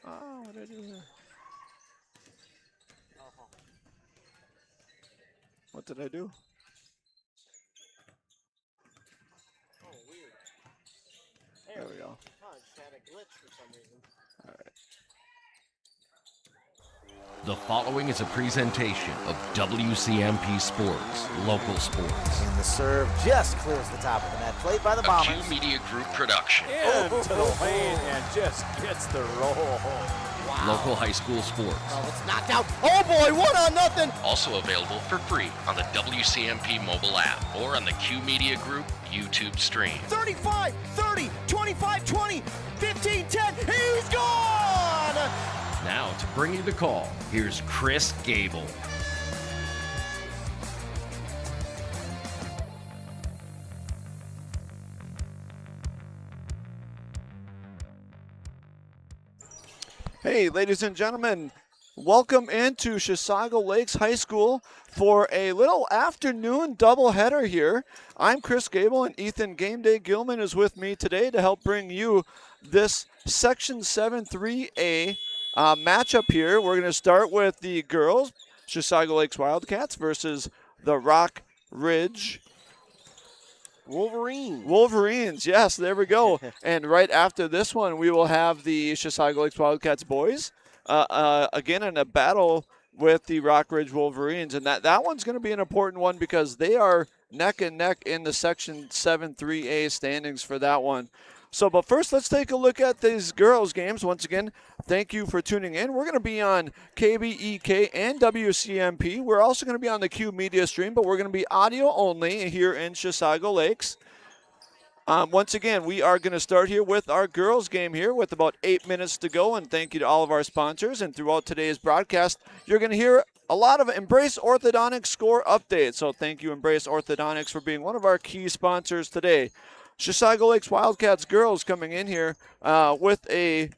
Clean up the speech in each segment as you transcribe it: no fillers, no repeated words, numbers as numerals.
Oh, what did I do here? What did I do? Oh, weird. There we go. Oh, I just had a glitch for some reason. All right. The following is a presentation of WCMP Sports, local sports. And the serve just clears the top of the net. Played by the A Bombers. Q Media Group production. Into the lane and just gets the roll. Wow. Local high school sports. Oh, it's knocked out. Oh boy, 1-0. Also available for free on the WCMP mobile app or on the Q Media Group YouTube stream. 35, 30, 25, 20, 15, 10. He's gone! Now, to bring you the call, here's Chris Gable. Hey, ladies and gentlemen, welcome into Chisago Lakes High School for a little afternoon doubleheader here. I'm Chris Gable, and Ethan Game Day Gilman is with me today to help bring you this Section 7-3A matchup here. We're going to start with the girls, Chisago Lakes Wildcats versus the Rock Ridge Wolverines, yes, there we go. And right after this one, we will have the Chisago Lakes Wildcats boys again in a battle with the Rock Ridge Wolverines. And that one's going to be an important one because they are neck and neck in the Section 7-3A standings for that one. So, but first, let's take a look at these girls' games. Once again, thank you for tuning in. We're going to be on KBEK and WCMP. We're also going to be on the Q Media stream, but we're going to be audio only here in Chisago Lakes. Once again, we are going to start here with our girls' game here with about 8 minutes to go, and thank you to all of our sponsors. And throughout today's broadcast, you're going to hear a lot of Embrace Orthodontics score updates. So thank you, Embrace Orthodontics, for being one of our key sponsors today. Chisago Lakes Wildcats girls coming in here with a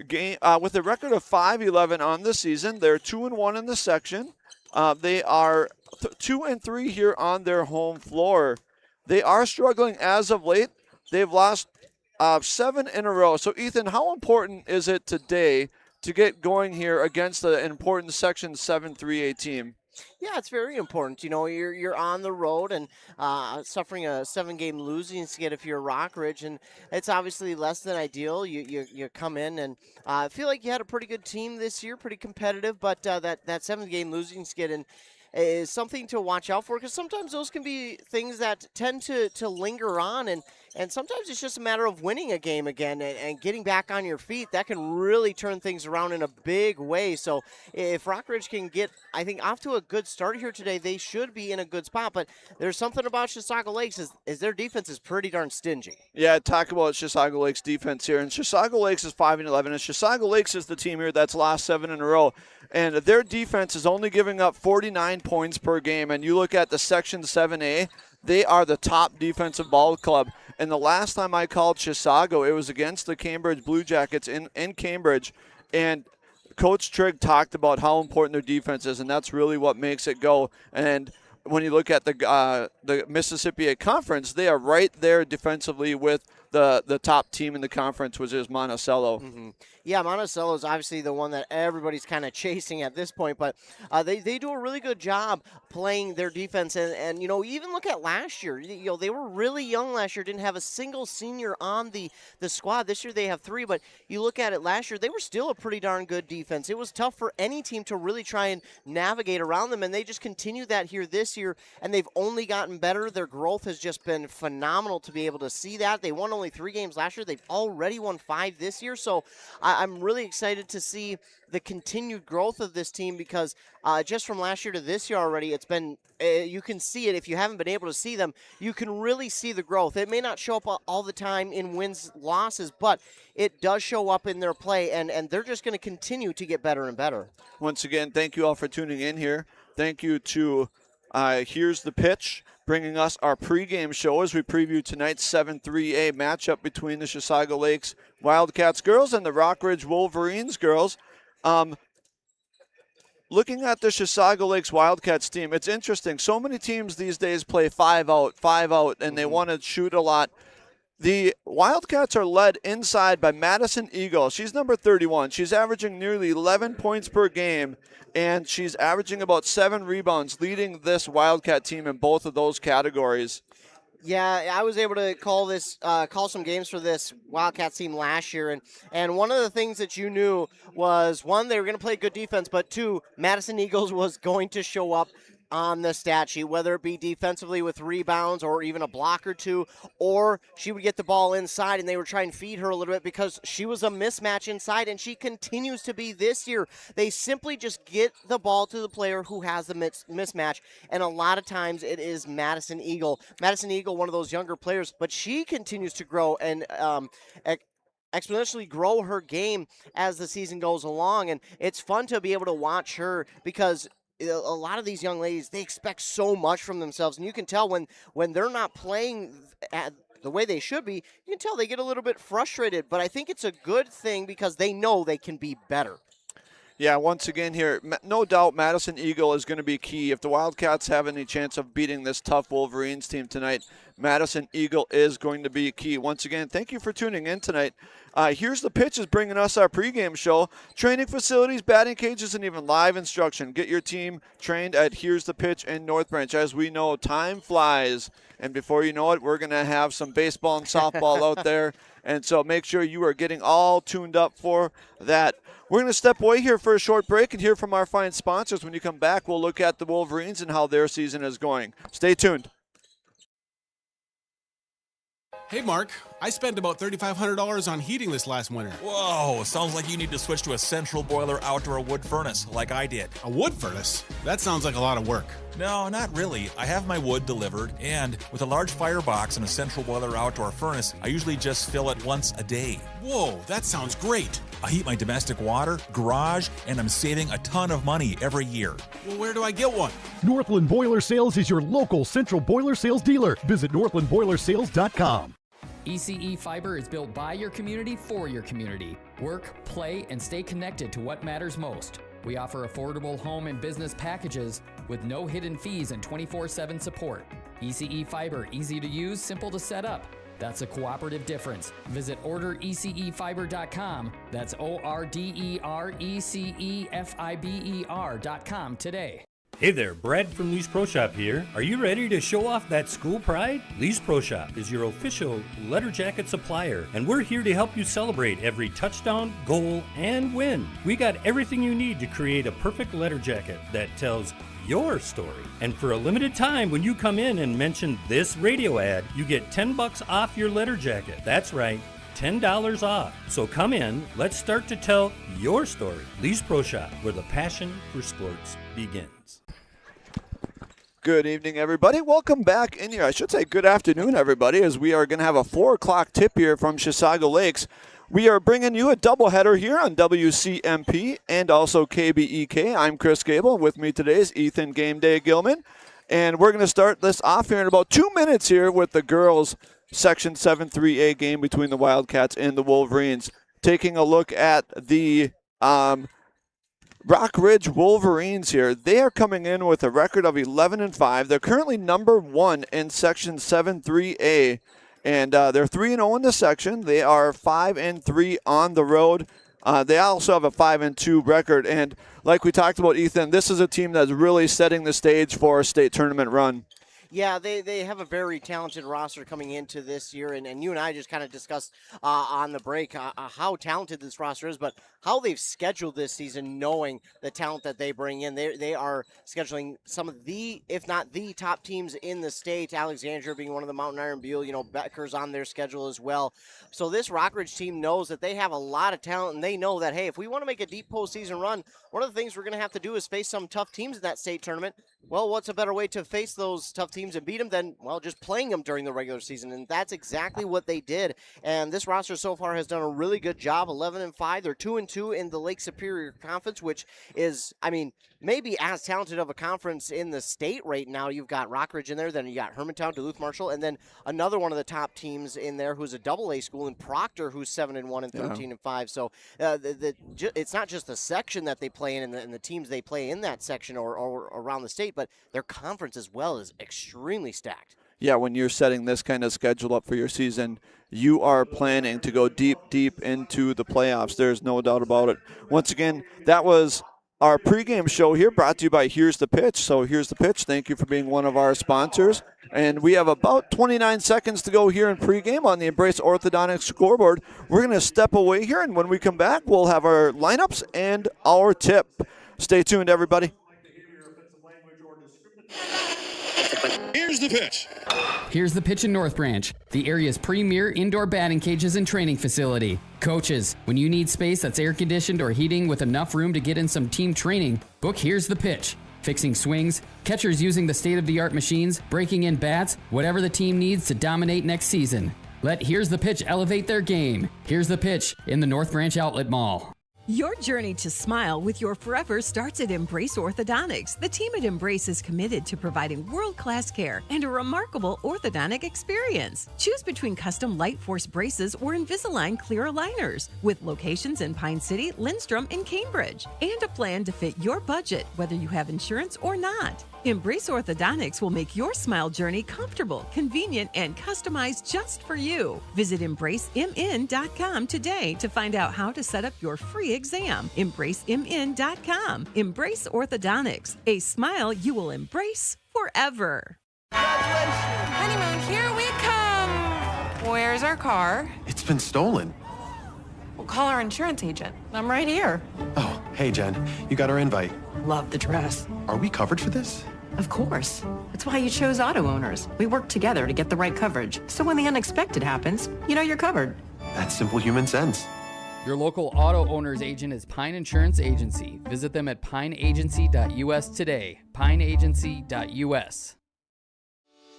game with a record of 5-11 on the season. They're 2-1 in the section. They are 2-3 here on their home floor. They are struggling as of late. They've lost 7 in a row. So Ethan, how important is it today to get going here against an important Section 7-3A team? Yeah, it's very important. You know, you're on the road and suffering a 7-game losing skid if you're Rockridge, and it's obviously less than ideal. You come in and I feel like you had a pretty good team this year, pretty competitive, but that 7-game losing skid and is something to watch out for because sometimes those can be things that tend to linger on, and sometimes it's just a matter of winning a game again and getting back on your feet. That can really turn things around in a big way. So if Rockridge can get, I think, off to a good start here today, they should be in a good spot. But there's something about Chisago Lakes is their defense is pretty darn stingy. Yeah, talk about Chisago Lakes defense here. And Chisago Lakes is 5-11, and Chisago Lakes is the team here that's lost 7 in a row. And their defense is only giving up 49 points per game. And you look at the Section 7A, they are the top defensive ball club. And the last time I called Chisago, it was against the Cambridge Blue Jackets in Cambridge. And Coach Trigg talked about how important their defense is, and that's really what makes it go. And when you look at the Mississippi 8 Conference, they are right there defensively with the top team in the conference, which is Monticello. Mm-hmm. Yeah, Monticello is obviously the one that everybody's kind of chasing at this point, but they do a really good job playing their defense. And you know, even look at last year. You know, they were really young last year, didn't have a single senior on the squad. This year they have 3, but you look at it last year, they were still a pretty darn good defense. It was tough for any team to really try and navigate around them, and they just continue that here this year, and they've only gotten better. Their growth has just been phenomenal to be able to see that. They won only 3 games last year. They've already won 5 this year, so I'm really excited to see the continued growth of this team because just from last year to this year already, it's been you can see it. If you haven't been able to see them, you can really see the growth. It may not show up all the time in wins, losses, but it does show up in their play, and they're just going to continue to get better and better. Once again, thank you all for tuning in here. Thank you to Here's the Pitch, bringing us our pregame show as we preview tonight's 7-3A matchup between the Chisago Lakes Wildcats girls and the Rockridge Wolverines girls. Looking at the Chisago Lakes Wildcats team, it's interesting. So many teams these days play 5 out, and they want to shoot a lot. The Wildcats are led inside by Madison Eagle. She's number 31. She's averaging nearly 11 points per game, and she's averaging about 7 rebounds, leading this Wildcat team in both of those categories. Yeah, I was able to call some games for this Wildcats team last year, and one of the things that you knew was, one, they were going to play good defense, but two, Madison Eagles was going to show up on the stat sheet, whether it be defensively with rebounds or even a block or two, or she would get the ball inside and they were trying to feed her a little bit because she was a mismatch inside, and she continues to be this year. They simply just get the ball to the player who has the mismatch, and a lot of times it is Madison Eagle. Madison Eagle, one of those younger players, but she continues to grow and exponentially grow her game as the season goes along, and it's fun to be able to watch her because a lot of these young ladies, they expect so much from themselves, and you can tell when they're not playing at the way they should be, you can tell they get a little bit frustrated, but I think it's a good thing because they know they can be better. Yeah, once again here, no doubt Madison Eagle is going to be key. If the Wildcats have any chance of beating this tough Wolverines team tonight, Madison Eagle is going to be key. Once again, thank you for tuning in tonight. Here's the Pitch is bringing us our pregame show. Training facilities, batting cages, and even live instruction. Get your team trained at Here's the Pitch in North Branch. As we know, time flies, and before you know it, we're going to have some baseball and softball out there. And so make sure you are getting all tuned up for that. We're going to step away here for a short break and hear from our fine sponsors. When you come back, we'll look at the Wolverines and how their season is going. Stay tuned. Hey, Mark, I spent about $3,500 on heating this last winter. Whoa, sounds like you need to switch to a central boiler outdoor wood furnace like I did. A wood furnace? That sounds like a lot of work. No, not really. I have my wood delivered, and with a large firebox and a central boiler outdoor furnace, I usually just fill it once a day. Whoa, that sounds great. I heat my domestic water, garage, and I'm saving a ton of money every year. Well, where do I get one? Northland Boiler Sales is your local central boiler sales dealer. Visit northlandboilersales.com. ECE Fiber is built by your community for your community. Work, play, and stay connected to what matters most. We offer affordable home and business packages with no hidden fees and 24/7 support. ECE Fiber, easy to use, simple to set up. That's a cooperative difference. Visit orderecefiber.com. That's orderecefiber.com today. Hey there, Brad from Lee's Pro Shop here. Are you ready to show off that school pride? Lee's Pro Shop is your official letter jacket supplier, and we're here to help you celebrate every touchdown, goal, and win. We got everything you need to create a perfect letter jacket that tells your story. And for a limited time, when you come in and mention this radio ad, you get $10 off your letter jacket. That's right, $10 off. So come in, let's start to tell your story. Lee's Pro Shop, where the passion for sports begins. Good evening, everybody. Welcome back in here. I should say good afternoon, everybody, as we are going to have a 4 o'clock tip here from Chisago Lakes. We are bringing you a doubleheader here on WCMP and also KBEK. I'm Chris Gable. With me today is Ethan Game Day Gilman. And we're going to start this off here in about 2 minutes here with the girls' Section 7-3A game between the Wildcats and the Wolverines. Taking a look at the Rock Ridge Wolverines here. They are coming in with a record of 11-5. They're currently number 1 in Section 7-3A, and they're 3-0 in the section. They are 5-3 on the road. They also have a 5-2 record, and like we talked about, Ethan, this is a team that's really setting the stage for a state tournament run. Yeah, they have a very talented roster coming into this year, and you and I just kind of discussed on the break how talented this roster is, but how they've scheduled this season, knowing the talent that they bring in. They are scheduling some of the, if not the top teams in the state, Alexandria being one of the Mountain Iron Buell, Becker's on their schedule as well. So this Rockridge team knows that they have a lot of talent, and they know that, hey, if we want to make a deep postseason run, one of the things we're going to have to do is face some tough teams in that state tournament. Well, what's a better way to face those tough teams and beat them than, well, just playing them during the regular season? And that's exactly what they did. And this roster so far has done a really good job. 11-5. They're 2-2 in the Lake Superior Conference, which is, maybe as talented of a conference in the state right now. You've got Rockridge in there, then you got Hermantown, Duluth Marshall, and then another one of the top teams in there who's a AA school in Proctor, who's 7-1 and 13-5. So it's not just the section that they play in and the teams they play in that section or around the state, but their conference as well is extremely stacked. yeah, when you're setting this kind of schedule up for your season, you are planning to go deep, deep into the playoffs. There's no doubt about it. Once again, that was our pregame show here, brought to you by Here's the Pitch. So Here's the Pitch. Thank you for being one of our sponsors. And we have about 29 seconds to go here in pregame on the Embrace Orthodontics scoreboard. We're going to step away here, and when we come back, we'll have our lineups and our tip. Stay tuned, everybody. Here's the pitch. Here's the pitch in North Branch, the area's premier indoor batting cages and training facility. Coaches, when you need space that's air conditioned or heating with enough room to get in some team training, book Here's the Pitch. Fixing swings, catchers using the state-of-the-art machines, breaking in bats, whatever the team needs to dominate next season. Let Here's the Pitch elevate their game. Here's the Pitch in the North Branch Outlet Mall. Your journey to smile with your forever starts at Embrace Orthodontics. The team at Embrace is committed to providing world-class care and a remarkable orthodontic experience. Choose between custom Light Force braces or Invisalign clear aligners with locations in Pine City, Lindstrom, and Cambridge, and a plan to fit your budget, whether you have insurance or not. Embrace Orthodontics will make your smile journey comfortable, convenient, and customized just for you. Visit EmbraceMN.com today to find out how to set up your free exam. EmbraceMN.com. Embrace Orthodontics, a smile you will embrace forever. Honeymoon, here we come. Where's our car? It's been stolen. We'll call our insurance agent. I'm right here. Oh, hey, Jen. You got our invite. Love the dress. Are we covered for this? Of course. That's why you chose auto owners. We work together to get the right coverage. So when the unexpected happens, you know you're covered. That's simple human sense. Your local auto owner's agent is Pine Insurance Agency. Visit them at pineagency.us today. pineagency.us.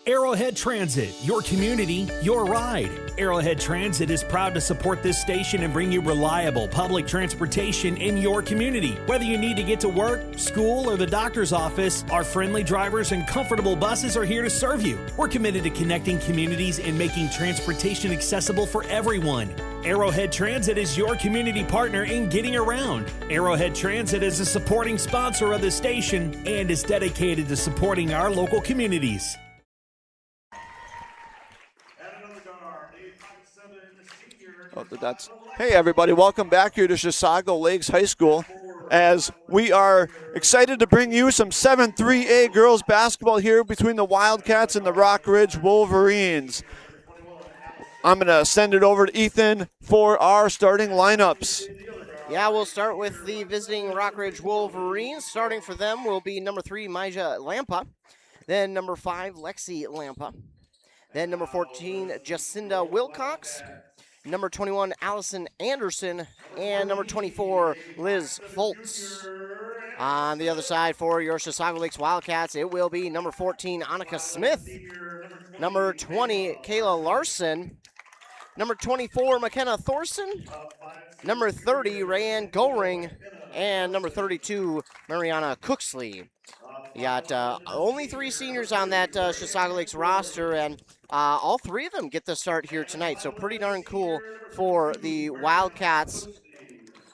Arrowhead Transit, your community, your ride. Arrowhead Transit is proud to support this station and bring you reliable public transportation in your community. Whether you need to get to work, school, or the doctor's office, our friendly drivers and comfortable buses are here to serve you. We're committed to connecting communities and making transportation accessible for everyone. Arrowhead Transit is your community partner in getting around. Arrowhead Transit is a supporting sponsor of the station and is dedicated to supporting our local communities. Hey everybody, welcome back here to Chisago Lakes High School as we are excited to bring you some 7-3A girls basketball here between the Wildcats and the Rock Ridge Wolverines. I'm going to send it over to Ethan for our starting lineups. Yeah, we'll start with the visiting Rock Ridge Wolverines. Starting for them will be number 3, Maija Lampa. Then number 5, Lexi Lampa. Then number 14, Jacinda Wilcox. Number 21, Allison Anderson. And number 24, Liz Foltz. On the other side for your Chisago Lakes Wildcats, it will be number 14, Annika Smith. Number 20, Kayla Larson. Number 24, McKenna Thorson. Number 30, Rayanne Goring. And number 32, Mariana Cooksley. You got only 3 seniors on that Chisago Lakes roster, and all 3 of them get the start here tonight. So pretty darn cool for the Wildcats.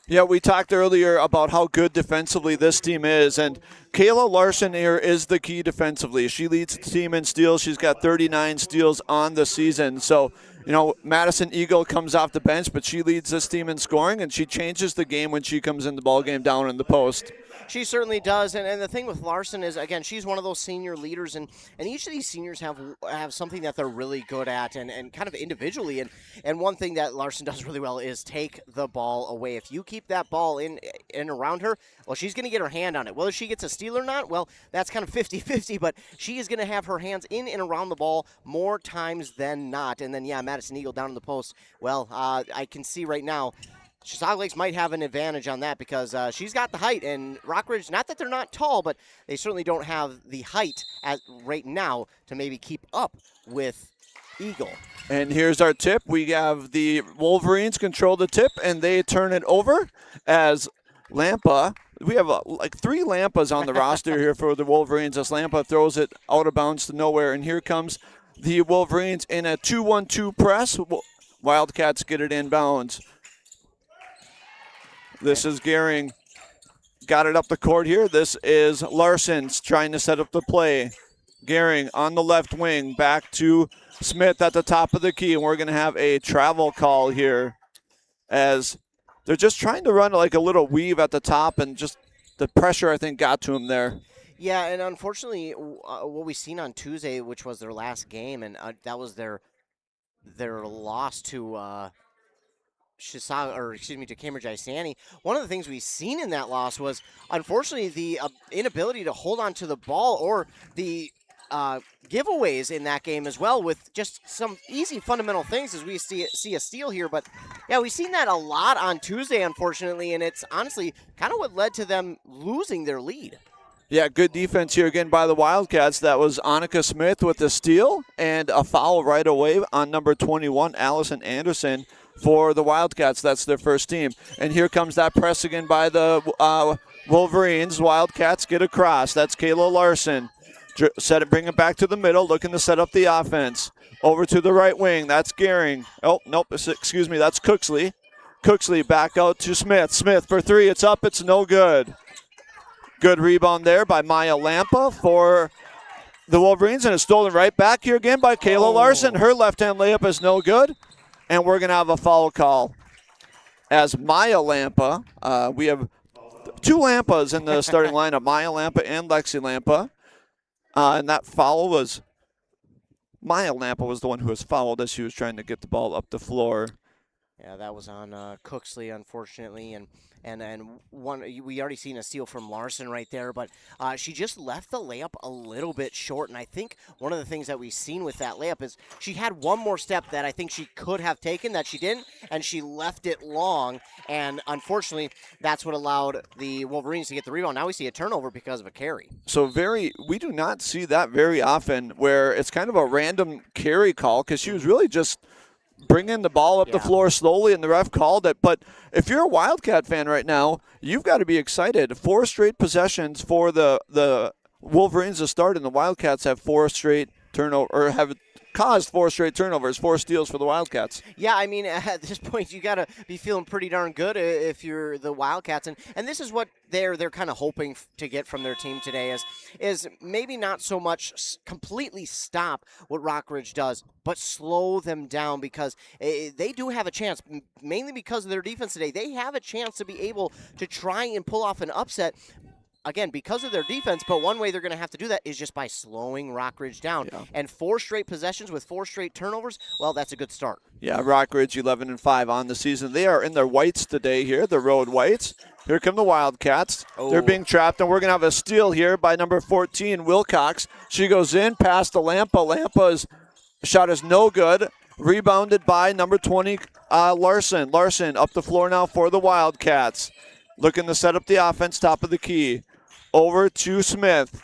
Yeah, we talked earlier about how good defensively this team is, and Kayla Larson here is the key defensively. She leads the team in steals. She's got 39 steals on the season. So, you know, Madison Eagle comes off the bench, but she leads this team in scoring, and she changes the game when she comes in the ballgame down in the post. She certainly does, and the thing with Larson is, again, she's one of those senior leaders, and each of these seniors have something that they're really good at, and kind of individually, and one thing that Larson does really well is take the ball away. If you keep that ball in around her, well, she's going to get her hand on it. Whether she gets a steal or not, well, that's kind of 50-50, but she is going to have her hands in and around the ball more times than not. And then, yeah, Madison Eagle down in the post, well, I can see right now, Chisago Lakes might have an advantage on that because she's got the height, and Rockridge, not that they're not tall, but they certainly don't have the height right now to maybe keep up with Eagle. And here's our tip. We have the Wolverines control the tip, and they turn it over as Lampa. We have like 3 Lampas on the roster here for the Wolverines as Lampa throws it out of bounds to nowhere. And here comes the Wolverines in a 2-1-2 press. Wildcats get it inbounds. This is Gehring. Got it up the court here. This is Larson trying to set up the play. Gehring on the left wing, back to Smith at the top of the key, and we're going to have a travel call here as they're just trying to run like a little weave at the top, and just the pressure, I think, got to him there. Yeah, and unfortunately, what we seen on Tuesday, which was their last game, and that was their loss to Chisago, or excuse me, to Cambridge Isani. One of the things we've seen in that loss was, unfortunately, the inability to hold on to the ball, or the giveaways in that game as well, with just some easy fundamental things as we see a steal here. But yeah, we've seen that a lot on Tuesday, unfortunately, and it's honestly kind of what led to them losing their lead. Yeah, good defense here again by the Wildcats. That was Annika Smith with the steal and a foul right away on number 21, Allison Anderson, for the Wildcats. That's their first team. And here comes that press again by the Wolverines. Wildcats get across. That's Kayla Larson. Bring it back to the middle, looking to set up the offense. Over to the right wing. That's Gehring. Oh, nope, excuse me, that's Cooksley. Cooksley back out to Smith. Smith for three. It's up. It's no good. Good rebound there by Maya Lampa for the Wolverines, and it's stolen right back here again by Kayla Larson. Her left-hand layup is no good, and we're going to have a foul call. As Maya Lampa, we have two Lampas in the starting lineup, Maya Lampa and Lexi Lampa. And that foul was, Maya Lampa was the one who was fouled as she was trying to get the ball up the floor. Yeah, that was on Cooksley, unfortunately, and one we already seen a steal from Larson right there, but she just left the layup a little bit short, and I think one of the things that we've seen with that layup is she had one more step that I think she could have taken that she didn't, and she left it long, and unfortunately, that's what allowed the Wolverines to get the rebound. Now we see a turnover because of a carry. So we do not see that very often, where it's kind of a random carry call, because she was really just bringing the ball up the floor slowly, and the ref called it. But if you're a Wildcat fan right now, you've got to be excited. 4 straight possessions for the Wolverines to start, and the Wildcats have 4 straight turnover, or have caused 4 straight turnovers, 4 steals for the Wildcats. Yeah, I mean, at this point, you got to be feeling pretty darn good if you're the Wildcats, and this is what they're kind of hoping to get from their team today is maybe not so much completely stop what Rockridge does, but slow them down, because they do have a chance, mainly because of their defense today. They have a chance to be able to try and pull off an upset, again, because of their defense, but one way they're going to have to do that is just by slowing Rockridge down. Yeah. And 4 straight possessions with 4 straight turnovers, well, that's a good start. Yeah, Rockridge 11-5 on the season. They are in their whites today here, the road whites. Here come the Wildcats. Oh. They're being trapped, and we're going to have a steal here by number 14, Wilcox. She goes in past the Lampa. Lampa's shot is no good. Rebounded by number 20, Larson. Larson up the floor now for the Wildcats. Looking to set up the offense, top of the key. Over to Smith.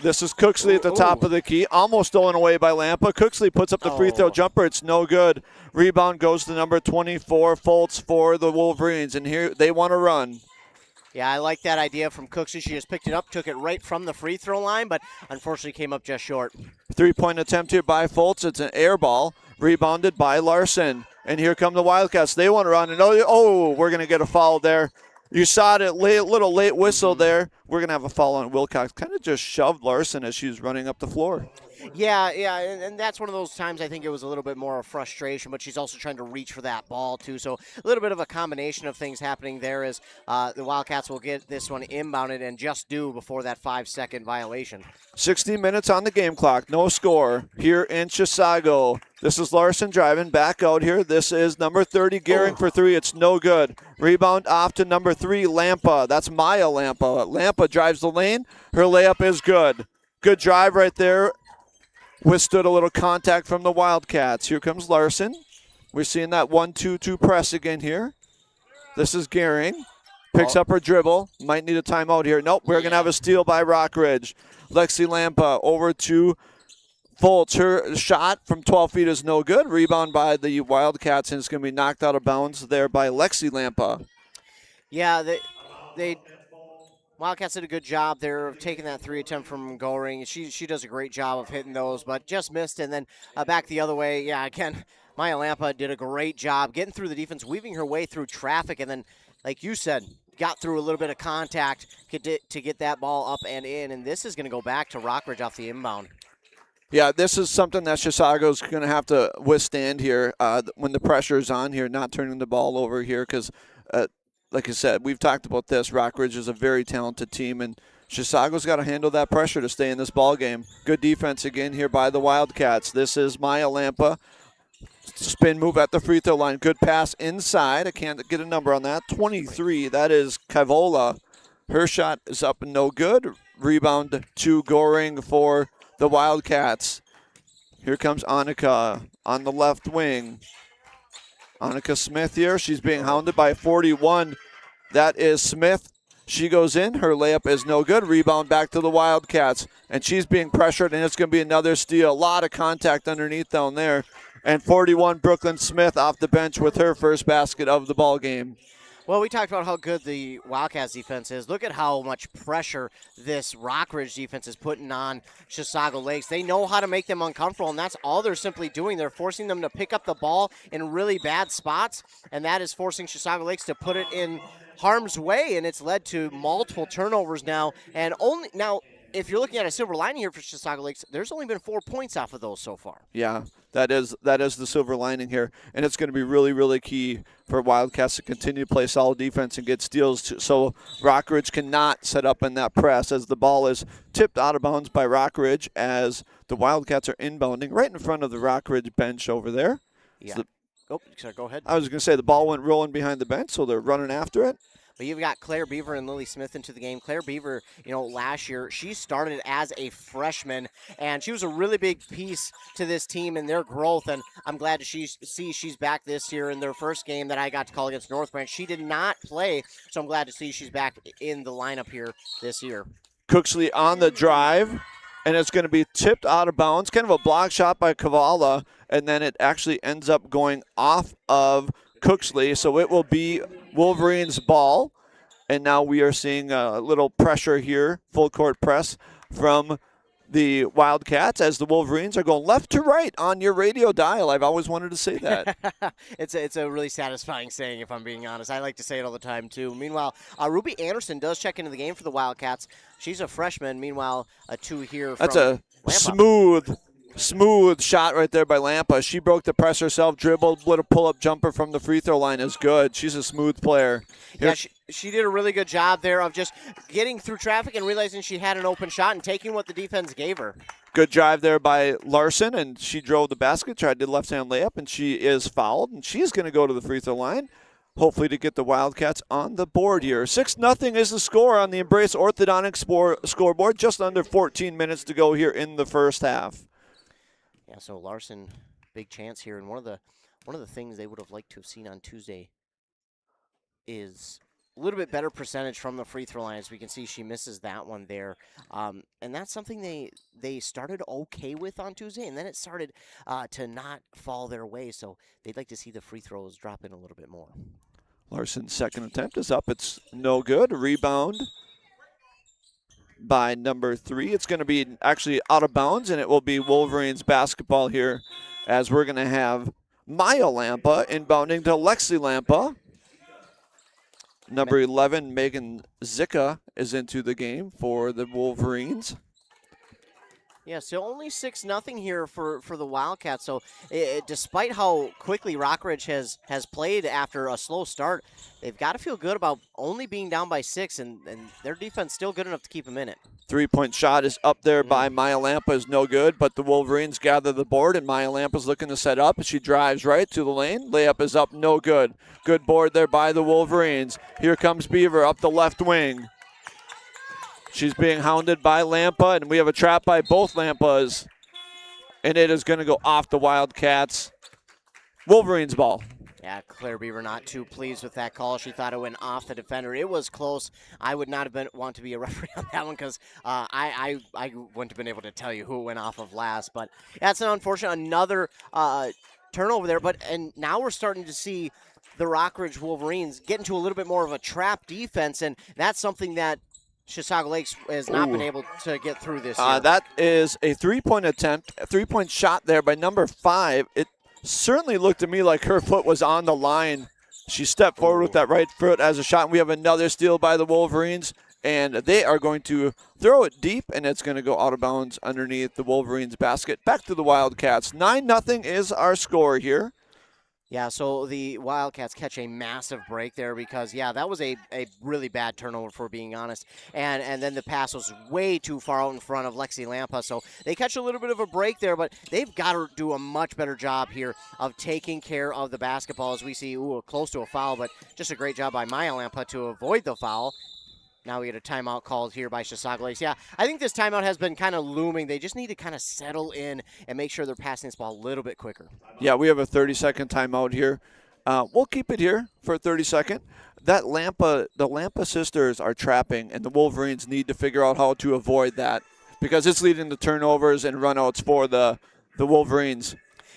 This is Cooksley at the top of the key. Almost stolen away by Lampa. Cooksley puts up the free throw jumper. It's no good. Rebound goes to number 24, Foltz, for the Wolverines. And here they want to run. Yeah, I like that idea from Cooksley. She just picked it up, took it right from the free throw line, but unfortunately came up just short. 3-point attempt here by Foltz. It's an air ball. Rebounded by Larson. And here come the Wildcats. They want to run. And we're going to get a foul there. You saw it, little late whistle there. We're going to have a foul on Wilcox. Kind of just shoved Larson as she was running up the floor. Yeah, and that's one of those times I think it was a little bit more of frustration, but she's also trying to reach for that ball, too. So a little bit of a combination of things happening there as the Wildcats will get this one inbounded and just due before that 5-second violation. 16 minutes on the game clock. No score here in Chisago. This is Larson driving back out here. This is number 30, Gehring for 3. It's no good. Rebound off to number 3, Lampa. That's Maya Lampa. Lampa drives the lane. Her layup is good. Good drive right there. Withstood a little contact from the Wildcats. Here comes Larson. We're seeing that 1-2-2 press again here. This is Gehring. Picks up her dribble. Might need a timeout here. Nope, we're going to have a steal by Rockridge. Lexi Lampa over to Foltz. Her shot from 12 feet is no good. Rebound by the Wildcats, and it's going to be knocked out of bounds there by Lexi Lampa. Yeah, they Wildcats did a good job there of taking that 3 attempt from Gehring. She does a great job of hitting those, but just missed. And then back the other way, yeah, again, Maya Lampa did a great job getting through the defense, weaving her way through traffic, and then, like you said, got through a little bit of contact to get that ball up and in, and this is going to go back to Rockridge off the inbound. Yeah, this is something that Chisago's going to have to withstand here when the pressure is on here, not turning the ball over here because, like I said, we've talked about this. Rockridge is a very talented team, and Chisago's got to handle that pressure to stay in this ball game. Good defense again here by the Wildcats. This is Maya Lampa. Spin move at the free throw line. Good pass inside. I can't get a number on that. 23. That is Kaivola. Her shot is up and no good. Rebound to Goring for the Wildcats. Here comes Annika on the left wing. Annika Smith here. She's being hounded by 41. That is Smith. She goes in. Her layup is no good. Rebound back to the Wildcats. And she's being pressured, and it's going to be another steal. A lot of contact underneath down there. And 41, Brooklyn Smith off the bench with her first basket of the ball game. Well, we talked about how good the Wildcats defense is. Look at how much pressure this Rockridge defense is putting on Chisago Lakes. They know how to make them uncomfortable, and that's all they're simply doing. They're forcing them to pick up the ball in really bad spots, and that is forcing Chisago Lakes to put it in harm's way, and it's led to multiple turnovers now. And only now, if you're looking at a silver lining here for Chisago Lakes, there's only been 4 points off of those so far. Yeah, that is the silver lining here, and it's going to be really, really key for Wildcats to continue to play solid defense and get steals so Rockridge cannot set up in that press as the ball is tipped out of bounds by Rockridge as the Wildcats are inbounding right in front of the Rockridge bench over there. Yeah. Sorry, go ahead. I was going to say the ball went rolling behind the bench, so they're running after it. But you've got Claire Beaver and Lily Smith into the game. Claire Beaver, last year, she started as a freshman, and she was a really big piece to this team and their growth, and I'm glad to see she's back this year in their first game that I got to call against North Branch. She did not play, so I'm glad to see she's back in the lineup here this year. Cooksley on the drive, and it's going to be tipped out of bounds. Kind of a block shot by Kavala, and then it actually ends up going off of Cooksley, so it will be Wolverines' ball. And now we are seeing a little pressure here, full court press from the Wildcats as the Wolverines are going left to right on your radio dial. I've always wanted to say that. It's a really satisfying saying, if I'm being honest. I like to say it all the time, too. Meanwhile, Ruby Anderson does check into the game for the Wildcats. She's a freshman. Meanwhile, a 2 here from That's a Lampa. smooth shot right there by Lampa. She broke the press herself, dribbled, little pull-up jumper from the free throw line is good. She's a smooth player. Yeah, she did a really good job there of just getting through traffic and realizing she had an open shot and taking what the defense gave her. Good drive there by Larson, and she drove the basket, tried to left-hand layup, and she is fouled, and she's going to go to the free throw line, hopefully to get the Wildcats on the board here. 6-0 is the score on the Embrace Orthodontics scoreboard. Just under 14 minutes to go here in the first half. Yeah, so Larson, big chance here, and one of the things they would have liked to have seen on Tuesday is a little bit better percentage from the free throw line. As we can see, she misses that one there, and that's something they started okay with on Tuesday, and then it started to not fall their way. So they'd like to see the free throws drop in a little bit more. Larson's second attempt is up. It's no good. Rebound by number 3. It's going to be actually out of bounds, and it will be Wolverines basketball here as we're going to have Maya Lampa inbounding to Lexi Lampa. Number 11, Megan Zicka, is into the game for the Wolverines. Yeah, so only 6-0 here for the Wildcats. So despite how quickly Rockridge has played after a slow start, they've got to feel good about only being down by 6, and their defense still good enough to keep them in it. 3-point shot is up there by Maya Lampa, is no good, but the Wolverines gather the board, and Maya Lampa's looking to set up. She drives right to the lane. Layup is up, no good. Good board there by the Wolverines. Here comes Beaver up the left wing. She's being hounded by Lampa, and we have a trap by both Lampas. And it is going to go off the Wildcats. Wolverines ball. Yeah, Claire Beaver not too pleased with that call. She thought it went off the defender. It was close. I would not have want to be a referee on that one because I wouldn't have been able to tell you who it went off of last. But that's an unfortunate another turnover there. And now we're starting to see the Rockridge Wolverines get into a little bit more of a trap defense, and that's something that Chisago Lakes has not been able to get through this year. That is a 3-point attempt, a 3-point shot there by number 5. It certainly looked to me like her foot was on the line. She stepped forward with that right foot as a shot, and we have another steal by the Wolverines, and they are going to throw it deep, and it's going to go out of bounds underneath the Wolverines basket. Back to the Wildcats. 9-0 is our score here. Yeah, so the Wildcats catch a massive break there because, yeah, that was a really bad turnover, for being honest. And then the pass was way too far out in front of Lexi Lampa. So they catch a little bit of a break there, but they've got to do a much better job here of taking care of the basketball as we see, close to a foul, but just a great job by Maya Lampa to avoid the foul. Now we get a timeout called here by Chisago Lakes. Yeah, I think this timeout has been kind of looming. They just need to kind of settle in and make sure they're passing this ball a little bit quicker. Yeah, we have a 30-second timeout here. We'll keep it here for a 30-second. The Lampa sisters are trapping, and the Wolverines need to figure out how to avoid that because it's leading to turnovers and runouts for the Wolverines.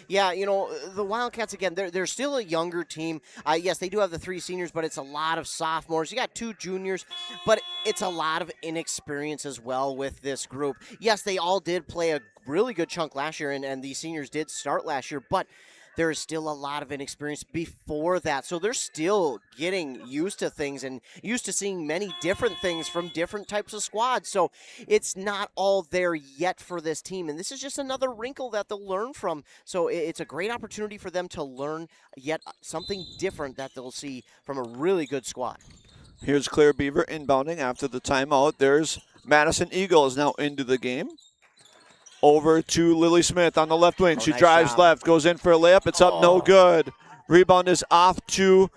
Yeah, the Wildcats, again, they're still a younger team. Yes, they do have the 3 seniors, but it's a lot of sophomores. You got 2 juniors, but it's a lot of inexperience as well with this group. Yes, they all did play a really good chunk last year, and these seniors did start last year, but there is still a lot of inexperience before that. So they're still getting used to things and used to seeing many different things from different types of squads. So it's not all there yet for this team. And this is just another wrinkle that they'll learn from. So it's a great opportunity for them to learn yet something different that they'll see from a really good squad. Here's Claire Beaver inbounding after the timeout. There's Madison Eagle is now into the game. Over to Lily Smith on the left wing. She nice drives job. left, goes in for a layup. It's up, no good. Rebound is off to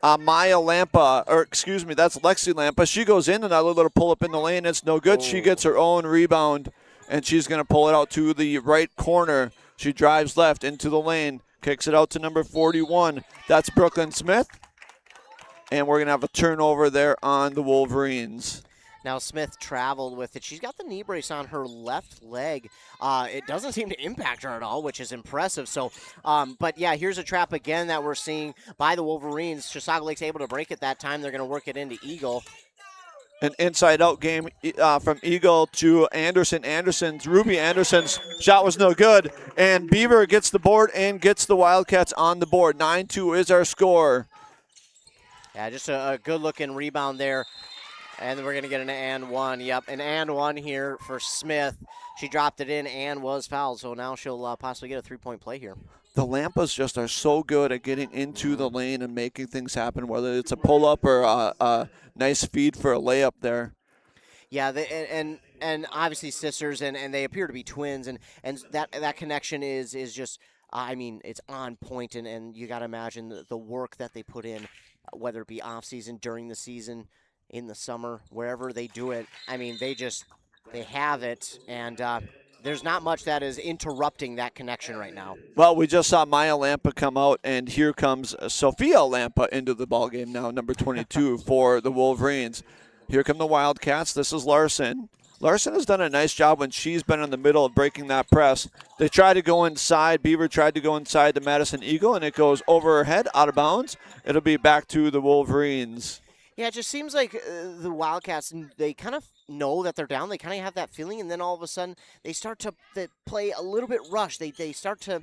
Maya Lampa, that's Lexi Lampa. She goes in, another little pull up in the lane. It's no good. She gets her own rebound, and she's going to pull it out to the right corner. She drives left into the lane, kicks it out to number 41. That's Brooklyn Smith, and we're going to have a turnover there on the Wolverines. Now Smith traveled with it. She's got the knee brace on her left leg. It doesn't seem to impact her at all, which is impressive. So, but yeah, here's a trap again that we're seeing by the Wolverines. Chisago Lake's able to break it that time. They're going to work it into Eagle. An inside-out game from Eagle to Anderson. Ruby Anderson's shot was no good, and Beaver gets the board and gets the Wildcats on the board. 9-2 is our score. Yeah, just a good-looking rebound there. And then we're going to get an and one. Yep, an and one here for Smith. She dropped it in and was fouled, so now she'll possibly get a three-point play here. The Lampas just are so good at getting into the lane and making things happen, whether it's a pull-up or a nice feed for a layup there. Yeah, and obviously sisters, and they appear to be twins, and that connection is just, it's on point, and you got to imagine the work that they put in, whether it be off-season, during the season, in the summer, wherever they do it. They have it, and there's not much that is interrupting that connection right now. Well, we just saw Maya Lampa come out, and here comes Sophia Lampa into the ballgame now, number 22 for the Wolverines. Here come the Wildcats. This is Larson. Larson has done a nice job when she's been in the middle of breaking that press. They tried to go inside. Beaver tried to go inside to Madison Eagle, and it goes over her head, out of bounds. It'll be back to the Wolverines. Yeah, it just seems like the Wildcats, they kind of know that they're down. They kind of have that feeling, and then all of a sudden they start to play a little bit rushed. They start to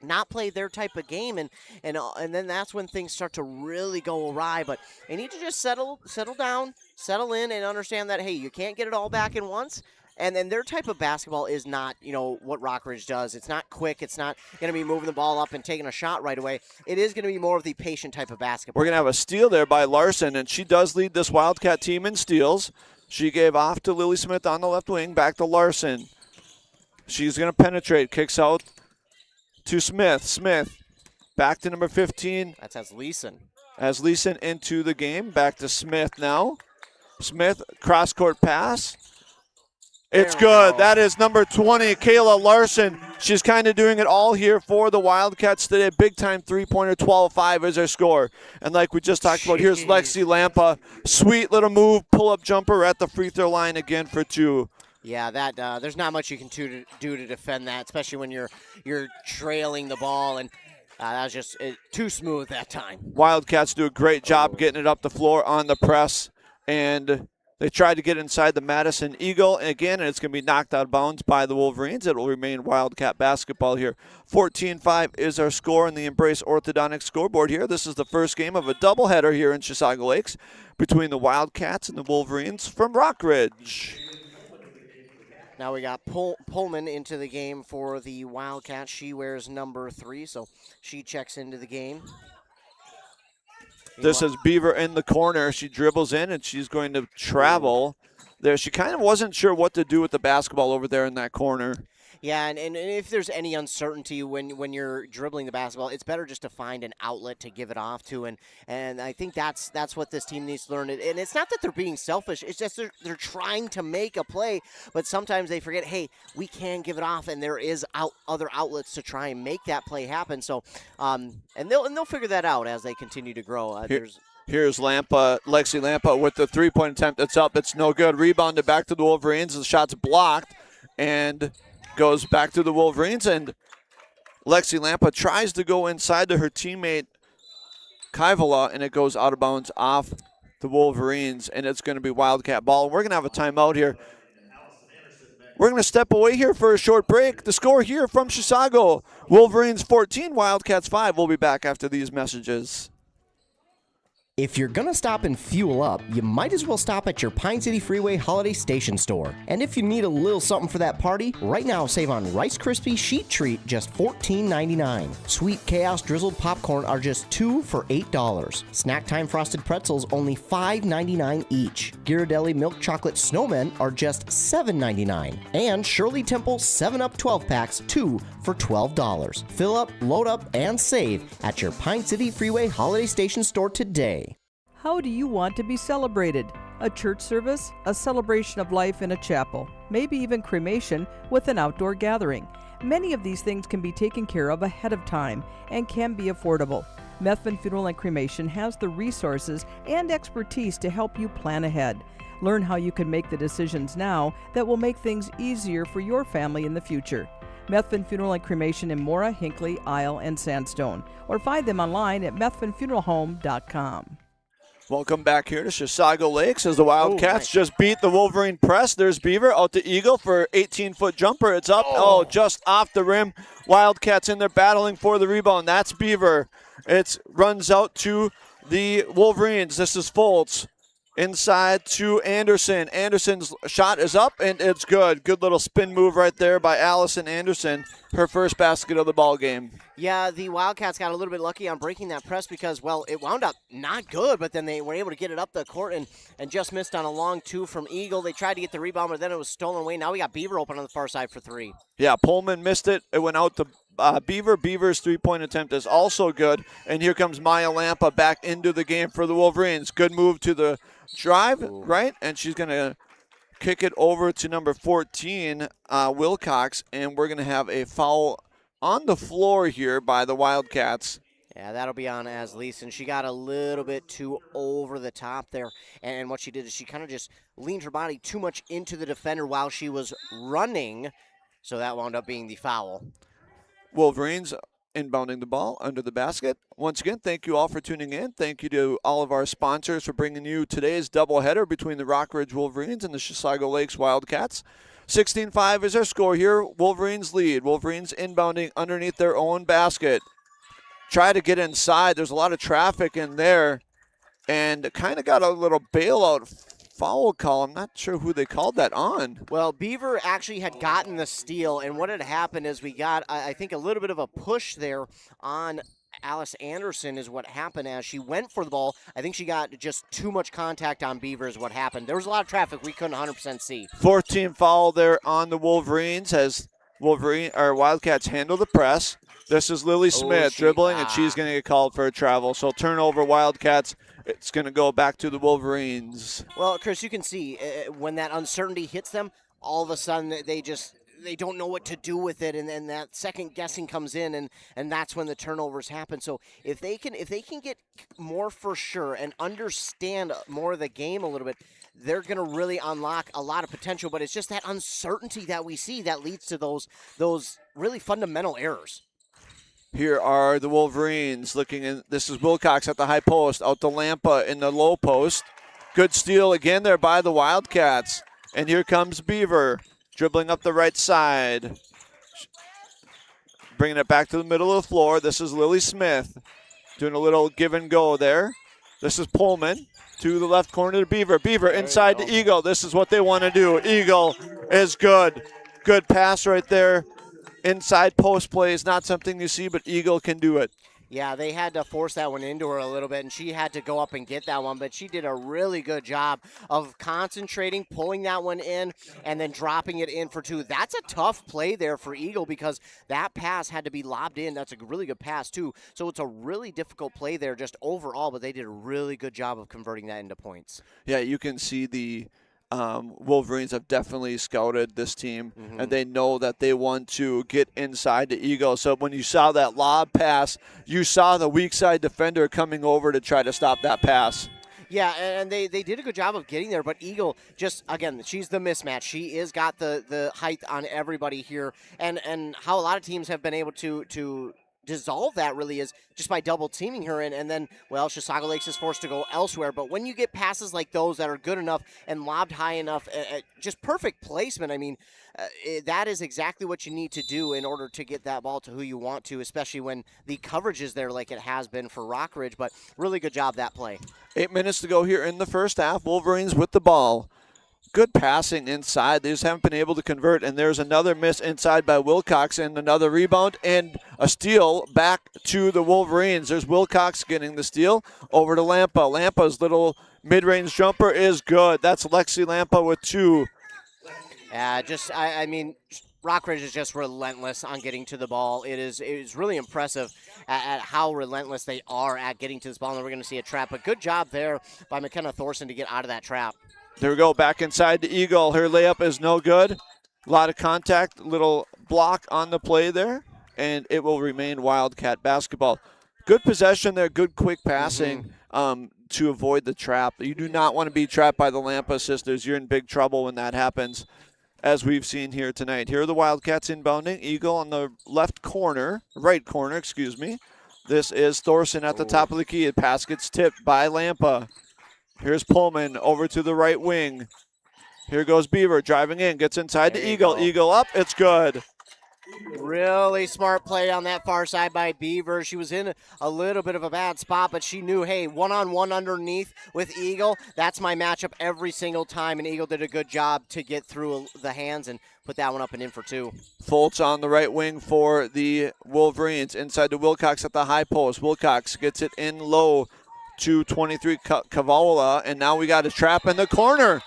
not play their type of game, and then that's when things start to really go awry. But they need to just settle down, settle in, and understand that, hey, you can't get it all back in once. And then their type of basketball is not, what Rockridge does. It's not quick. It's not going to be moving the ball up and taking a shot right away. It is going to be more of the patient type of basketball. We're going to have a steal there by Larson, and she does lead this Wildcat team in steals. She gave off to Lily Smith on the left wing, back to Larson. She's going to penetrate, kicks out to Smith. Smith back to number 15. That's as Leeson. As Leeson into the game, back to Smith now. Smith, cross-court pass. It's good. That is number 20, Kayla Larson. She's kind of doing it all here for the Wildcats today. Big-time three-pointer, 12-5 is our score. And like we just talked about, here's Lexi Lampa. Sweet little move, pull-up jumper at the free throw line again for 2. Yeah, there's not much you can do to defend that, especially when you're trailing the ball, and that was just too smooth that time. Wildcats do a great job getting it up the floor on the press, and They tried to get inside the Madison Eagle again, and it's going to be knocked out of bounds by the Wolverines. It will remain Wildcat basketball here. 14-5 is our score on the Embrace Orthodontics scoreboard here. This is the first game of a doubleheader here in Chisago Lakes between the Wildcats and the Wolverines from Rockridge. Now we got Pullman into the game for the Wildcats. She wears number 3, so she checks into the game. This is Beaver in the corner. She dribbles in, and she's going to travel there. She kind of wasn't sure what to do with the basketball over there in that corner. Yeah, and if there's any uncertainty when you're dribbling the basketball, it's better just to find an outlet to give it off to, and I think that's what this team needs to learn. And it's not that they're being selfish; it's just they're trying to make a play, but sometimes they forget, hey, we can give it off, and there is other outlets to try and make that play happen. So, and they'll figure that out as they continue to grow. Here's Lexi Lampa with the three-point attempt. It's up. It's no good. Rebounded back to the Wolverines. The shot's blocked, and goes back to the Wolverines, and Lexi Lampa tries to go inside to her teammate Kaivala, and it goes out of bounds off the Wolverines, and it's going to be Wildcat ball. We're going to have a timeout here. We're going to step away here for a short break. The score here from Chisago, Wolverines 14, Wildcats 5. We'll be back after these messages. If you're gonna stop and fuel up, you might as well stop at your Pine City Freeway Holiday Station store. And if you need a little something for that party, right now save on Rice Krispie Sheet Treat, just $14.99. Sweet Chaos Drizzled Popcorn are just 2 for $8. Snack Time Frosted Pretzels only $5.99 each. Ghirardelli Milk Chocolate Snowmen are just $7.99. And Shirley Temple 7-Up 12 packs, 2 for $12. Fill up, load up, and save at your Pine City Freeway Holiday Station store today. How do you want to be celebrated? A church service, a celebration of life in a chapel, maybe even cremation with an outdoor gathering. Many of these things can be taken care of ahead of time and can be affordable. Methvin Funeral and Cremation has the resources and expertise to help you plan ahead. Learn how you can make the decisions now that will make things easier for your family in the future. Methvin Funeral and Cremation in Mora, Hinckley, Isle, and Sandstone, or find them online at methvinfuneralhome.com. Welcome back here to Chisago Lakes as the Wildcats just beat the Wolverine press. There's Beaver out to Eagle for 18-foot jumper. It's up. Oh, just off the rim. Wildcats in there battling for the rebound. That's Beaver. It runs out to the Wolverines. This is Foltz. Inside to Anderson. Anderson's shot is up, and it's good. Good little spin move right there by Allison Anderson. Her first basket of the ball game. Yeah, the Wildcats got a little bit lucky on breaking that press because, well, it wound up not good, but then they were able to get it up the court and just missed on a long 2 from Eagle. They tried to get the rebound, but then it was stolen away. Now we got Beaver open on the far side for 3. Yeah, Pullman missed it. It went out to Beaver. Beaver's three-point attempt is also good. And here comes Maya Lampa back into the game for the Wolverines. Good move to the drive, right? And she's going to kick it over to number 14, Wilcox, and we're going to have a foul on the floor here by the Wildcats. Yeah, that'll be on as Leeson. She got a little bit too over the top there, and what she did is she kind of just leaned her body too much into the defender while she was running, so that wound up being the foul. Wolverines inbounding the ball under the basket. Once again, thank you all for tuning in. Thank you to all of our sponsors for bringing you today's doubleheader between the Rockridge Wolverines and the Chisago Lakes Wildcats. 16-5 is our score here. Wolverines lead. Wolverines inbounding underneath their own basket. Try to get inside. There's a lot of traffic in there, and kind of got a little bailout foul call. I'm not sure who they called that on. Well, Beaver actually had gotten the steal, and what had happened is we got, I think, a little bit of a push there on Alice Anderson is what happened as she went for the ball. I think she got just too much contact on Beaver is what happened. There was a lot of traffic we couldn't 100% see. 14 foul there on the Wolverines as Wildcats handle the press. This is Lily Smith dribbling, and she's going to get called for a travel. So turnover, Wildcats. It's going to go back to the Wolverines. Well, Chris, you can see when that uncertainty hits them, all of a sudden they don't know what to do with it, and then that second guessing comes in, and that's when the turnovers happen. So if they can get more for sure and understand more of the game a little bit, they're going to really unlock a lot of potential. But it's just that uncertainty that we see that leads to those really fundamental errors. Here are the Wolverines looking in. This is Wilcox at the high post, out to Lampa in the low post. Good steal again there by the Wildcats. And here comes Beaver, dribbling up the right side. Bringing it back to the middle of the floor. This is Lily Smith doing a little give and go there. This is Pullman to the left corner to Beaver. Beaver inside to Eagle. This is what they want to do. Eagle is good. Good pass right there. Inside post play is not something you see, but Eagle can do it. Yeah, they had to force that one into her a little bit, and she had to go up and get that one, but she did a really good job of concentrating, pulling that one in, and then dropping it in for two. That's a tough play there for Eagle because that pass had to be lobbed in. That's a really good pass, too. So it's a really difficult play there just overall, but they did a really good job of converting that into points. Yeah, you can see the Wolverines have definitely scouted this team, and they know that they want to get inside the Eagle. So when you saw that lob pass, you saw the weak side defender coming over to try to stop that pass. Yeah, and they did a good job of getting there, but Eagle just, again, she's the mismatch. She is got the height on everybody here, and how a lot of teams have been able to dissolve that really is just by double teaming her, and then, well, Chisago Lakes is forced to go elsewhere. But when you get passes like those that are good enough and lobbed high enough, just perfect placement, I mean, that is exactly what you need to do in order to get that ball to who you want to, especially when the coverage is there like it has been for Rockridge. But really good job that play. 8 minutes to go here in the first half. Wolverines with the ball. Good passing inside. They just haven't been able to convert. And there's another miss inside by Wilcox and another rebound and a steal back to the Wolverines. There's Wilcox getting the steal over to Lampa. Lampa's little mid-range jumper is good. That's Lexi Lampa with two. I mean, Rockridge is just relentless on getting to the ball. It is really impressive at how relentless they are at getting to this ball. And we're going to see a trap. But good job there by McKenna Thorson to get out of that trap. There we go, back inside to Eagle. Her layup is no good. A lot of contact, little block on the play there, and it will remain Wildcat basketball. Good possession there, good quick passing to avoid the trap. You do not want to be trapped by the Lampa sisters. You're in big trouble when that happens, as we've seen here tonight. Here are the Wildcats inbounding. Eagle on the right corner, excuse me. This is Thorson at the top of the key. The pass gets tipped by Lampa. Here's Pullman over to the right wing. Here goes Beaver driving in, gets inside to Eagle. Eagle up, it's good. Really smart play on that far side by Beaver. She was in a little bit of a bad spot, but she knew, hey, one-on-one underneath with Eagle, that's my matchup every single time, and Eagle did a good job to get through the hands and put that one up and in for two. Foltz on the right wing for the Wolverines. Inside to Wilcox at the high post. Wilcox gets it in low to 23 Kavala, and now we got a trap in the corner.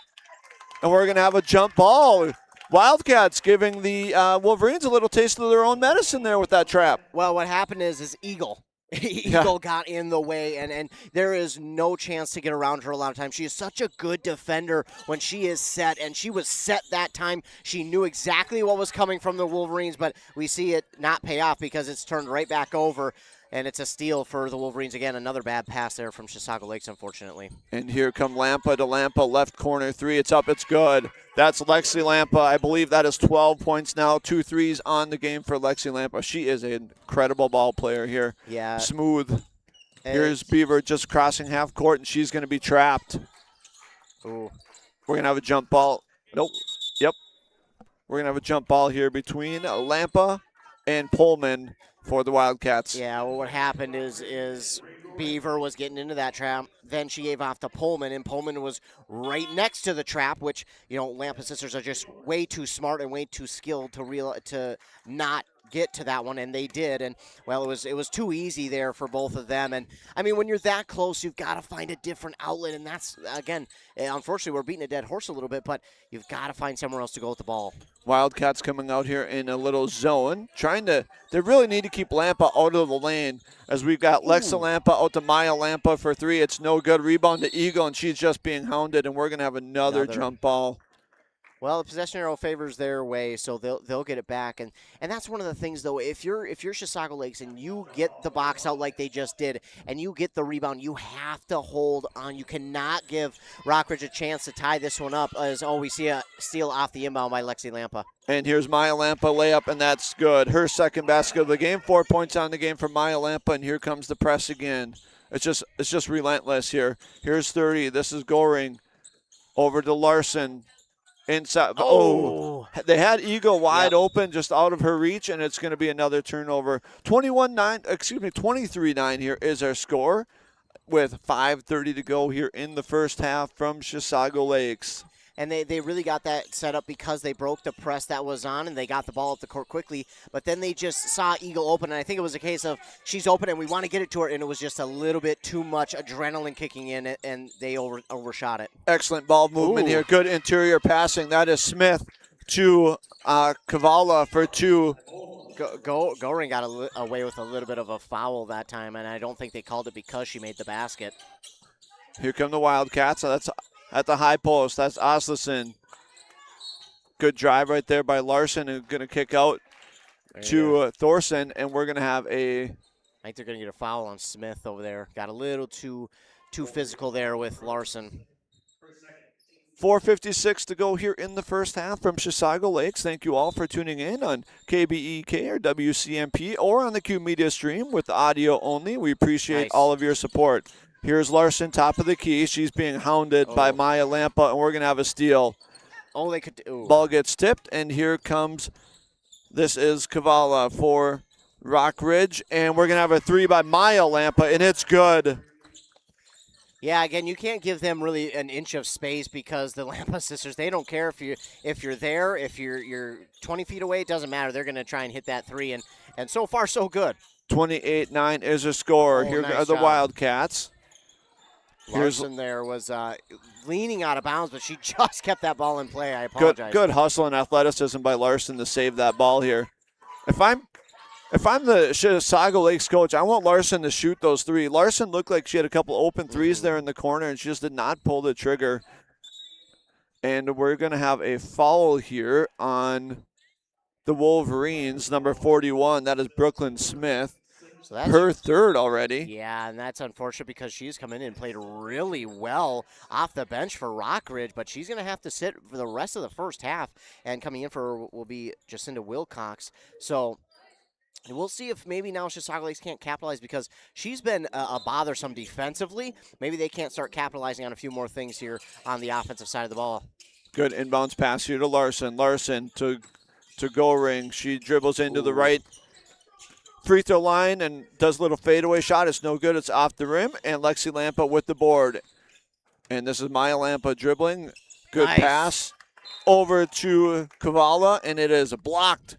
And we're going to have a jump ball. Wildcats giving the Wolverines a little taste of their own medicine there with that trap. Well, what happened is Eagle. Eagle got in the way, and there is no chance to get around her a lot of times. She is such a good defender when she is set, and she was set that time. She knew exactly what was coming from the Wolverines, but we see it not pay off because it's turned right back over. And it's a steal for the Wolverines. Again, another bad pass there from Chisago Lakes, unfortunately. And here come Lampa to Lampa, left corner three. It's up, it's good. That's Lexi Lampa. I believe that is 12 points now. 2 threes on the game for Lexi Lampa. She is an incredible ball player here. Yeah. Smooth. Here's Beaver just crossing half court, and she's going to be trapped. Ooh. We're going to have a jump ball. Nope. Yep. We're going to have a jump ball here between Lampa and Pullman for the Wildcats. Yeah, well, what happened is Beaver was getting into that trap. Then she gave off to Pullman, and Pullman was right next to the trap, which, you know, Lampa sisters are just way too smart and way too skilled to not get to that one, and they did. And, well, it was too easy there for both of them. And, I mean, when you're that close, you've got to find a different outlet, and that's, again, unfortunately, we're beating a dead horse a little bit, but you've got to find somewhere else to go with the ball. Wildcats coming out here in a little zone, they really need to keep Lampa out of the lane, as we've got Lexa Lampa out to Maya Lampa for three. It's no good. Rebound to Eagle, and she's just being hounded, and we're going to have another jump ball. Well, the possession arrow favors their way, so they'll get it back, and that's one of the things, though. If you're Chisago Lakes and you get the box out like they just did, and you get the rebound, you have to hold on. You cannot give Rockridge a chance to tie this one up. As we see a steal off the inbound by Lexi Lampa. And here's Maya Lampa layup, and that's good. Her second basket of the game. 4 points on the game for Maya Lampa, and here comes the press again. It's just relentless here. Here's 30. This is Goring over to Larson. Inside. Oh, they had Eagle wide open, just out of her reach, and it's going to be another turnover. 23-9 here is our score with 5:30 to go here in the first half from Chisago Lakes. And they really got that set up because they broke the press that was on, and they got the ball up the court quickly. But then they just saw Eagle open, and I think it was a case of she's open and we want to get it to her, and it was just a little bit too much adrenaline kicking in, and they overshot it. Excellent ball movement here. Good interior passing. That is Smith to Kavala for 2. Goring got away with a little bit of a foul that time, and I don't think they called it because she made the basket. Here come the Wildcats. So that's at the high post. That's Oslison. Good drive right there by Larson, who's going to kick out to Thorson, and we're going to have I think they're going to get a foul on Smith over there. Got a little too physical there with Larson. 4:56 to go here in the first half from Chisago Lakes. Thank you all for tuning in on KBEK or WCMP or on the Q Media stream with audio only. We appreciate all of your support. Here's Larson, top of the key. She's being hounded by Maya Lampa, and we're going to have a steal. Oh, they could. Ball gets tipped, and here comes, this is Kavala for Rockridge, and we're going to have a 3 by Maya Lampa, and it's good. Yeah, again, you can't give them really an inch of space because the Lampa sisters, they don't care if you're there, if you're 20 feet away, it doesn't matter. They're going to try and hit that 3, and so far so good. 28-9 is a score. Here nice are the job. Wildcats. Larson there was leaning out of bounds, but she just kept that ball in play. I apologize. Good hustle and athleticism by Larson to save that ball here. If I'm the Chisago Lakes coach, I want Larson to shoot those 3. Larson looked like she had a couple open 3s there in the corner, and she just did not pull the trigger. And we're going to have a foul here on the Wolverines, number 41. That is Brooklyn Smith. So that's her 3rd already. Yeah, and that's unfortunate because she's come in and played really well off the bench for Rockridge, but she's going to have to sit for the rest of the first half, and coming in for her will be Jacinda Wilcox. So we'll see if maybe now Chisago Lakes can't capitalize because she's been a bothersome defensively. Maybe they can't start capitalizing on a few more things here on the offensive side of the ball. Good inbounds pass here to Larson. Larson to Goring. She dribbles into the right free throw line and does a little fadeaway shot. It's no good. It's off the rim. And Lexi Lampa with the board. And this is Maya Lampa dribbling. Good pass over to Kavala, and it is blocked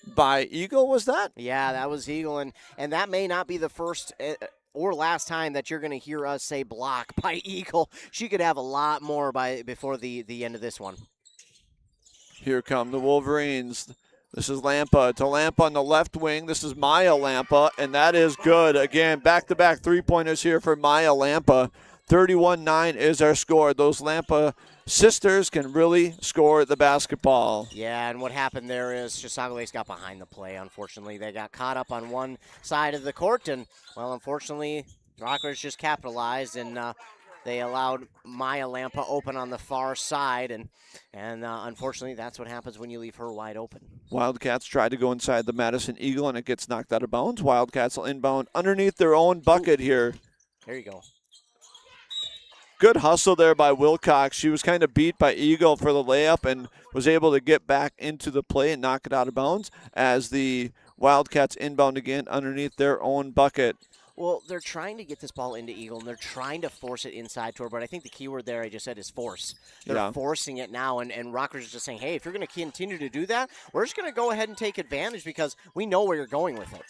by Eagle, was that? Yeah, that was Eagle, and that may not be the first or last time that you're going to hear us say block by Eagle. She could have a lot more before the end of this one. Here come the Wolverines. This is Lampa to Lampa on the left wing. This is Maya Lampa, and that is good. Again, back-to-back three-pointers here for Maya Lampa. 31-9 is our score. Those Lampa sisters can really score the basketball. Yeah, and what happened there is Chisago Lakes got behind the play, unfortunately. They got caught up on one side of the court, and, well, unfortunately, Rockers just capitalized, and they allowed Maya Lampa open on the far side, and unfortunately, that's what happens when you leave her wide open. Wildcats try to go inside the Madison Eagle, and it gets knocked out of bounds. Wildcats will inbound underneath their own bucket here. There you go. Good hustle there by Wilcox. She was kind of beat by Eagle for the layup and was able to get back into the play and knock it out of bounds as the Wildcats inbound again underneath their own bucket. Well, they're trying to get this ball into Eagle, and they're trying to force it inside to her, but I think the key word there I just said is force. They're forcing it now, and Rockers is just saying, hey, if you're going to continue to do that, we're just going to go ahead and take advantage because we know where you're going with it.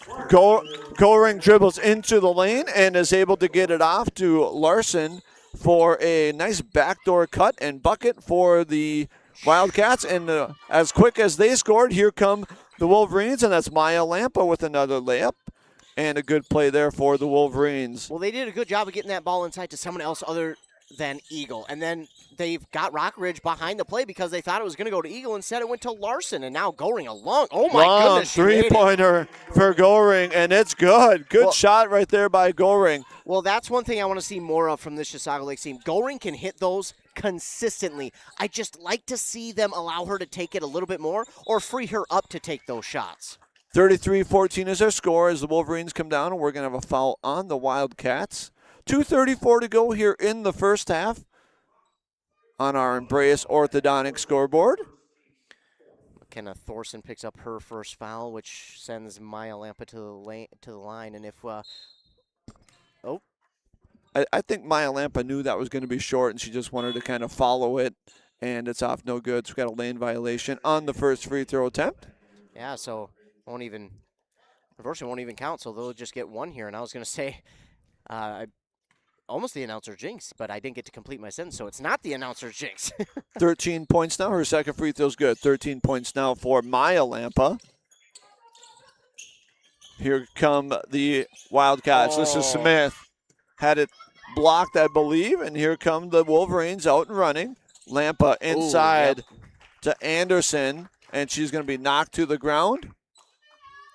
Goring dribbles into the lane and is able to get it off to Larson for a nice backdoor cut and bucket for the Wildcats. And as quick as they scored, here come the Wolverines, and that's Maya Lampa with another layup. And a good play there for the Wolverines. Well, they did a good job of getting that ball inside to someone else other than Eagle. And then they've got Rockridge behind the play because they thought it was going to go to Eagle. Instead, it went to Larson. And now Goring along. Oh, my goodness. Three-pointer for Goring, and it's good. Good shot right there by Goring. Well, that's one thing I want to see more of from this Chisago Lakes team. Goring can hit those consistently. I just like to see them allow her to take it a little bit more or free her up to take those shots. 33-14 is our score as the Wolverines come down, and we're going to have a foul on the Wildcats. 2:34 to go here in the first half on our Embrace Orthodontic scoreboard. McKenna Thorson picks up her first foul, which sends Maya Lampa to the line. And if I think Maya Lampa knew that was going to be short, and she just wanted to kind of follow it, and it's off no good. So we got a lane violation on the first free throw attempt. Yeah, so unfortunately won't even count, so they'll just get one here. And I was going to say, almost the announcer jinx, but I didn't get to complete my sentence, so it's not the announcer's jinx. 13 points now. Her second free throw's good. 13 points now for Maya Lampa. Here come the Wildcats. This is Smith. Had it blocked, I believe, and here come the Wolverines out and running. Lampa inside to Anderson, and she's going to be knocked to the ground.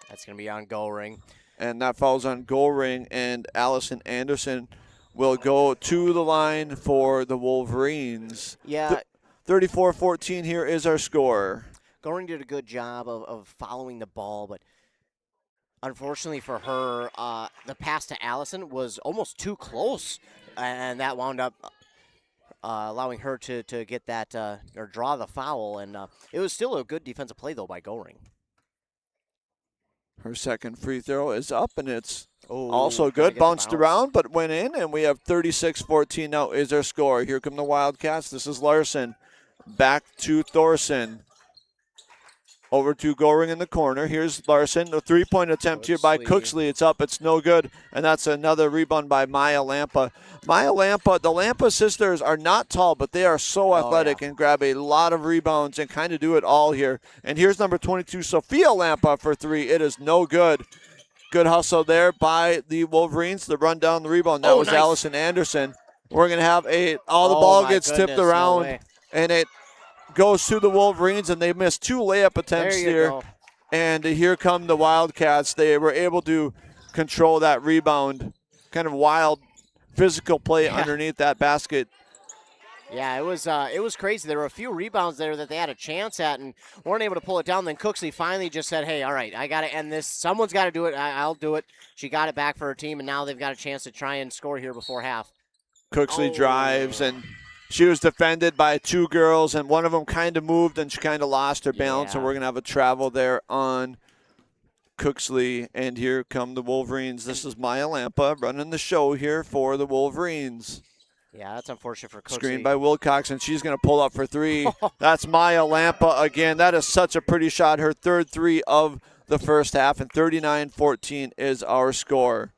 That's going to be on Goring. And that falls on Goring, and Allison Anderson will go to the line for the Wolverines. Yeah. 34-14 here is our score. Goring did a good job of following the ball, but unfortunately for her, the pass to Allison was almost too close, and that wound up allowing her to get that or draw the foul. And it was still a good defensive play, though, by Goring. Her second free throw is up, and it's also good. Bounced around, but went in, and we have 36-14 now is our score. Here come the Wildcats. This is Larson. Back to Thorson. Over to Goring in the corner. Here's Larson. A three-point attempt here by Cooksley. It's up. It's no good. And that's another rebound by Maya Lampa. Maya Lampa, the Lampa sisters are not tall, but they are so athletic and grab a lot of rebounds and kind of do it all here. And here's number 22, Sophia Lampa for three. It is no good. Good hustle there by the Wolverines to run down the rebound. That was nice. Allison Anderson. We're going to have the ball gets tipped around, and it goes to the Wolverines, and they missed two layup attempts here. Go. And here come the Wildcats. They were able to control that rebound. Kind of wild physical play underneath that basket. Yeah, it was crazy. There were a few rebounds there that they had a chance at and weren't able to pull it down. Then Cooksley finally just said, hey, all right, I got to end this. Someone's got to do it. I'll do it. She got it back for her team, and now they've got a chance to try and score here before half. Cooksley drives, and she was defended by two girls, and one of them kind of moved, and she kind of lost her balance, and we're going to have a travel there on Cooksley. And here come the Wolverines. This is Maya Lampa running the show here for the Wolverines. Yeah, that's unfortunate for Cooksley. Screen by Wilcox, and she's going to pull up for three. That's Maya Lampa again. That is such a pretty shot. Her third three of the first half, and 39-14 is our score.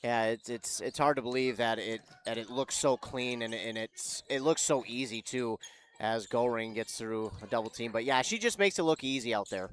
Yeah, it's hard to believe that it looks so clean and it looks so easy too, as Goring gets through a double team. But yeah, she just makes it look easy out there.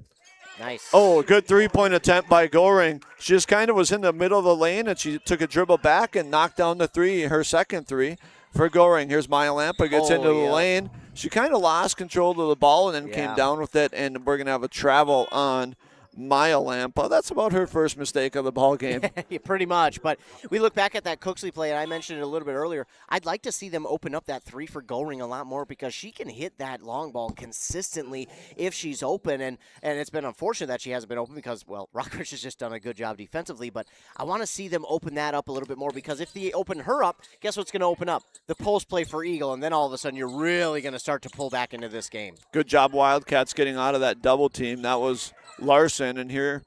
Nice. Oh, a good three-point attempt by Goring. She just kind of was in the middle of the lane, and she took a dribble back and knocked down the three, her second three for Goring. Here's Maya Lampa, gets into the lane. She kind of lost control of the ball and then came down with it, and we're going to have a travel on Maya Lampa. That's about her first mistake of the ball game. Yeah, pretty much. But we look back at that Cooksley play, and I mentioned it a little bit earlier. I'd like to see them open up that three for Goring a lot more, because she can hit that long ball consistently if she's open. And it's been unfortunate that she hasn't been open because, well, Rockridge has just done a good job defensively. But I want to see them open that up a little bit more, because if they open her up, guess what's going to open up? The post play for Eagle, and then all of a sudden you're really going to start to pull back into this game. Good job, Wildcats, getting out of that double team. That was Larson, and here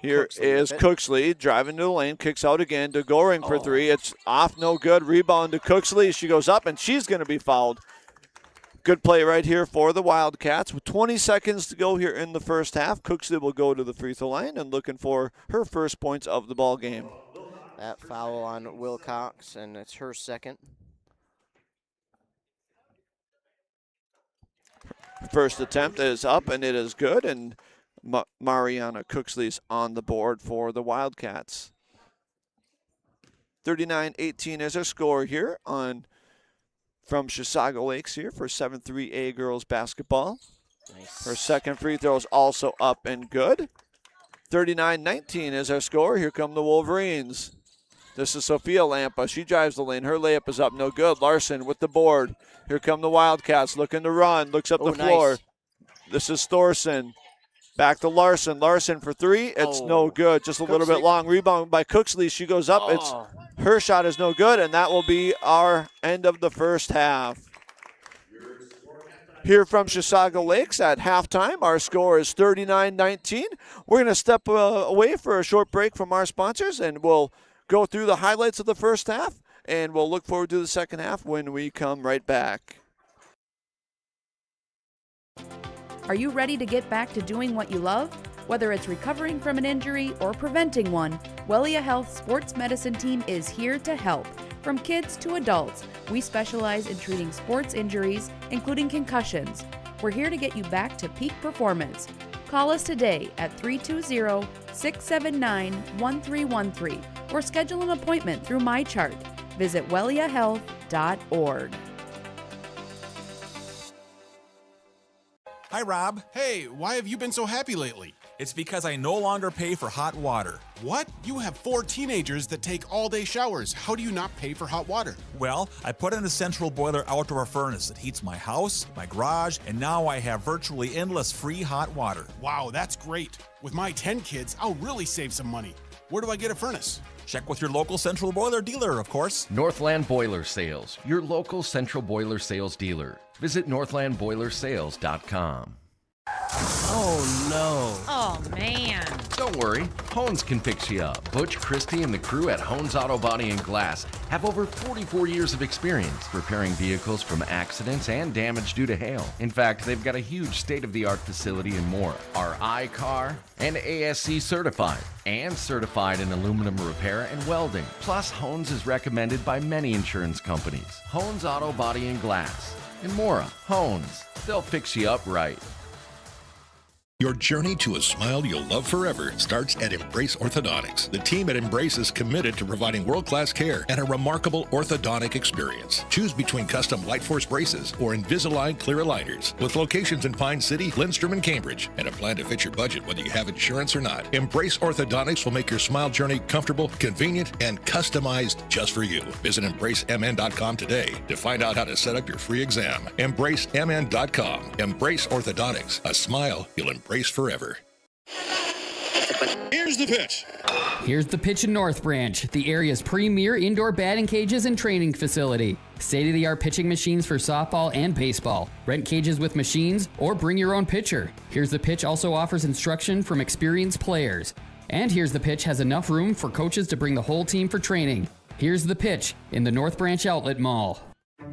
is Cooksley driving to the lane, kicks out again to Goring for three. It's off, no good. Rebound to Cooksley. She goes up, and she's going to be fouled. Good play right here for the Wildcats. With 20 seconds to go here in the first half, Cooksley will go to the free throw line and looking for her first points of the ball game. That foul on Wilcox, and it's her second. First attempt is up, and it is good, and Mariana Cooksley's on the board for the Wildcats. 39-18 is our score here from Chisago Lakes here for 7-3A girls basketball. Nice. Her second free throw is also up and good. 39-19 is our score. Here come the Wolverines. This is Sophia Lampa. She drives the lane. Her layup is up, no good. Larson with the board. Here come the Wildcats looking to run. Looks up the floor. Nice. This is Thorson. Back to Larson. Larson for three. It's no good. Just a little bit long. Rebound by Cooksley. She goes up. It's her shot is no good, and that will be our end of the first half. Here from Chisago Lakes at halftime, our score is 39-19. We're going to step away for a short break from our sponsors, and we'll go through the highlights of the first half, and we'll look forward to the second half when we come right back. Are you ready to get back to doing what you love? Whether it's recovering from an injury or preventing one, Wellia Health Sports Medicine Team is here to help. From kids to adults, we specialize in treating sports injuries, including concussions. We're here to get you back to peak performance. Call us today at 320-679-1313 or schedule an appointment through MyChart. Visit welliahealth.org. Hi, Rob. Hey, why have you been so happy lately? It's because I no longer pay for hot water. What? You have 4 teenagers that take all-day showers. How do you not pay for hot water? Well, I put in a central boiler outdoor furnace that heats my house, my garage, and now I have virtually endless free hot water. Wow, that's great. With my 10 kids, I'll really save some money. Where do I get a furnace? Check with your local central boiler dealer, of course. Northland Boiler Sales, your local central boiler sales dealer. Visit northlandboilersales.com. Oh, no. Oh, man. Don't worry, Hones can fix you up. Butch, Christie, and the crew at Hones Auto Body and Glass have over 44 years of experience repairing vehicles from accidents and damage due to hail. In fact, they've got a huge state-of-the-art facility in Mora, are I-CAR and ASC certified, and certified in aluminum repair and welding. Plus, Hones is recommended by many insurance companies. Hones Auto Body and Glass. In Mora, Hones. They'll fix you up right. Your journey to a smile you'll love forever starts at Embrace Orthodontics. The team at Embrace is committed to providing world-class care and a remarkable orthodontic experience. Choose between custom Light Force braces or Invisalign clear aligners. With locations in Pine City, Lindstrom, and Cambridge, and a plan to fit your budget whether you have insurance or not. Embrace Orthodontics will make your smile journey comfortable, convenient, and customized just for you. Visit EmbraceMN.com today to find out how to set up your free exam. EmbraceMN.com. Embrace Orthodontics. A smile you'll embrace forever. Here's the pitch. Here's the pitch in North Branch, the area's premier indoor batting cages and training facility. State-of-the-art pitching machines for softball and baseball. Rent cages with machines or bring your own pitcher. Here's the Pitch also offers instruction from experienced players. And Here's the Pitch has enough room for coaches to bring the whole team for training. Here's the Pitch in the North Branch Outlet Mall.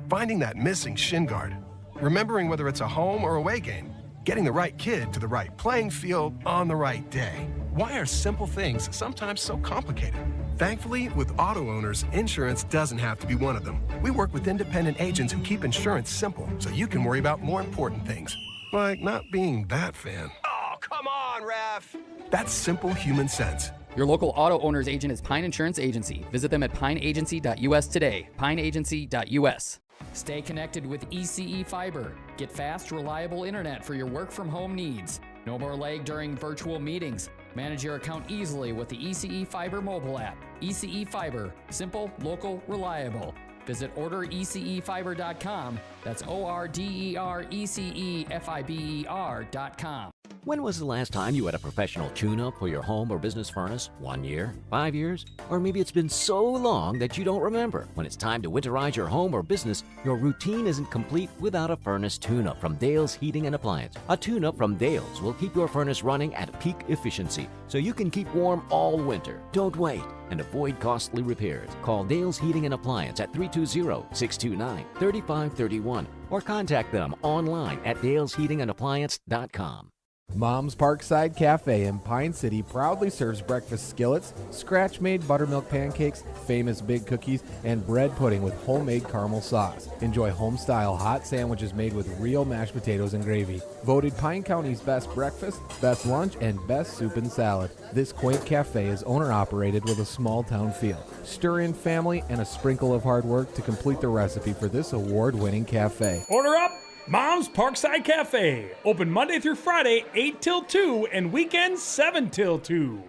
Finding that missing shin guard. Remembering whether it's a home or away game. Getting the right kid to the right playing field on the right day. Why are simple things sometimes so complicated? Thankfully, with auto owners, insurance doesn't have to be one of them. We work with independent agents who keep insurance simple so you can worry about more important things, like not being that fan. Oh, come on, ref. That's simple human sense. Your local auto owner's agent is Pine Insurance Agency. Visit them at pineagency.us today. pineagency.us. Stay connected with ECE Fiber. Get fast, reliable internet for your work-from-home needs. No more lag during virtual meetings. Manage your account easily with the ECE Fiber mobile app. ECE Fiber. Simple, local, reliable. Visit orderecefiber.com. That's orderecefiber.com. When was the last time you had a professional tune-up for your home or business furnace? 1 year? 5 years? Or maybe it's been so long that you don't remember. When it's time to winterize your home or business, your routine isn't complete without a furnace tune-up from Dale's Heating and Appliance. A tune-up from Dale's will keep your furnace running at peak efficiency so you can keep warm all winter. Don't wait and avoid costly repairs. Call Dale's Heating and Appliance at 320-629-3531 or contact them online at dalesheatingandappliance.com. Mom's Parkside Cafe in Pine City proudly serves breakfast skillets, scratch-made buttermilk pancakes, famous big cookies, and bread pudding with homemade caramel sauce. Enjoy home-style hot sandwiches made with real mashed potatoes and gravy. Voted Pine County's best breakfast, best lunch, and best soup and salad. This quaint cafe is owner-operated with a small-town feel. Stir in family and a sprinkle of hard work to complete the recipe for this award-winning cafe. Order up! Mom's Parkside Cafe. Open Monday through Friday, 8 till 2, and weekends 7 till 2.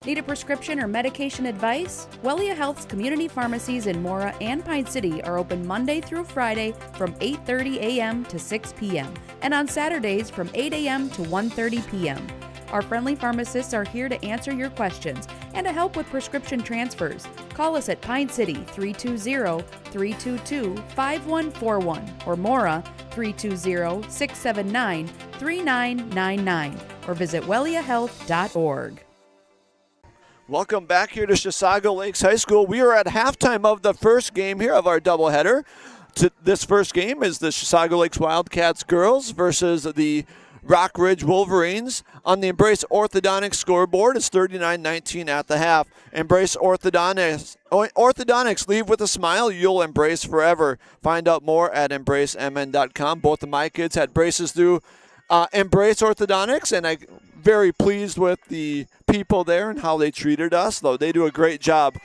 Need a prescription or medication advice? Wellia Health's community pharmacies in Mora and Pine City are open Monday through Friday from 8:30 a.m. to 6 p.m. and on Saturdays from 8 a.m. to 1:30 p.m. Our friendly pharmacists are here to answer your questions and to help with prescription transfers. Call us at Pine City 320-322-5141 or Mora 320-679-3999 or visit welliahealth.org. Welcome back here to Chisago Lakes High School. We are at halftime of the first game here of our doubleheader. This first game is the Chisago Lakes Wildcats girls versus the Rock Ridge Wolverines. On the Embrace Orthodontics scoreboard, it's 39-19 at the half. Embrace Orthodontics, leave with a smile you'll embrace forever. Find out more at embracemn.com. Both of my kids had braces through Embrace Orthodontics, and I'm very pleased with the people there and how they treated us, though they do a great job.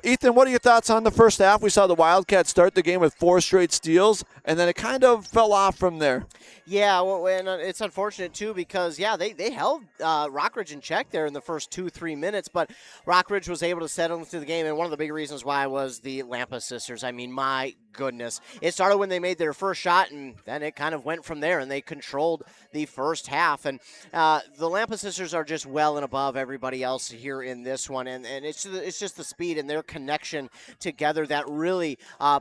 Ethan, what are your thoughts on the first half? We saw the Wildcats start the game with 4 straight steals, and then it kind of fell off from there. Yeah, well, and it's unfortunate, too, because, they held Rockridge in check there in the first 2-3 minutes, but Rockridge was able to settle into the game, and one of the big reasons why was the Lampa sisters. I mean, my goodness. It started when they made their first shot, and then it kind of went from there, and they controlled the first half. And the Lampa sisters are just well and above everybody else here in this one, and it's just the speed and their connection together that really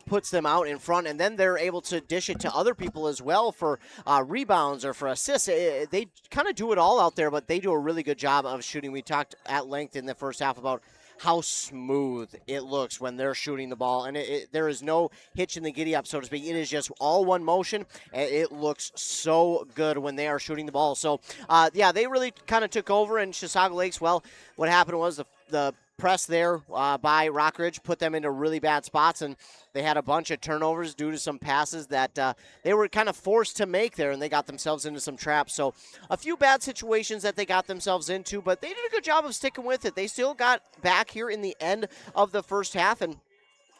puts them out in front, and then they're able to dish it to other people as well for rebounds or for assists. They kind of do it all out there, but they do a really good job of shooting. We talked at length in the first half about how smooth it looks when they're shooting the ball, and there is no hitch in the giddy up, so to speak. It is just all one motion, and it looks so good when they are shooting the ball. So, they really kind of took over, and Chisago Lakes, well, what happened was the press there by Rockridge put them into really bad spots, and they had a bunch of turnovers due to some passes that they were kind of forced to make there, and they got themselves into some traps. So a few bad situations that they got themselves into, but they did a good job of sticking with it. They still got back here in the end of the first half, and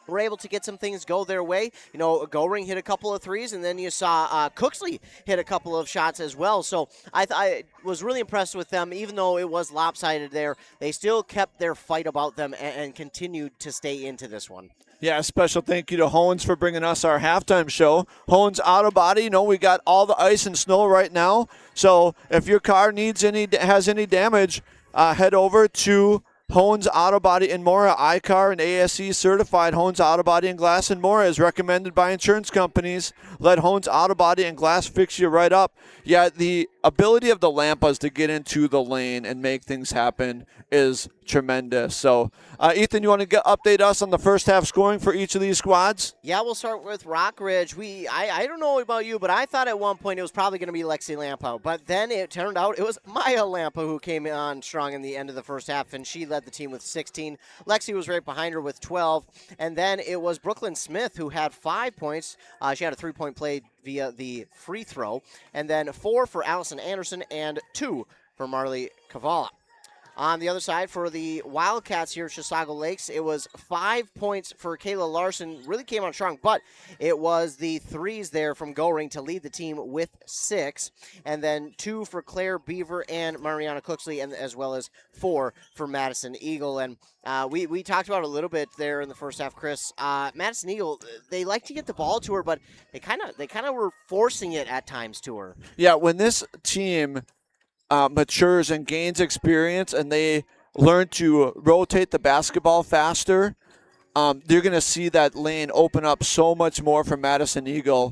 were able to get some things go their way. You know, Goring hit a couple of threes, and then you saw Cooksley hit a couple of shots as well. So I was really impressed with them. Even though it was lopsided there, they still kept their fight about them and continued to stay into this one. Yeah, special thank you to Hones for bringing us our halftime show. Hones Auto Body, we got all the ice and snow right now. So if your car has any damage, head over to Hones Auto Body in Mora. iCar and ASE certified. Hones Auto Body and Glass in Mora is recommended by insurance companies. Let Hones Auto Body and Glass fix you right up. Yeah, the ability of the Lampas to get into the lane and make things happen is tremendous. So, Ethan, you want to update us on the first half scoring for each of these squads? Yeah, we'll start with Rockridge. I don't know about you, but I thought at one point it was probably going to be Lexi Lampa. But then it turned out it was Maya Lampa who came on strong in the end of the first half, and she led the team with 16. Lexi was right behind her with 12. And then it was Brooklyn Smith who had 5 points. She had a 3-point play via the free throw. And then 4 for Allison Anderson and 2 for Marley Kavala. On the other side, for the Wildcats here at Chisago Lakes, it was 5 points for Kayla Larson. Really came on strong, but it was the threes there from Goring to lead the team with 6. And then 2 for Claire Beaver and Mariana Cooksley, and as well as 4 for Madison Eagle. And we talked about it a little bit there in the first half, Chris. Madison Eagle, they like to get the ball to her, but they kind of were forcing it at times to her. Yeah, when this team matures and gains experience and they learn to rotate the basketball faster, you're going to see that lane open up so much more for Madison Eagle.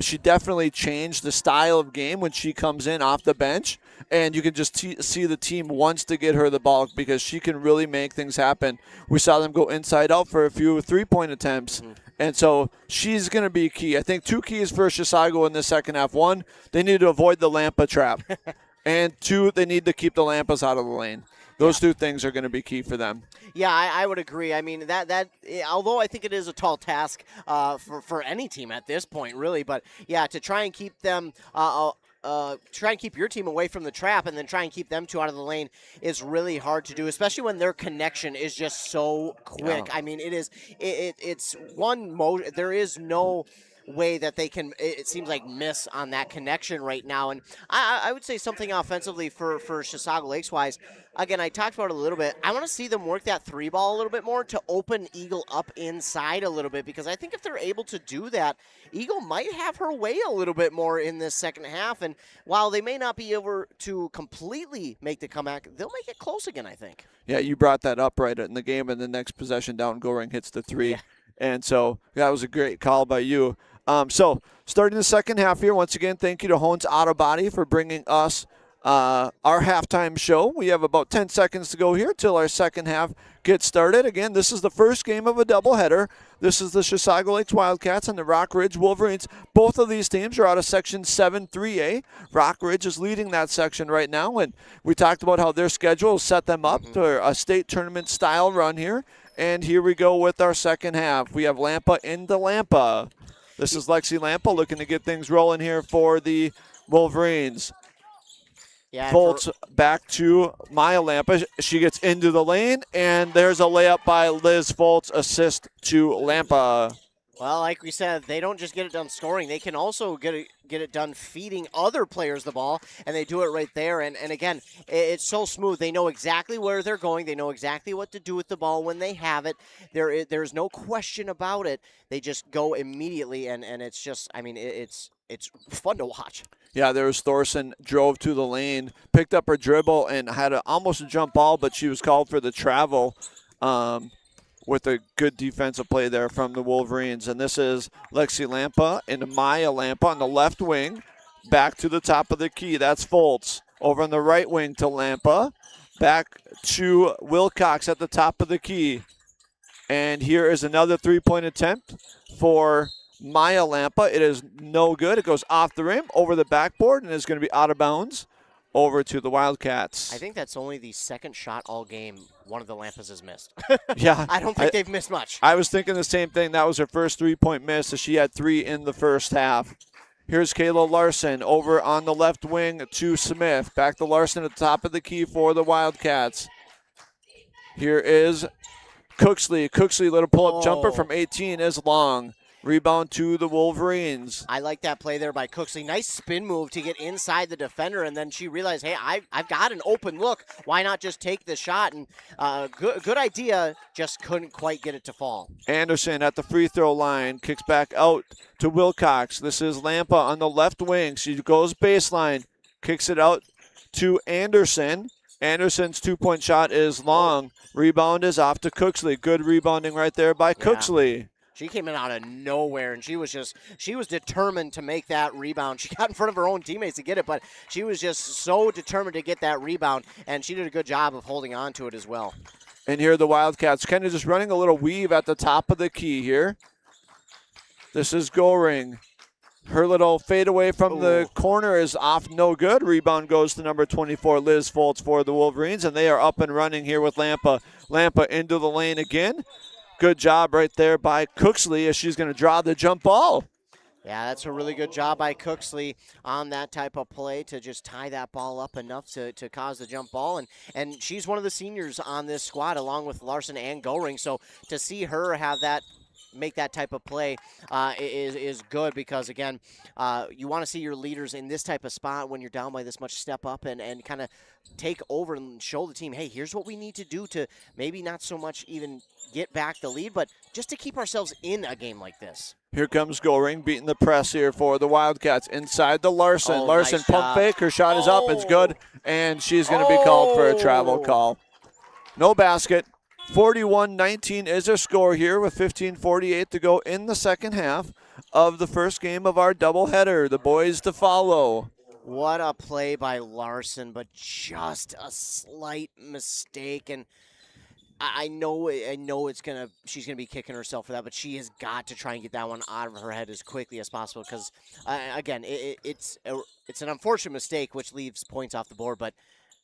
She definitely changed the style of game when she comes in off the bench, and you can just see the team wants to get her the ball because she can really make things happen. We saw them go inside out for a few 3-point attempts. And so she's going to be key. I think 2 keys for Chisago in the second half. 1, they need to avoid the Lampa trap. And 2, they need to keep the Lampas out of the lane. Those 2 things are going to be key for them. Yeah, I would agree. I mean, that although I think it is a tall task for any team at this point, really. But, yeah, to try and keep them try and keep your team away from the trap and then try and keep them 2 out of the lane is really hard to do, especially when their connection is just so quick. Yeah. I mean, it's one motion. There is no way that they can, it seems like, miss on that connection right now. And I would say something offensively for Chisago Lakes-wise. Again, I talked about it a little bit. I want to see them work that 3-ball a little bit more to open Eagle up inside a little bit, because I think if they're able to do that, Eagle might have her way a little bit more in this second half. And while they may not be able to completely make the comeback, they'll make it close again, I think. Yeah, you brought that up right in the game, and the next possession down, Goring hits the 3. Yeah. And so that was a great call by you. So starting the second half here, once again, thank you to Hones Auto Body for bringing us our halftime show. We have about 10 seconds to go here till our second half gets started. Again, this is the first game of a doubleheader. This is the Chisago Lakes Wildcats and the Rock Ridge Wolverines. Both of these teams are out of Section 7-3A. Rock Ridge is leading that section right now, and we talked about how their schedule set them up for a state tournament style run here. And here we go with our second half. We have Lampa into Lampa. This is Lexi Lampa looking to get things rolling here for the Wolverines. Yeah, Foltz back to Maya Lampa. She gets into the lane, and there's a layup by Liz Foltz, assist to Lampa. Well, like we said, they don't just get it done scoring. They can also get it done feeding other players the ball, and they do it right there. And again, it's so smooth. They know exactly where they're going. They know exactly what to do with the ball when they have it. There's no question about it. They just go immediately, and it's just, I mean, it's fun to watch. Yeah, there was Thorson, drove to the lane, picked up her dribble, and had almost a jump ball, but she was called for the travel. With a good defensive play there from the Wolverines. And this is Lexi Lampa and Maya Lampa on the left wing. Back to the top of the key. That's Foltz. Over on the right wing to Lampa. Back to Wilcox at the top of the key. And here is another three-point attempt for Maya Lampa. It is no good. It goes off the rim, over the backboard, and is going to be out of bounds over to the Wildcats. I think that's only the second shot all game one of the Lampas has missed. Yeah. I don't think they've missed much. I was thinking the same thing. That was her first three-point miss, so she had 3 in the first half. Here's Kayla Larson over on the left wing to Smith. Back to Larson at the top of the key for the Wildcats. Here is Cooksley. Cooksley, little pull-up jumper from 18 is long. Rebound to the Wolverines. I like that play there by Cooksley. Nice spin move to get inside the defender, and then she realized, hey, I've got an open look. Why not just take the shot? And good idea, just couldn't quite get it to fall. Anderson at the free throw line, kicks back out to Wilcox. This is Lampa on the left wing. She goes baseline, kicks it out to Anderson. Anderson's two-point shot is long. Rebound is off to Cooksley. Good rebounding right there by Cooksley. She came in out of nowhere, and she was determined to make that rebound. She got in front of her own teammates to get it, but she was just so determined to get that rebound, and she did a good job of holding on to it as well. And here are the Wildcats kind of just running a little weave at the top of the key here. This is Goring. Her little fadeaway from the corner is off, no good. Rebound goes to number 24, Liz Foltz for the Wolverines, and they are up and running here with Lampa. Lampa into the lane again. Good job right there by Cooksley as she's going to draw the jump ball. Yeah, that's a really good job by Cooksley on that type of play to just tie that ball up enough to cause the jump ball. And she's one of the seniors on this squad along with Larson and Goring. So to see her have that, make that type of play is good because, again, you want to see your leaders in this type of spot when you're down by this much step up and kind of take over and show the team, hey, here's what we need to do to maybe not so much even get back the lead, but just to keep ourselves in a game like this. Here comes Goring beating the press here for the Wildcats. Inside the Larson. Larson nice pump job. fake. Her shot is up. It's good. And she's going to be called for a travel call. No basket. 41-19 is our score here with 15:48 to go in the second half of the first game of our doubleheader. The boys to follow. What a play by Larson, but just a slight mistake. And I know she's gonna be kicking herself for that, but she has got to try and get that one out of her head as quickly as possible because, again, it's an unfortunate mistake which leaves points off the board, but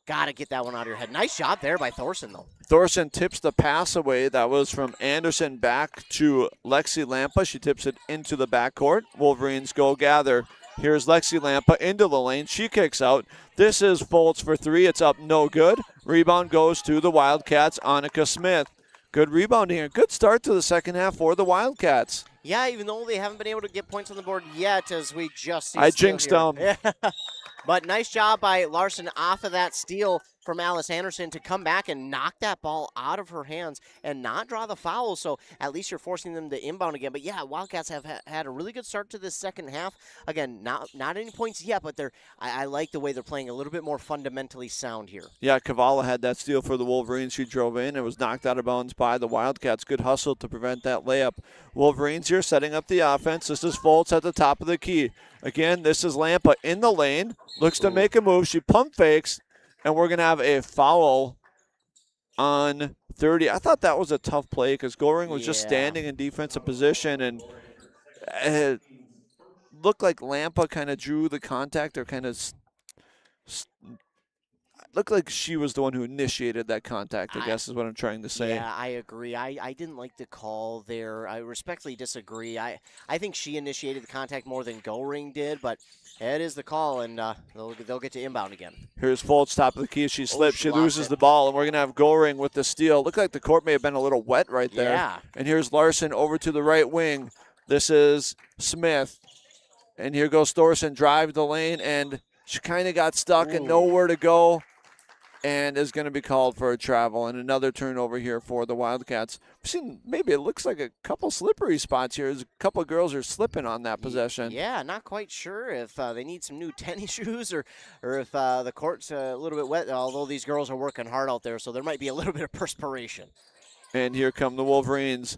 got to get that one out of your head. Nice job there by Thorson, though. Thorson tips the pass away. That was from Anderson back to Lexi Lampa. She tips it into the backcourt. Wolverines go gather. Here's Lexi Lampa into the lane. She kicks out. This is Foltz for 3. It's up no good. Rebound goes to the Wildcats. Annika Smith. Good rebounding here. Good start to the second half for the Wildcats. Yeah, even though they haven't been able to get points on the board yet, as we just see. I jinxed them. Yeah. But nice job by Larson off of that steal from Alice Anderson to come back and knock that ball out of her hands and not draw the foul. So at least you're forcing them to inbound again. But yeah, Wildcats have had a really good start to this second half. Again, not any points yet, but I like the way they're playing a little bit more fundamentally sound here. Yeah, Kavala had that steal for the Wolverines. She drove in and was knocked out of bounds by the Wildcats. Good hustle to prevent that layup. Wolverines here setting up the offense. This is Foltz at the top of the key. Again, this is Lampa in the lane. Looks to make a move. She pump fakes, and we're going to have a foul on 30. I thought that was a tough play because Goring was just standing in defensive position, and it looked like Lampa kind of drew the contact or kind of looked like she was the one who initiated that contact, I guess is what I'm trying to say. Yeah, I agree. I didn't like the call there. I respectfully disagree. I think she initiated the contact more than Goring did, but it is the call, and they'll get to inbound again. Here's Foltz, top of the key. She slips. She loses the ball, and we're going to have Goring with the steal. Looked like the court may have been a little wet right there. Yeah. And here's Larson over to the right wing. This is Smith. And here goes Thorson, drive the lane, and she kind of got stuck and nowhere to go, and is going to be called for a travel. And another turnover here for the Wildcats. We've seen maybe it looks like a couple slippery spots here. There's a couple of girls are slipping on that possession. Yeah, not quite sure if they need some new tennis shoes or if the court's a little bit wet, although these girls are working hard out there, so there might be a little bit of perspiration. And here come the Wolverines.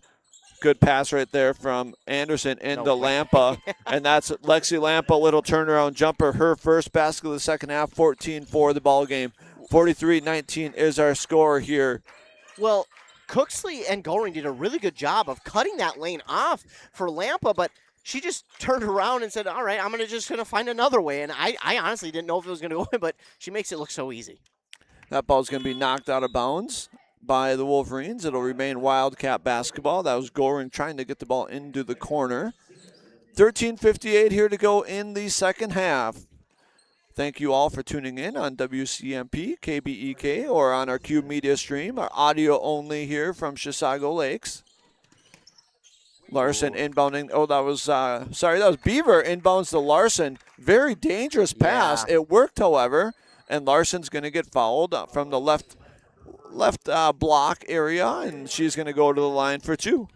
Good pass right there from Anderson into Lampa. And that's Lexi Lampa, little turnaround jumper. Her first basket of the second half, 14 for the ball game. 43-19 is our score here. Well, Cooksley and Goring did a really good job of cutting that lane off for Lampa, but she just turned around and said, all right, I'm just going to find another way. And I honestly didn't know if it was going to go in, but she makes it look so easy. That ball's going to be knocked out of bounds by the Wolverines. It'll remain Wildcat basketball. That was Goring trying to get the ball into the corner. 13:58 here to go in the second half. Thank you all for tuning in on WCMP, KBEK, or on our Cube Media stream, our audio only here from Chisago Lakes. Larson inbounding. Oh, that was Beaver inbounds to Larson. Very dangerous pass. It worked, however, and Larson's going to get fouled from the left block area, and she's going to go to the line for two.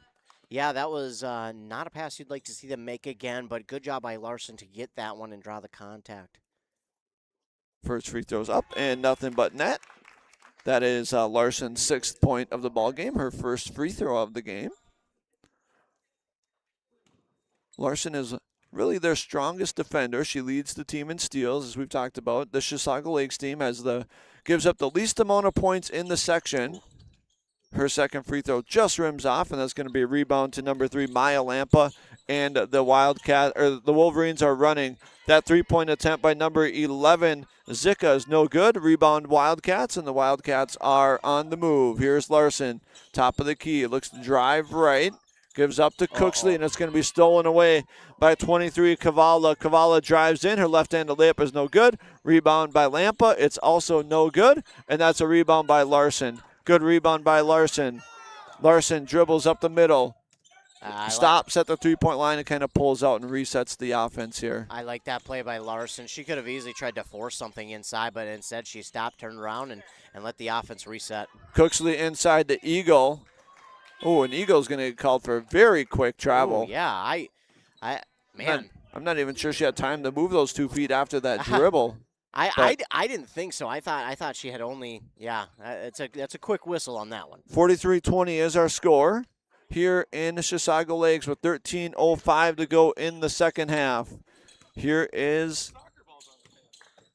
Yeah, that was not a pass you'd like to see them make again, but good job by Larson to get that one and draw the contact. First free throw's up and nothing but net. That is Larson's 6th point of the ball game, her first free throw of the game. Larson is really their strongest defender. She leads the team in steals, as we've talked about. The Chisago Lakes team gives up the least amount of points in the section. Her second free throw just rims off, and that's going to be a rebound to number 3, Maya Lampa. And the Wolverines are running. That three-point attempt by number 11, Zika, is no good. Rebound Wildcats, and the Wildcats are on the move. Here's Larson, top of the key. Looks to drive right. Gives up to Cooksley, and it's going to be stolen away by 23, Kavala. Kavala drives in. Her left-handed layup is no good. Rebound by Lampa. It's also no good, and that's a rebound by Larson. Good rebound by Larson. Larson dribbles up the middle. Stops at the three-point line and kind of pulls out and resets the offense here. I like that play by Larson. She could have easily tried to force something inside, but instead she stopped, turned around, and let the offense reset. Cooksley inside the Eagle. Oh, an Eagle's going to get called for a very quick travel. Ooh, yeah, I'm not even sure she had time to move those 2 feet after that dribble. I didn't think so. I thought she had only, that's a quick whistle on that one. 43-20 is our score here in Chisago Lakes with 13:05 to go in the second half. Here is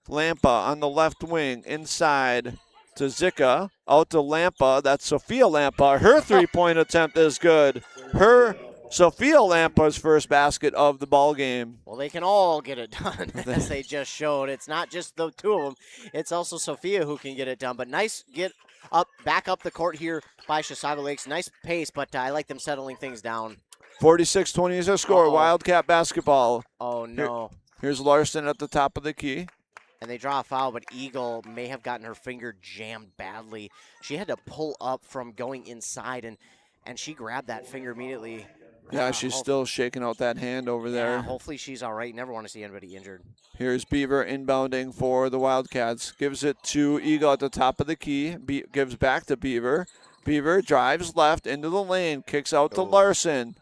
Lampa on the left wing, inside to Zika, out to Lampa. That's Sophia Lampa. Her three-point attempt is good. Sophia Lampa's first basket of the ball game. Well, they can all get it done, as they just showed. It's not just the two of them. It's also Sophia who can get it done. But nice back up the court here by Chisago Lakes. Nice pace, but I like them settling things down. 46-20 is our score. Wildcat basketball. Oh, no. Here's Larson at the top of the key. and they draw a foul, but Eagle may have gotten her finger jammed badly. She had to pull up from going inside, and she grabbed that finger immediately. Yeah, she's still shaking out that hand over there. Yeah, hopefully she's all right. Never want to see anybody injured. Here's Beaver inbounding for the Wildcats. Gives it to Eagle at the top of the key. Gives back to Beaver. Beaver drives left into the lane. Kicks out to Larson.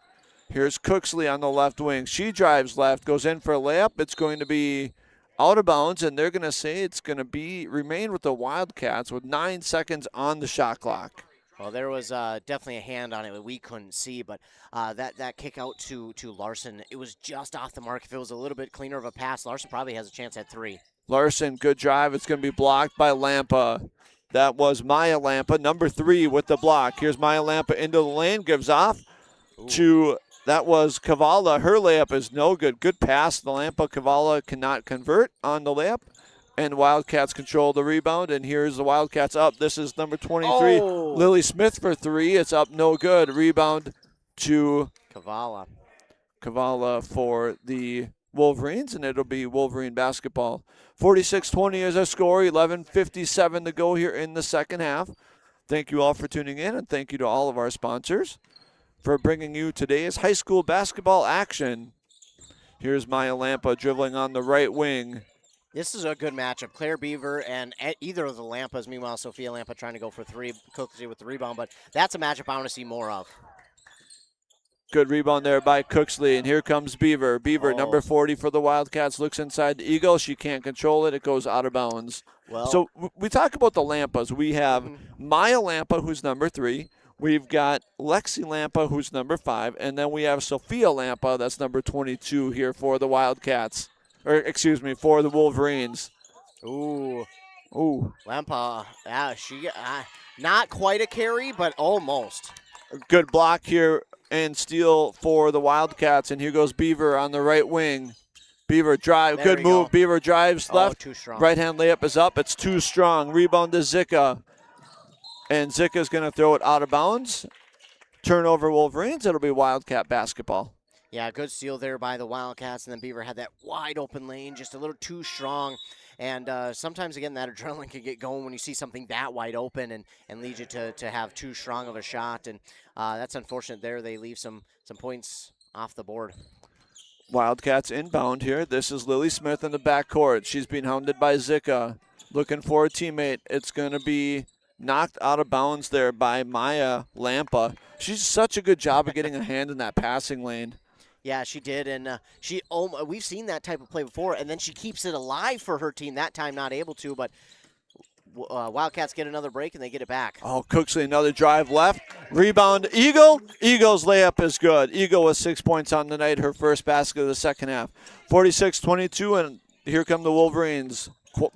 Here's Cooksley on the left wing. She drives left. Goes in for a layup. It's going to be out of bounds, and they're going to say it's going to remain with the Wildcats with 9 seconds on the shot clock. Well, there was definitely a hand on it that we couldn't see, but that kick out to Larson, it was just off the mark. If it was a little bit cleaner of a pass, Larson probably has a chance at 3. Larson, good drive. It's going to be blocked by Lampa. That was Maya Lampa, number 3 with the block. Here's Maya Lampa into the lane, gives off to, that was Kavala. Her layup is no good. Good pass. The Lampa, Kavala cannot convert on the layup. And Wildcats control the rebound, and here's the Wildcats up. This is number 23, Lily Smith for 3. It's up, no good. Rebound to Kavala for the Wolverines, and it'll be Wolverine basketball. 46-20 is our score, 11:57 to go here in the second half. Thank you all for tuning in, and thank you to all of our sponsors for bringing you today's high school basketball action. Here's Maya Lampa dribbling on the right wing. This is a good matchup. Claire Beaver and either of the Lampas. Meanwhile, Sophia Lampa trying to go for 3. Cooksey with the rebound, but that's a matchup I want to see more of. Good rebound there by Cooksley, and here comes Beaver. Beaver, number 40 for the Wildcats, looks inside the Eagle. She can't control it. It goes out of bounds. Well, so we talk about the Lampas. We have Maya Lampa, who's number 3. We've got Lexi Lampa, who's number 5. And then we have Sophia Lampa, that's number 22 here for the Wildcats. Or, excuse me, for the Wolverines. Ooh. Lampa, she not quite a carry, but almost. Good block here and steal for the Wildcats. And here goes Beaver on the right wing. Beaver drive, good move. Beaver drives left. Too strong. Right-hand layup is up. It's too strong. Rebound to Zika. And Zika's going to throw it out of bounds. Turnover Wolverines. It'll be Wildcat basketball. Yeah, good steal there by the Wildcats, and then Beaver had that wide open lane, just a little too strong. And sometimes, again, that adrenaline can get going when you see something that wide open and lead you to have too strong of a shot. And that's unfortunate there. They leave some points off the board. Wildcats inbound here. This is Lily Smith in the backcourt. She's being hounded by Zika. Looking for a teammate. It's going to be knocked out of bounds there by Maya Lampa. She's such a good job of getting a hand in that passing lane. Yeah, she did, and we've seen that type of play before, and then she keeps it alive for her team. That time not able to, but Wildcats get another break, and they get it back. Oh, Cooksley, another drive left. Rebound, Eagle. Eagle's layup is good. Eagle with 6 points on the night, her first basket of the second half. 46-22, and here come the Wolverines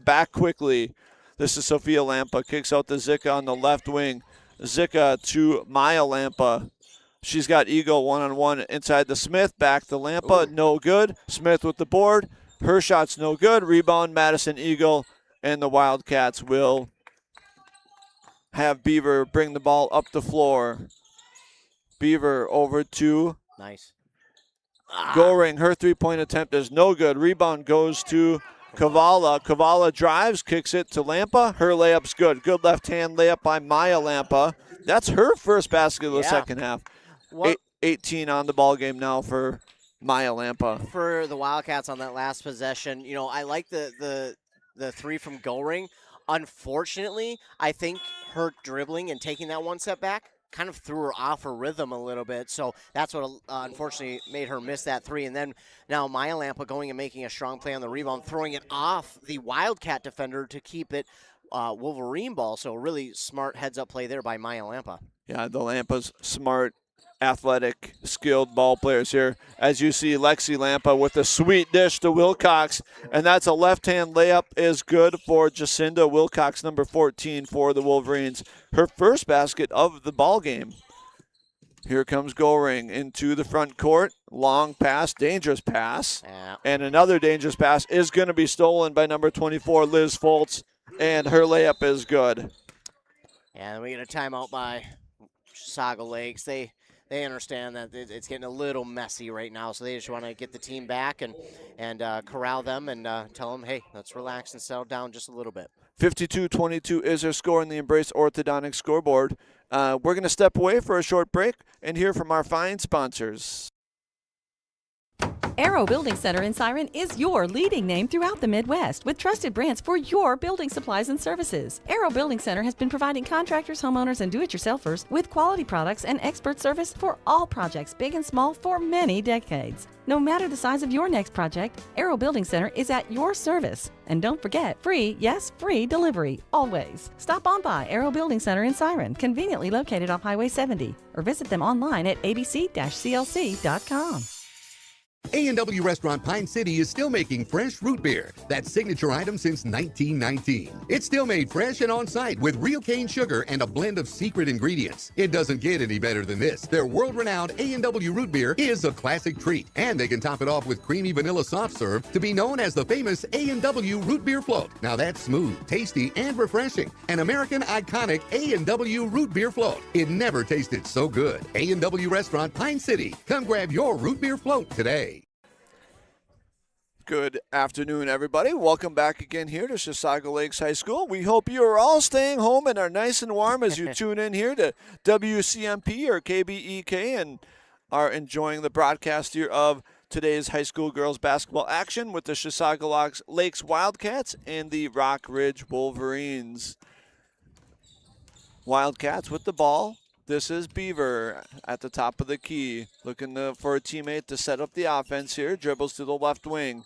back quickly. This is Sophia Lampa, kicks out to Zika on the left wing. Zika to Maya Lampa. She's got Eagle one-on-one inside the Smith. Back to Lampa, no good. Smith with the board. Her shot's no good. Rebound, Madison Eagle. And the Wildcats will have Beaver bring the ball up the floor. Beaver over to Goring. Her three-point attempt is no good. Rebound goes to Kavala. Kavala drives, kicks it to Lampa. Her layup's good. Good left-hand layup by Maya Lampa. That's her first basket of the second half. 18 on the ball game now for Maya Lampa. For the Wildcats on that last possession, I like the 3 from Goring. Unfortunately, I think her dribbling and taking that one step back kind of threw her off her rhythm a little bit. So that's what unfortunately made her miss that 3. And then now Maya Lampa going and making a strong play on the rebound, throwing it off the Wildcat defender to keep it Wolverine ball. So really smart heads-up play there by Maya Lampa. Yeah, the Lampa's smart, athletic, skilled ball players here. As you see, Lexi Lampa with a sweet dish to Wilcox, and that's a left-hand layup is good for Jacinda Wilcox, number 14 for the Wolverines. Her first basket of the ball game. Here comes Goring into the front court. Long pass, dangerous pass. Yeah. And another dangerous pass is going to be stolen by number 24, Liz Foltz, and her layup is good. And we get a timeout by Chisago Lakes. they understand that it's getting a little messy right now, so they just want to get the team back and corral them and tell them, hey, let's relax and settle down just a little bit. 52-22 is their score in the Embrace Orthodontic scoreboard. We're going to step away for a short break and hear from our fine sponsors. Arrow Building Center in Siren is your leading name throughout the Midwest with trusted brands for your building supplies and services. Arrow Building Center has been providing contractors, homeowners, and do-it-yourselfers with quality products and expert service for all projects, big and small, for many decades. No matter the size of your next project, Arrow Building Center is at your service. And don't forget, free, yes, free delivery, always. Stop on by Arrow Building Center in Siren, conveniently located off Highway 70, or visit them online at abc-clc.com. A&W Restaurant Pine City is still making fresh root beer, that signature item since 1919. It's still made fresh and on-site with real cane sugar and a blend of secret ingredients. It doesn't get any better than this. Their world-renowned A&W root beer is a classic treat, and they can top it off with creamy vanilla soft serve to be known as the famous A&W root beer float. Now that's smooth, tasty, and refreshing. An American iconic A&W root beer float. It never tasted so good. A&W Restaurant Pine City. Come grab your root beer float today. Good afternoon, everybody. Welcome back again here to Chisago Lakes High School. We hope you are all staying home and are nice and warm as you tune in here to WCMP or KBEK and are enjoying the broadcast here of today's high school girls basketball action with the Chisago Lakes Wildcats and the Rock Ridge Wolverines. Wildcats with the ball. This is Beaver at the top of the key, looking for a teammate to set up the offense here. Dribbles to the left wing.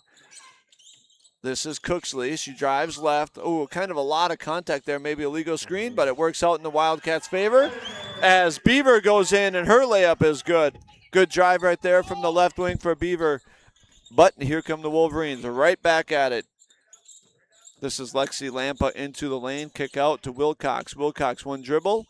This is Cooksley. She drives left. Oh, kind of a lot of contact there. Maybe a legal screen, but it works out in the Wildcats' favor as Beaver goes in, and her layup is good. Good drive right there from the left wing for Beaver. But here come the Wolverines. They're right back at it. This is Lexi Lampa into the lane. Kick out to Wilcox. Wilcox, one dribble.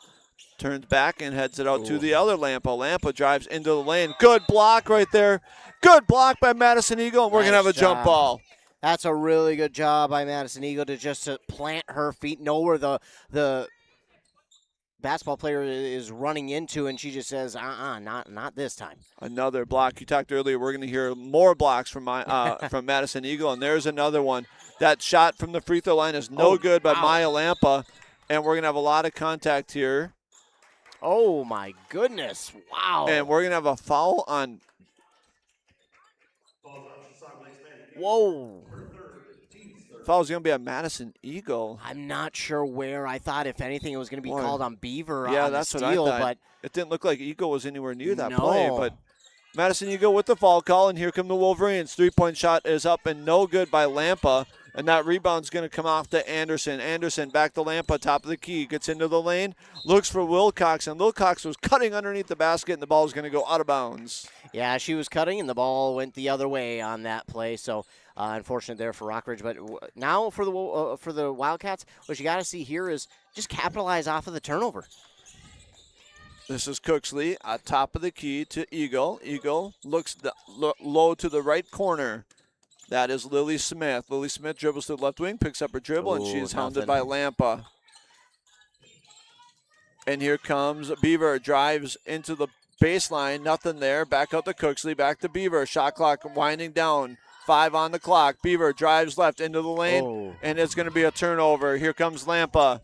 Turns back and heads it out to the other Lampa. Lampa drives into the lane. Good block right there. Good block by Madison Eagle, and we're going to have a jump ball. That's a really good job by Madison Eagle to plant her feet, know where the basketball player is running into, and she just says, not this time. Another block. You talked earlier, we're going to hear more blocks from from Madison Eagle, and there's another one. That shot from the free throw line is no good by Maya Lampa, and we're going to have a lot of contact here. Oh, my goodness. Wow. And we're going to have a foul on. Whoa. Foul's going to be on Madison Eagle. I'm not sure where. I thought, if anything, it was going to be called on Beaver yeah, on that's the steal, what I thought. but it didn't look like Eagle was anywhere near that play. But Madison Eagle with the foul call, and here come the Wolverines. Three-point shot is up and no good by Lampa. And that rebound's going to come off to Anderson. Anderson back to Lampa, top of the key. Gets into the lane, looks for Wilcox. And Wilcox was cutting underneath the basket, and the ball is going to go out of bounds. Yeah, she was cutting, and the ball went the other way on that play. So, unfortunate there for Rockridge. But now for the Wildcats, what you got to see here is just capitalize off of the turnover. This is Cooksley at top of the key to Eagle. Eagle looks low to the right corner. That is Lily Smith. Lily Smith dribbles to the left wing, picks up her dribble, and she is hounded by Lampa. And here comes Beaver. Drives into the baseline. Nothing there. Back out to Cooksley. Back to Beaver. Shot clock winding down. 5 on the clock. Beaver drives left into the lane, and it's going to be a turnover. Here comes Lampa.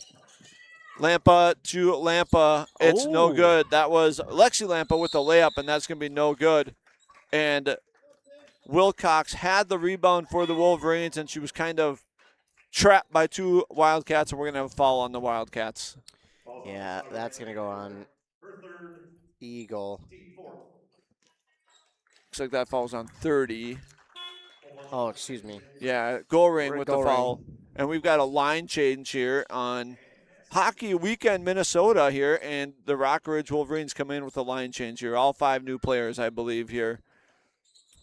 Lampa to Lampa. It's no good. That was Lexi Lampa with the layup, and that's going to be no good. And Wilcox had the rebound for the Wolverines, and she was kind of trapped by two Wildcats, and we're going to have a foul on the Wildcats. Yeah, that's going to go on Eagle. Looks like that falls on 30. Oh, excuse me. Yeah, goal ring with the foul. Ring. And we've got a line change here on Hockey Weekend Minnesota here, and the Rockridge Wolverines come in with a line change here. All 5 new players, I believe, here.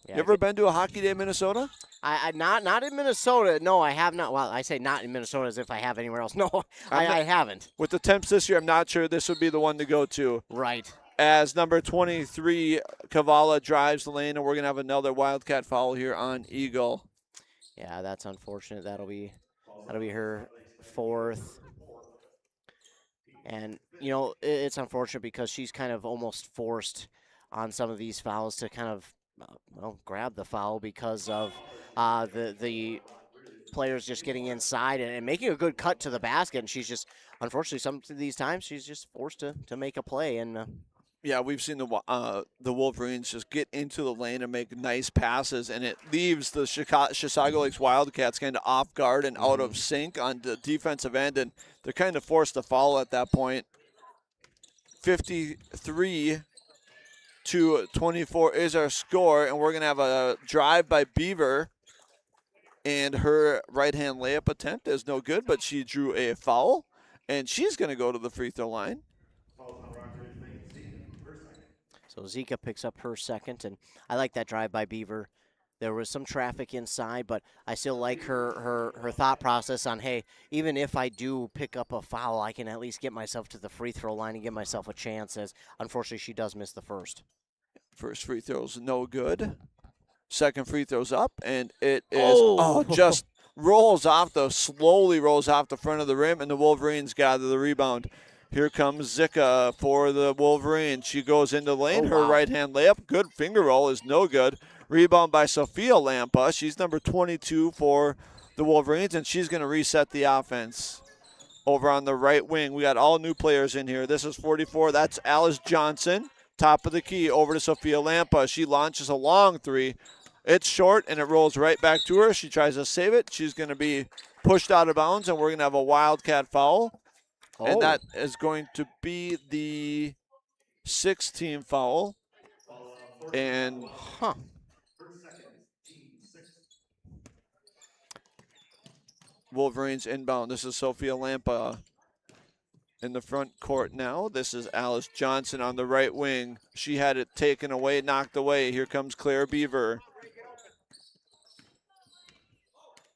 Yeah, you ever been to a Hockey Day Minnesota? I not in Minnesota. No, I have not. Well, I say not in Minnesota as if I have anywhere else. No, I haven't. With the temps this year, I'm not sure this would be the one to go to. Right. As number 23, Kavala drives the lane, and we're going to have another Wildcat foul here on Eagle. Yeah, that's unfortunate. That'll be her 4th. And, you know, it's unfortunate because she's kind of almost forced on some of these fouls to kind of, well, grab the foul because of the players just getting inside and making a good cut to the basket. And she's just, unfortunately, some of these times she's just forced to make a play. And yeah, we've seen the Wolverines just get into the lane and make nice passes, and it leaves the Chisago Lakes Wildcats kind of off guard and out of sync on the defensive end, and they're kind of forced to foul at that point. 53-24 is our score, and we're going to have a drive by Beaver, and her right-hand layup attempt is no good, but she drew a foul, and she's going to go to the free throw line. So Zika picks up her second, and I like that drive by Beaver. There was some traffic inside, but I still like her thought process on, hey, even if I do pick up a foul, I can at least get myself to the free throw line and give myself a chance, as unfortunately she does miss the first. First free throw's no good. Second free throw's up, and it is just slowly rolls off the front of the rim, and the Wolverines gather the rebound. Here comes Zika for the Wolverines. She goes into the lane. Her right-hand layup, good finger roll, is no good. Rebound by Sophia Lampa. She's number 22 for the Wolverines, and she's going to reset the offense. Over on the right wing, we got all new players in here. This is 44. That's Alice Johnson. Top of the key, over to Sophia Lampa. She launches a long three. It's short, and it rolls right back to her. She tries to save it. She's going to be pushed out of bounds, and we're going to have a Wildcat foul. And that is going to be the 6th-team foul. And Wolverines inbound. This is Sophia Lampa in the front court now. This is Alice Johnson on the right wing. She had it taken away, knocked away. Here comes Claire Beaver.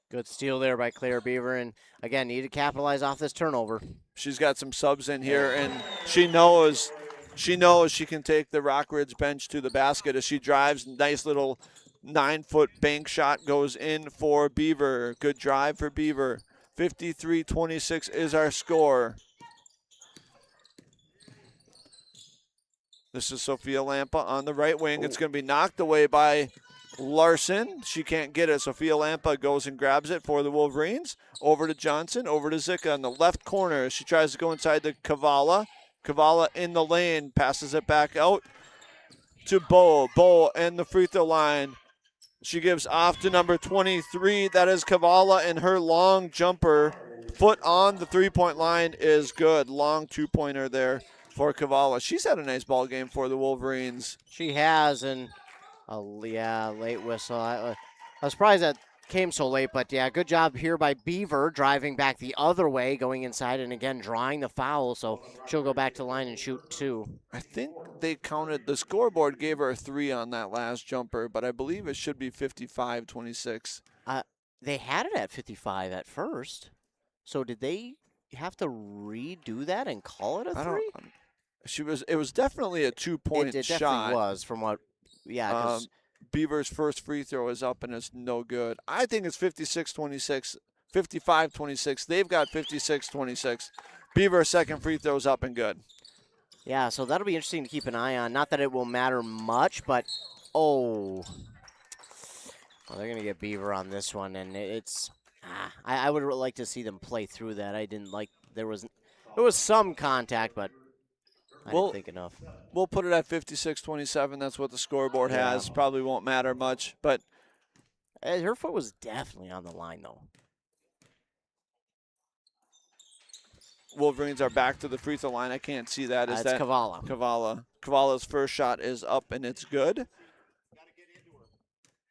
Good steal there by Claire Beaver, and again, need to capitalize off this turnover. She's got some subs in here, and she knows she can take the Rockridge bench to the basket as she drives. Nice little 9-foot bank shot goes in for Beaver. Good drive for Beaver. 53-26 is our score. This is Sophia Lampa on the right wing. It's going to be knocked away by Larson. She can't get it. Sophia Lampa goes and grabs it for the Wolverines. Over to Johnson, over to Zika on the left corner. She tries to go inside to Kavala. Kavala in the lane, passes it back out to Bo. Bo and the free throw line. She gives off to number 23. That is Kavala, and her long jumper, foot on the three-point line, is good. Long two-pointer there for Kavala. She's had a nice ball game for the Wolverines. She has, and late whistle. I was surprised that came so late, but yeah, good job here by Beaver driving back the other way, going inside, and again drawing the foul, so she'll go back to the line and shoot 2. I think they counted, the scoreboard gave her a 3 on that last jumper, but I believe it should be 55-26. They had it at 55 at first, so did they have to redo that and call it a 3? It was definitely a 2-point shot. It definitely was from what, yeah. Beaver's first free throw is up, and it's no good. I think it's 56-26, 55-26. They've got 56-26. Beaver's second free throw is up and good. Yeah, so that'll be interesting to keep an eye on. Not that it will matter much, but, well, they're going to get Beaver on this one, and it's, I would like to see them play through that. I didn't like, there was some contact, but I didn't think enough. We'll put it at 56-27. That's what the scoreboard has. Probably won't matter much, but her foot was definitely on the line, though. Wolverines are back to the free throw line. I can't see that. Is that Kavala? Kavala's first shot is up, and it's good.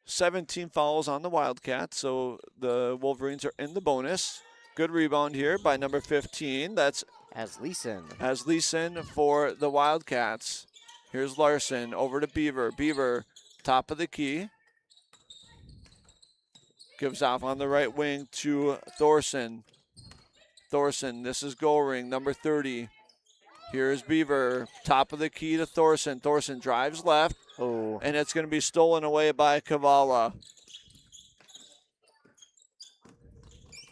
17 fouls on the Wildcats, so the Wolverines are in the bonus. Good rebound here by number 15. That's Asleason for the Wildcats. Here's Larson over to Beaver. Beaver, top of the key. Gives off on the right wing to Thorson. Thorson, this is Goring, number 30. Here's Beaver, top of the key to Thorson. Thorson drives left, and it's going to be stolen away by Kavala.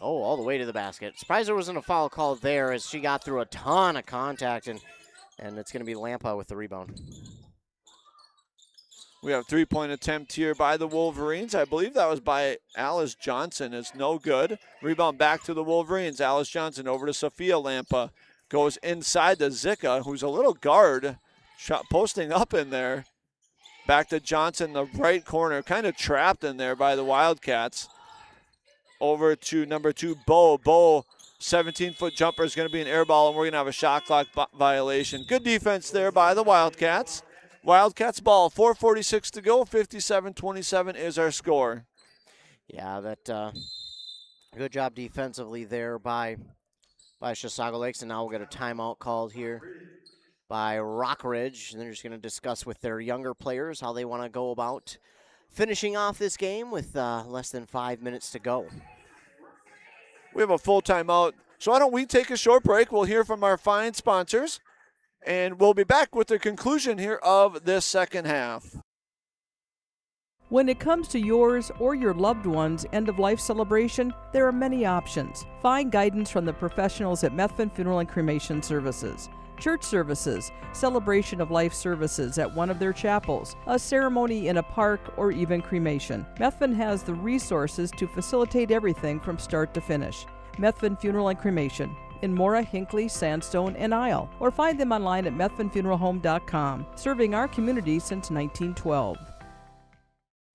Oh, all the way to the basket. Surprised there wasn't a foul call there as she got through a ton of contact, and it's going to be Lampa with the rebound. We have 3-point attempt here by the Wolverines. I believe that was by Alice Johnson. It's no good. Rebound back to the Wolverines. Alice Johnson over to Sophia Lampa. Goes inside to Zika, who's a little guard, posting up in there. Back to Johnson, the right corner, kind of trapped in there by the Wildcats. Over to number 2, Bo. Bo, 17-foot jumper is going to be an air ball, and we're going to have a shot clock violation. Good defense there by the Wildcats. Wildcats ball, 4:46 to go, 57-27 is our score. Yeah, that good job defensively there by Chisago Lakes, and now we'll get a timeout called here by Rockridge. And they're just going to discuss with their younger players how they want to go about finishing off this game with less than 5 minutes to go. We have a full timeout, so why don't we take a short break? We'll hear from our fine sponsors, and we'll be back with the conclusion here of this second half. When it comes to yours or your loved one's end-of-life celebration, there are many options. Find guidance from the professionals at Methvin Funeral and Cremation Services. Church services, celebration of life services at one of their chapels, a ceremony in a park, or even cremation. Methvin has the resources to facilitate everything from start to finish. Methvin Funeral and Cremation in Mora, Hinckley, Sandstone, and Isle, or find them online at methvinfuneralhome.com, serving our community since 1912.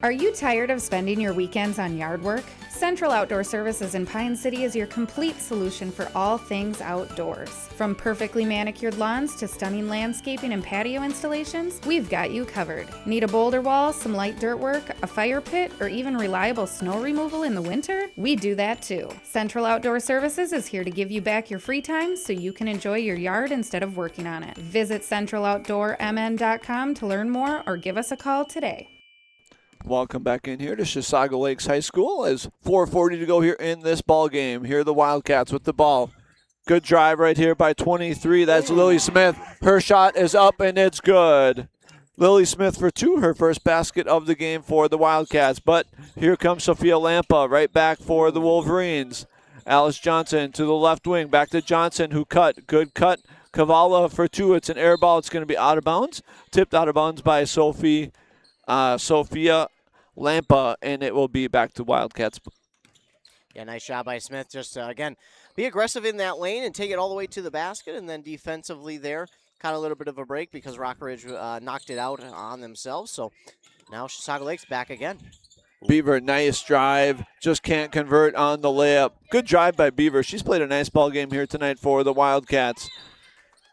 Are you tired of spending your weekends on yard work? Central Outdoor Services in Pine City is your complete solution for all things outdoors. From perfectly manicured lawns to stunning landscaping and patio installations, we've got you covered. Need a boulder wall, some light dirt work, a fire pit, or even reliable snow removal in the winter? We do that too. Central Outdoor Services is here to give you back your free time so you can enjoy your yard instead of working on it. Visit centraloutdoormn.com to learn more or give us a call today. Welcome back in here to Chisago Lakes High School as 4:40 to go here in this ball game. Here are the Wildcats with the ball. Good drive right here by 23. That's Lily Smith. Her shot is up and it's good. Lily Smith for 2, her first basket of the game for the Wildcats. But here comes Sophia Lampa right back for the Wolverines. Alice Johnson to the left wing. Back to Johnson who cut. Good cut. Kavala for 2. It's an air ball. It's going to be out of bounds. Tipped out of bounds by Sophia Lampa, and it will be back to Wildcats. Yeah, nice job by Smith. Just, again, be aggressive in that lane and take it all the way to the basket, and then defensively there, caught a little bit of a break because Rockridge knocked it out on themselves. So now Chisago Lakes back again. Beaver, nice drive. Just can't convert on the layup. Good drive by Beaver. She's played a nice ball game here tonight for the Wildcats.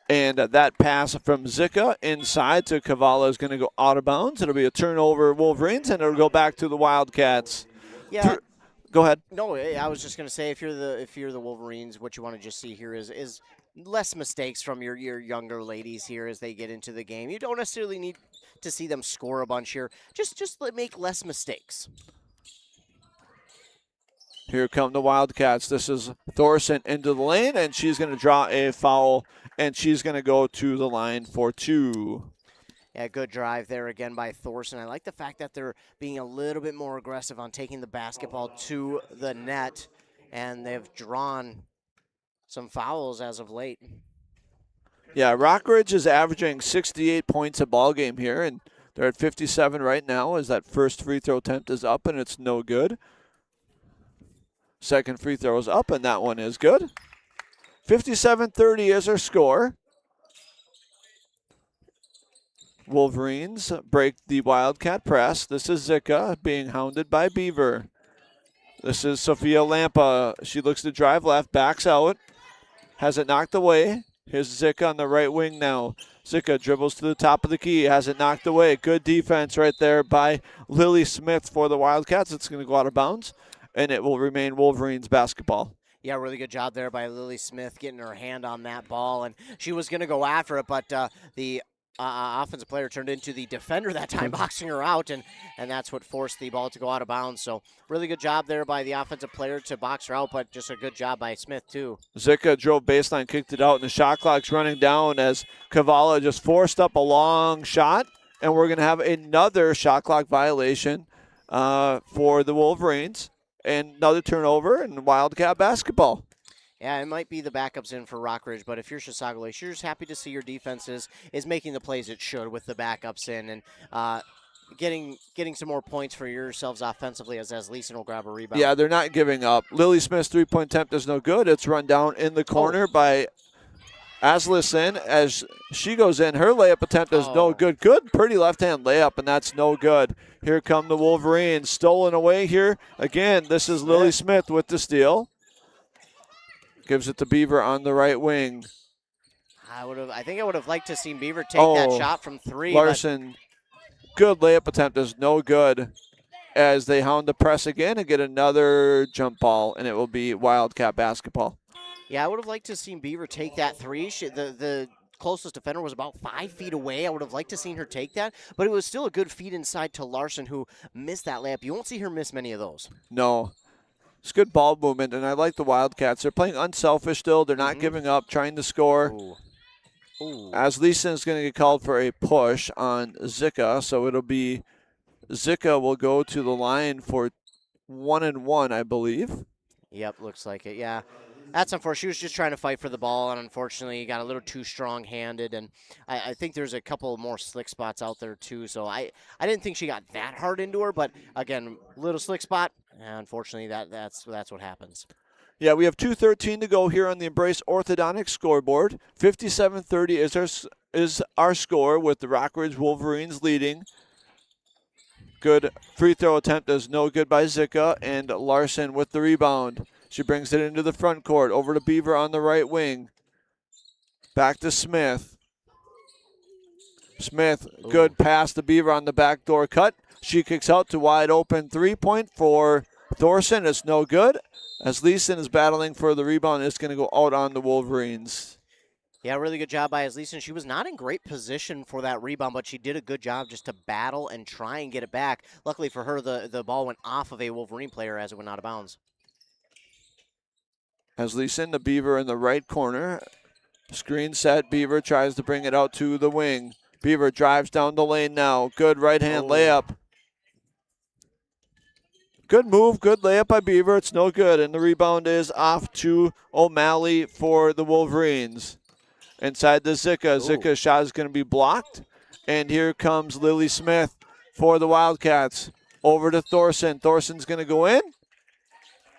And that pass from Zika inside to Kavala is going to go out of bounds. It'll be a turnover Wolverines, and it'll go back to the Wildcats. Yeah. Go ahead. No, I was just going to say if you're the Wolverines, what you want to just see here is less mistakes from your younger ladies here as they get into the game. You don't necessarily need to see them score a bunch here. Just make less mistakes. Here come the Wildcats. This is Thorson into the lane, and she's going to draw a foul, and she's going to go to the line for 2. Yeah, good drive there again by Thorson. I like the fact that they're being a little bit more aggressive on taking the basketball to the net, and they've drawn some fouls as of late. Yeah, Rockridge is averaging 68 points a ball game here, and they're at 57 right now as that first free throw attempt is up, and it's no good. Second free throw is up, and that one is good. 57-30 is our score. Wolverines break the Wildcat press. This is Zika being hounded by Beaver. This is Sophia Lampa. She looks to drive left, backs out, has it knocked away. Here's Zika on the right wing now. Zika dribbles to the top of the key, has it knocked away. Good defense right there by Lily Smith for the Wildcats. It's going to go out of bounds, and it will remain Wolverines basketball. Yeah, really good job there by Lily Smith getting her hand on that ball, and she was going to go after it, but the offensive player turned into the defender that time, boxing her out, and that's what forced the ball to go out of bounds. So really good job there by the offensive player to box her out, but just a good job by Smith too. Zika drove baseline, kicked it out, and the shot clock's running down as Kavala just forced up a long shot, and we're going to have another shot clock violation for the Wolverines. and another turnover and Wildcat basketball. Yeah, it might be the backups in for Rockridge, but if you're Chisago Lakes, you're just happy to see your defense is making the plays it should with the backups in and getting some more points for yourselves offensively as Leeson will grab a rebound. Yeah, they're not giving up. Lily Smith's three-point attempt is no good. It's run down in the corner by Asleson as she goes in. Her layup attempt is no good. Good, pretty left-hand layup, and that's no good. Here come the Wolverines. Stolen away here. Again, this is Lily Smith with the steal. Gives it to Beaver on the right wing. I think I would have liked to see Beaver take that shot from three. Larson, good layup attempt is no good as they hound the press again and get another jump ball, and it will be Wildcat basketball. Yeah, I would have liked to see Beaver take that three. The closest defender was about 5 feet away. I would have liked to seen her take that, but it was still a good feed inside to Larson, who missed that layup. You won't see her miss many of those. No. It's good ball movement, and I like the Wildcats. They're playing unselfish still. They're not giving up, trying to score. Ooh. As Leeson is going to get called for a push on Zika, so it'll be Zika will go to the line for 1-1, I believe. Yep, looks like it, yeah. That's unfortunate. She was just trying to fight for the ball, and unfortunately got a little too strong-handed. And I think there's a couple more slick spots out there, too. So I didn't think she got that hard into her. But, again, little slick spot. And unfortunately, that's what happens. Yeah, we have 2:13 to go here on the Embrace Orthodontics scoreboard. 57-30 is our score with the Rockridge Wolverines leading. Good free throw attempt is no good by Zika, and Larson with the rebound. She brings it into the front court, over to Beaver on the right wing. Back to Smith. Smith, good pass to Beaver on the backdoor cut. She kicks out to wide open three-point for Thorson. It's no good. As Leeson is battling for the rebound, it's going to go out on the Wolverines. Yeah, really good job by Asleason. She was not in great position for that rebound, but she did a good job just to battle and try and get it back. Luckily for her, the ball went off of a Wolverine player as it went out of bounds. As Leeson, the Beaver in the right corner. Screen set. Beaver tries to bring it out to the wing. Beaver drives down the lane now. Good right-hand layup. Good move. Good layup by Beaver. It's no good. And the rebound is off to O'Malley for the Wolverines. Inside the Zika. Zika's shot is going to be blocked. And here comes Lily Smith for the Wildcats. Over to Thorson. Thorson's going to go in.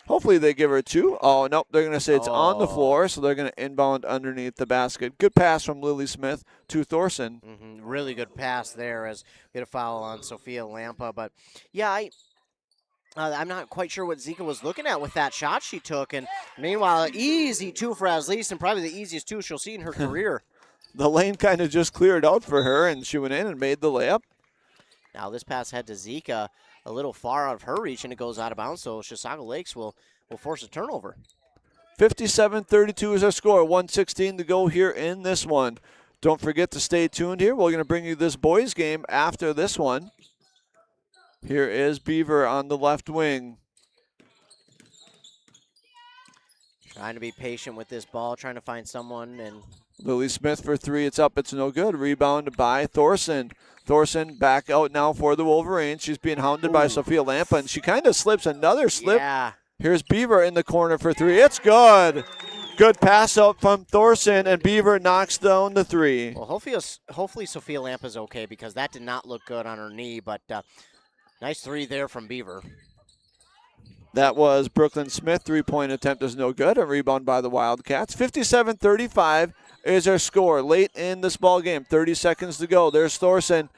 Hopefully they give her two. Oh, nope. They're going to say it's on the floor, so they're going to inbound underneath the basket. Good pass from Lily Smith to Thorson. Really good pass there as we get a foul on Sophia Lampa. But, yeah, I'm not quite sure what Zika was looking at with that shot she took. And meanwhile, easy two for Asleason, probably the easiest two she'll see in her career. The lane kind of just cleared out for her, and she went in and made the layup. Now this pass head to Zika, a little far out of her reach, and it goes out of bounds, so Chisago Lakes will force a turnover. 57-32 is our score. 1:16 to go here in this one. Don't forget to stay tuned here. We're going to bring you this boys game after this one. Here is Beaver on the left wing. Trying to be patient with this ball, trying to find someone. And Lily Smith for three. It's up. It's no good. Rebound by Thorson. Thorson back out now for the Wolverines. She's being hounded by Sophia Lampa, and she kind of slips. Another slip. Yeah. Here's Beaver in the corner for three. It's good. Good pass out from Thorson, and Beaver knocks down the three. Well, hopefully Sophia Lampa's okay, because that did not look good on her knee, but nice three there from Beaver. That was Brooklyn Smith. Three-point attempt is no good. A rebound by the Wildcats. 57-35 is our score late in this ball game. 30 seconds to go. There's Thorson.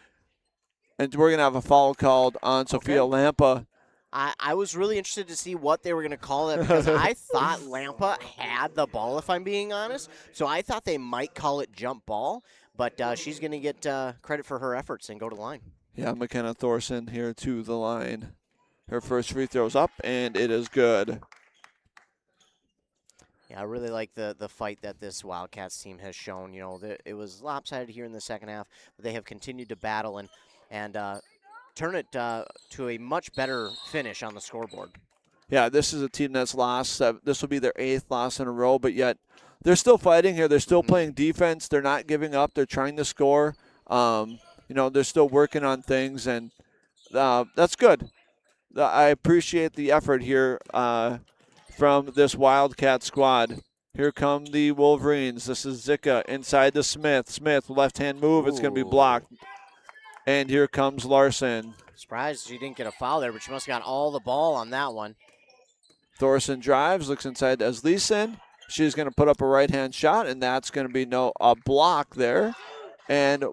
And we're going to have a foul called on Sophia Lampa. I was really interested to see what they were going to call it, because I thought Lampa had the ball, if I'm being honest. So I thought they might call it jump ball, but she's going to get credit for her efforts and go to the line. Yeah, McKenna Thorson here to the line. Her first free throw's up, and it is good. Yeah, I really like the fight that this Wildcats team has shown. You know, it was lopsided here in the second half, but they have continued to battle and turn it to a much better finish on the scoreboard. Yeah, this is a team that's lost. This will be their 8th loss in a row, but yet they're still fighting here. They're still playing defense. They're not giving up. They're trying to score. You know, they're still working on things, and that's good. I appreciate the effort here from this Wildcat squad. Here come the Wolverines. This is Zika inside to Smith. Smith, left-hand move. It's going to be blocked. And here comes Larson. Surprised she didn't get a foul there, but she must have got all the ball on that one. Thorson drives, looks inside to Asleason. She's going to put up a right-hand shot, and that's going to be a block there. And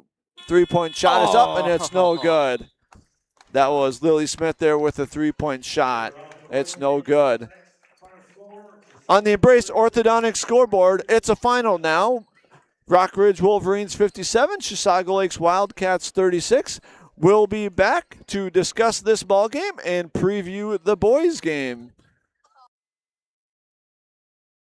three-point shot is up, and it's no good. That was Lily Smith there with a three-point shot. It's no good. On the Embrace Orthodontics scoreboard, it's a final now. Rockridge Wolverines 57, Chisago Lakes Wildcats 36. We'll be back to discuss this ball game and preview the boys' game.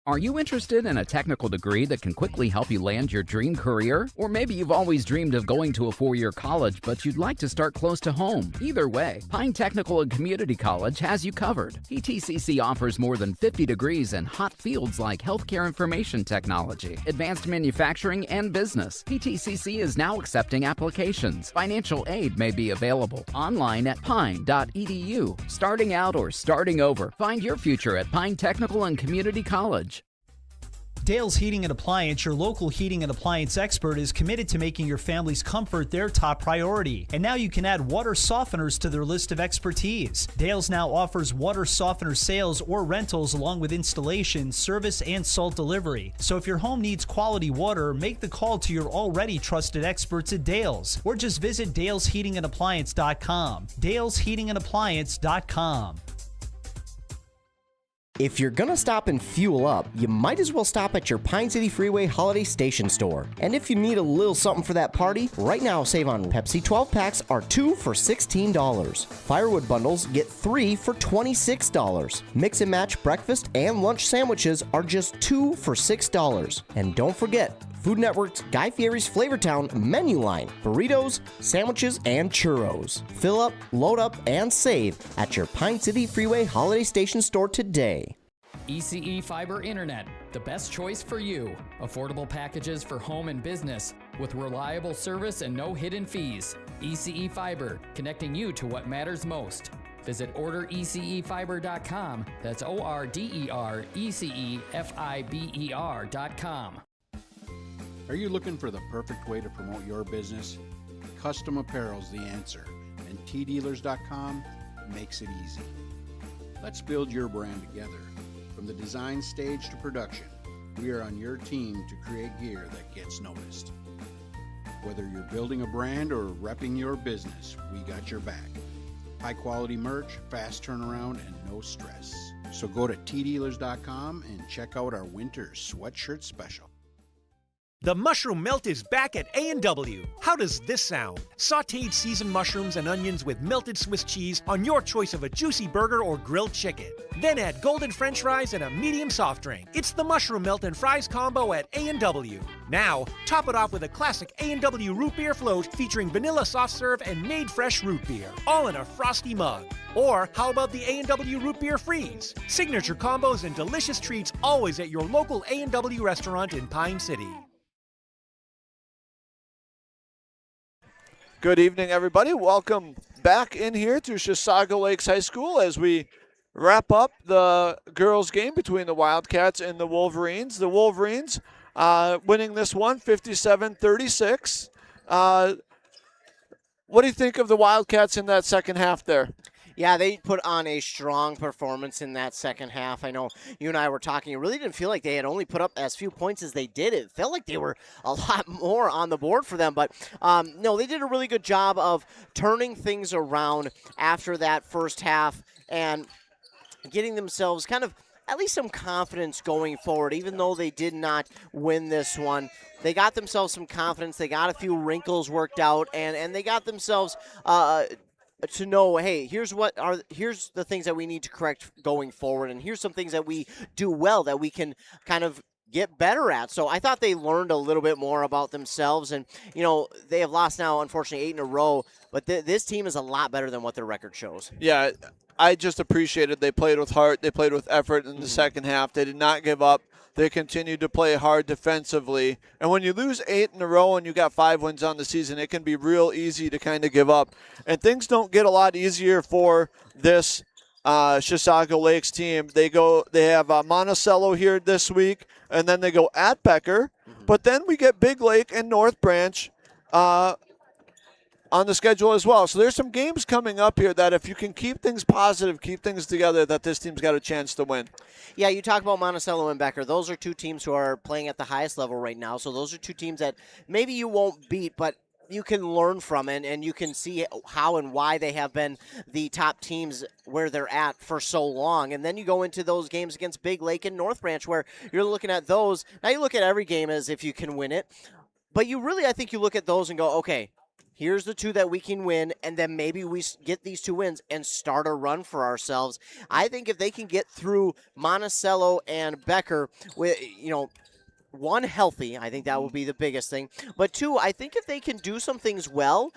Are you interested in a technical degree that can quickly help you land your dream career? Or maybe you've always dreamed of going to a four-year college, but you'd like to start close to home. Either way, Pine Technical and Community College has you covered. PTCC offers more than 50 degrees in hot fields like healthcare information technology, advanced manufacturing, and business. PTCC is now accepting applications. Financial aid may be available online at pine.edu. Starting out or starting over, find your future at Pine Technical and Community College. Dale's Heating and Appliance, your local heating and appliance expert, is committed to making your family's comfort their top priority. And now you can add water softeners to their list of expertise. Dale's now offers water softener sales or rentals along with installation, service, and salt delivery. So if your home needs quality water, make the call to your already trusted experts at Dale's, or just visit dalesheatingandappliance.com. dalesheatingandappliance.com. If you're gonna stop and fuel up, you might as well stop at your Pine City Freeway Holiday Station store. And if you need a little something for that party, right now save on Pepsi 12 packs are 2 for $16. Firewood bundles get 3 for $26. Mix and match breakfast and lunch sandwiches are just 2 for $6. And don't forget, Food Network's Guy Fieri's Flavortown menu line, burritos, sandwiches, and churros. Fill up, load up, and save at your Pine City Freeway Holiday Station store today. ECE Fiber Internet, the best choice for you. Affordable packages for home and business with reliable service and no hidden fees. ECE Fiber, connecting you to what matters most. Visit orderecefiber.com. That's ORDERECEFIBER.com. Are you looking for the perfect way to promote your business? Custom apparel's the answer, and tdealers.com makes it easy. Let's build your brand together. From the design stage to production, we are on your team to create gear that gets noticed. Whether you're building a brand or repping your business, we got your back. High quality merch, fast turnaround, and no stress. So go to tdealers.com and check out our winter sweatshirt special. The mushroom melt is back at A&W. How does this sound? Sautéed seasoned mushrooms and onions with melted Swiss cheese on your choice of a juicy burger or grilled chicken. Then add golden French fries and a medium soft drink. It's the mushroom melt and fries combo at A&W. Now, top it off with a classic A&W root beer float featuring vanilla soft serve and made fresh root beer, all in a frosty mug. Or how about the A&W root beer freeze? Signature combos and delicious treats always at your local A&W restaurant in Pine City. Good evening, everybody. Welcome back in here to Chisago Lakes High School as we wrap up the girls' game between the Wildcats and the Wolverines. The Wolverines winning this one 57-36. What do you think of the Wildcats in that second half there? Yeah, they put on a strong performance in that second half. I know you and I were talking. It really didn't feel like they had only put up as few points as they did. It felt like they were a lot more on the board for them. But, no, they did a really good job of turning things around after that first half and getting themselves kind of at least some confidence going forward. Even though they did not win this one, they got themselves some confidence. They got a few wrinkles worked out, and they got themselves to know, hey, here's the things that we need to correct going forward, and here's some things that we do well that we can kind of get better at. So I thought they learned a little bit more about themselves, and they have lost now, unfortunately, 8 in a row, but this team is a lot better than what their record shows. Yeah, I just appreciated they played with heart, they played with effort in the second half. They did not give up. They continue to play hard defensively. And when you lose 8 in a row and you got 5 wins on the season, it can be real easy to kind of give up. And things don't get a lot easier for this Chisago Lakes team. They have Monticello here this week, and then they go at Becker. But then we get Big Lake and North Branch on the schedule as well. So there's some games coming up here that if you can keep things positive, keep things together, that this team's got a chance to win. Yeah, you talk about Monticello and Becker. Those are two teams who are playing at the highest level right now. So those are two teams that maybe you won't beat, but you can learn from it, and you can see how and why they have been the top teams where they're at for so long. And then you go into those games against Big Lake and North Branch where you're looking at those. Now you look at every game as if you can win it, but you really, I think you look at those and go, okay, here's the two that we can win, and then maybe we get these 2 wins and start a run for ourselves. I think if they can get through Monticello and Becker with, one, healthy, I think that would be the biggest thing. But 2, I think if they can do some things well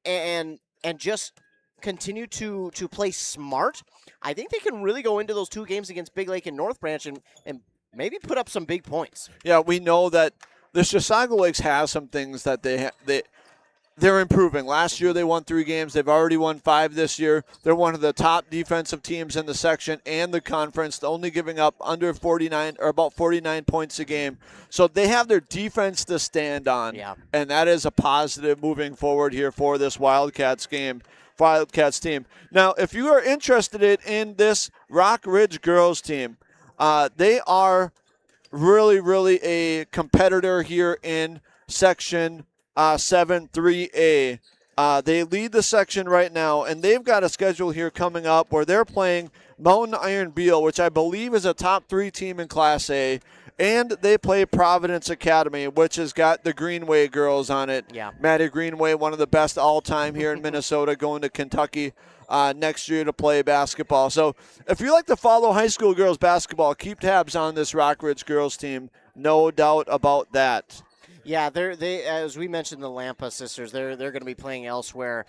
and just continue to play smart, I think they can really go into those 2 games against Big Lake and North Branch and maybe put up some big points. Yeah, we know that the Chisago Lakes has some things that they're improving. Last year they won 3 games. They've already won 5 this year. They're one of the top defensive teams in the section and the conference, only giving up under 49 or about 49 points a game. So they have their defense to stand on, and that is a positive moving forward here for this Wildcats team. Now, if you are interested in this Rock Ridge girls team, they are really, really a competitor here in Section 7-3A. They lead the section right now, and they've got a schedule here coming up where they're playing Mountain Iron Beal, which I believe is a top 3 team in Class A, and they play Providence Academy, which has got the Greenway girls on it. Yeah. Maddie Greenway, one of the best all-time here in Minnesota, going to Kentucky next year to play basketball. So if you like to follow high school girls basketball, keep tabs on this Rock Ridge girls team. No doubt about that. Yeah, they as we mentioned, the Lampa sisters, they're going to be playing elsewhere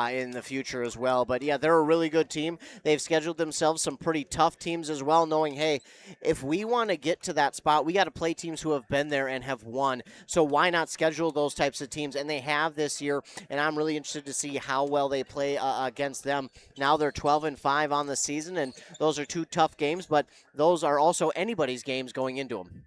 in the future as well. But yeah, they're a really good team. They've scheduled themselves some pretty tough teams as well, knowing, hey, if we want to get to that spot, we got to play teams who have been there and have won. So why not schedule those types of teams? And they have this year, and I'm really interested to see how well they play against them. Now they're 12-5 on the season, and those are 2 tough games, but those are also anybody's games going into them.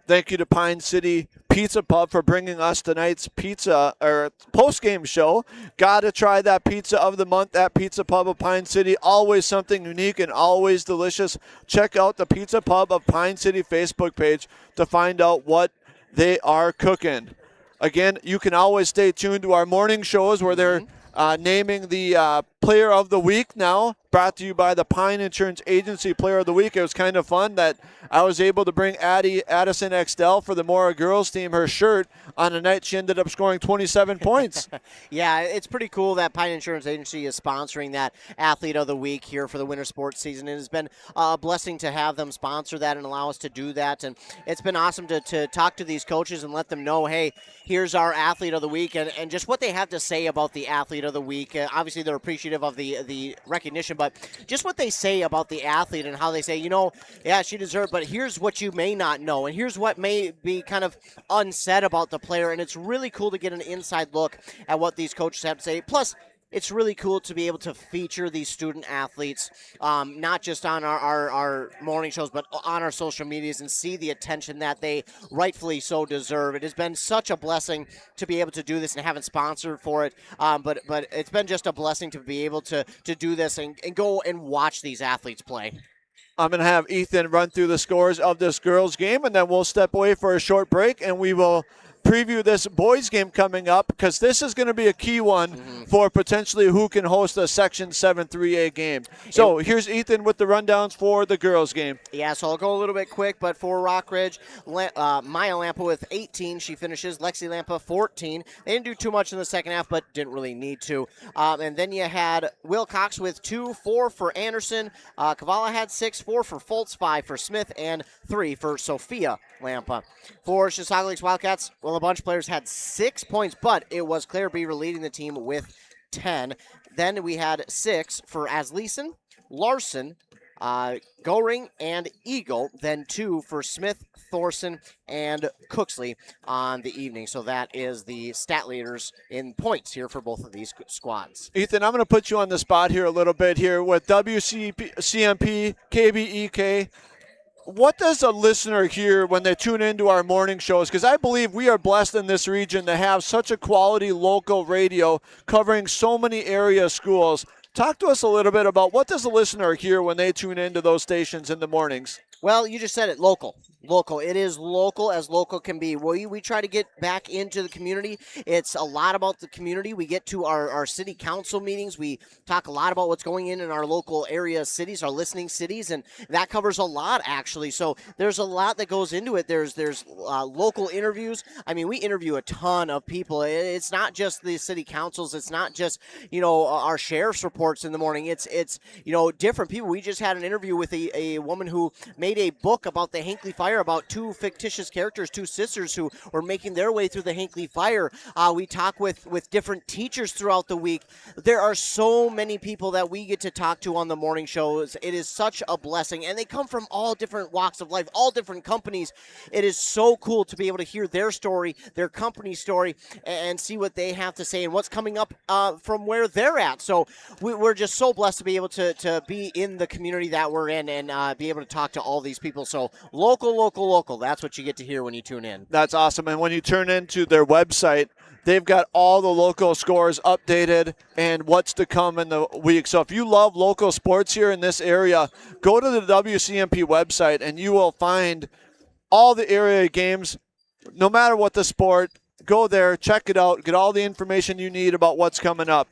Thank you to Pine City Pizza Pub for bringing us tonight's pizza or post-game show. Got to try that pizza of the month at Pizza Pub of Pine City. Always something unique and always delicious. Check out the Pizza Pub of Pine City Facebook page to find out what they are cooking. Again, you can always stay tuned to our morning shows where they're naming the Player of the Week now, brought to you by the Pine Insurance Agency Player of the Week. It was kind of fun that I was able to bring Addison Extell for the Mora girls team her shirt on a night she ended up scoring 27 points. Yeah, it's pretty cool that Pine Insurance Agency is sponsoring that Athlete of the Week here for the winter sports season. It has been a blessing to have them sponsor that and allow us to do that. And it's been awesome to talk to these coaches and let them know, hey, here's our Athlete of the Week and just what they have to say about the Athlete of the Week. Obviously, they're appreciative of the recognition, but just what they say about the athlete and how they say, yeah, she deserved, but here's what you may not know, and here's what may be kind of unsaid about the player, and it's really cool to get an inside look at what these coaches have to say. Plus, it's really cool to be able to feature these student athletes, not just on our morning shows, but on our social medias and see the attention that they rightfully so deserve. It has been such a blessing to be able to do this and haven't sponsored for it, but it's been just a blessing to be able to do this and go and watch these athletes play. I'm going to have Ethan run through the scores of this girls' game, and then we'll step away for a short break, and we will preview this boys game coming up because this is going to be a key one for potentially who can host a Section 7-3A game. So here's Ethan with the rundowns for the girls game. Yeah, so I'll go a little bit quick, but for Rockridge, Maya Lampa with 18, she finishes. Lexi Lampa 14. They didn't do too much in the second half, but didn't really need to. And then you had Will Cox with 2, 4 for Anderson. Kavala had 6, 4 for Foltz, 5 for Smith, and 3 for Sophia Lampa. For Chisago Lakes Wildcats, well, a bunch of players had 6 points, but it was Claire Beaver leading the team with 10. Then we had 6 for Asleason, Larson, Goring and Eagle, then 2 for Smith, Thorson, and Cooksley on the evening. So that is the stat leaders in points here for both of these squads. Ethan, I'm going to put you on the spot here a little bit here with WCMP, KBEK. What does a listener hear when they tune into our morning shows? Because I believe we are blessed in this region to have such a quality local radio covering so many area schools. Talk to us a little bit about what does a listener hear when they tune into those stations in the mornings? Well, you just said it, local. Local. It is local as local can be. We try to get back into the community. It's a lot about the community. We get to our city council meetings. We talk a lot about what's going in our local area cities, our listening cities, and that covers a lot, actually. So there's a lot that goes into it. There's local interviews. I mean, we interview a ton of people. It's not just the city councils. It's not just, our sheriff's reports in the morning. It's different people. We just had an interview with a woman who made a book about the Hinckley Fire, about 2 fictitious characters, 2 sisters who were making their way through the Hinckley Fire. We talk with different teachers throughout the week. There are so many people that we get to talk to on the morning shows. It is such a blessing, and they come from all different walks of life, all different companies. It is so cool to be able to hear their story, their company story, and see what they have to say and what's coming up from where they're at. So we're just so blessed to be able to be in the community that we're in and be able to talk to all these people. So local. That's what you get to hear when you tune in. That's awesome. And when you turn into their website, they've got all the local scores updated and what's to come in the week. So if you love local sports here in this area, go to the WCMP website and you will find all the area games, no matter what the sport. Go there, check it out, get all the information you need about what's coming up.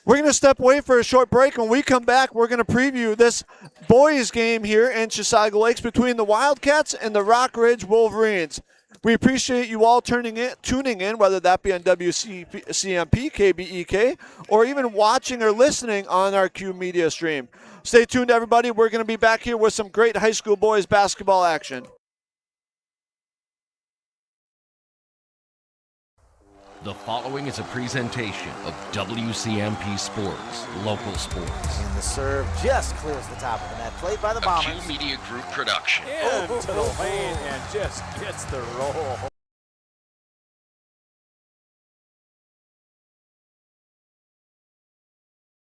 We're going to step away for a short break. When we come back, we're going to preview this boys game here in Chisago Lakes between the Wildcats and the Rock Ridge Wolverines. We appreciate you all tuning in, whether that be on WCMP, KBEK, or even watching or listening on our Q Media stream. Stay tuned, everybody. We're going to be back here with some great high school boys basketball action. The following is a presentation of WCMP Sports, local sports. And the serve just clears the top of the net. Played by the Bombers. Q Media Group production. Into the lane and just gets the roll.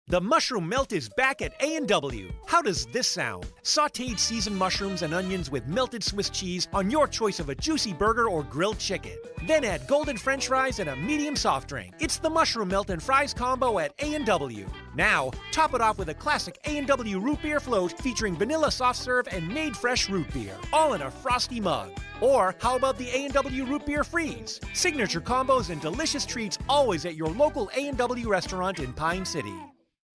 The mushroom melt is back at A&W. How does this sound? Sautéed seasoned mushrooms and onions with melted Swiss cheese on your choice of a juicy burger or grilled chicken. Then add golden French fries and a medium soft drink. It's the mushroom melt and fries combo at A&W. Now, top it off with a classic A&W root beer float featuring vanilla soft serve and made fresh root beer, all in a frosty mug. Or how about the A&W root beer freeze? Signature combos and delicious treats always at your local A&W restaurant in Pine City.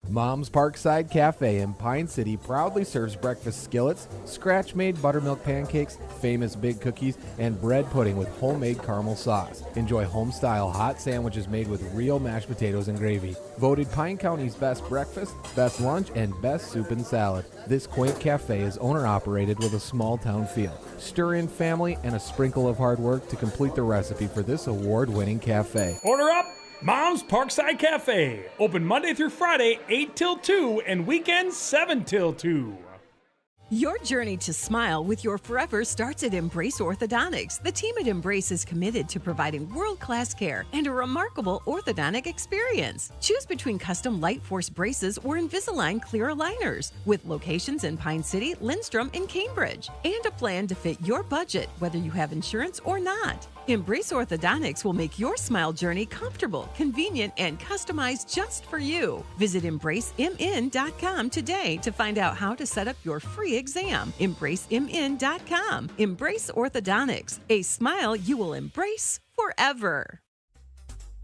Mom's Parkside Cafe in Pine City proudly serves breakfast skillets, scratch-made buttermilk pancakes, famous big cookies, and bread pudding with homemade caramel sauce. Enjoy home-style hot sandwiches made with real mashed potatoes and gravy. Voted Pine County's best breakfast, best lunch, and best soup and salad. This quaint cafe is owner-operated with a small-town feel. Stir in family and a sprinkle of hard work to complete the recipe for this award-winning cafe. Order up! Mom's Parkside Cafe. Open Monday through Friday, 8 till 2, and weekends, 7 till 2. Your journey to smile with your forever starts at Embrace Orthodontics. The team at Embrace is committed to providing world-class care and a remarkable orthodontic experience. Choose between custom Light Force braces or Invisalign clear aligners with locations in Pine City, Lindstrom, and Cambridge, and a plan to fit your budget, whether you have insurance or not. Embrace Orthodontics will make your smile journey comfortable, convenient, and customized just for you. Visit EmbraceMN.com today to find out how to set up your free exam. EmbraceMN.com. Embrace Orthodontics. A smile you will embrace forever.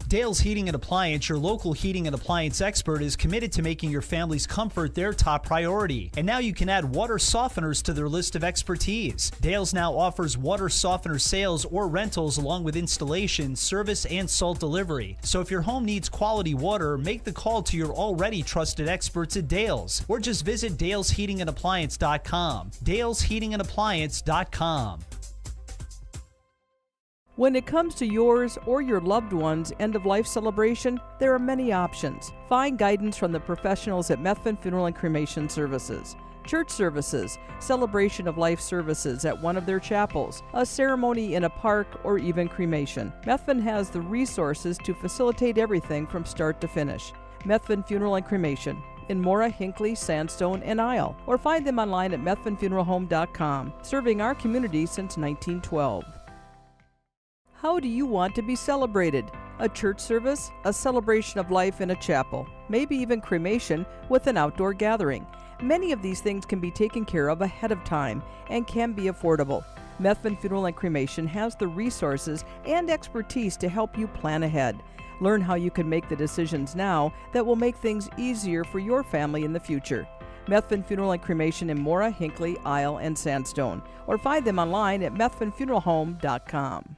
Dale's Heating and Appliance, your local heating and appliance expert, is committed to making your family's comfort their top priority. And now you can add water softeners to their list of expertise. Dale's now offers water softener sales or rentals along with installation, service, and salt delivery. So if your home needs quality water, make the call to your already trusted experts at Dale's, or just visit dalesheatingandappliance.com. dalesheatingandappliance.com. When it comes to yours or your loved one's end-of-life celebration, there are many options. Find guidance from the professionals at Methvin Funeral and Cremation Services. Church services, celebration of life services at one of their chapels, a ceremony in a park, or even cremation. Methvin has the resources to facilitate everything from start to finish. Methvin Funeral and Cremation in Mora, Hinckley, Sandstone, and Isle, or find them online at methvinfuneralhome.com, serving our community since 1912. How do you want to be celebrated? A church service, a celebration of life in a chapel, maybe even cremation with an outdoor gathering. Many of these things can be taken care of ahead of time and can be affordable. Methvin Funeral and Cremation has the resources and expertise to help you plan ahead. Learn how you can make the decisions now that will make things easier for your family in the future. Methvin Funeral and Cremation in Mora, Hinckley, Isle, and Sandstone, or find them online at methvinfuneralhome.com.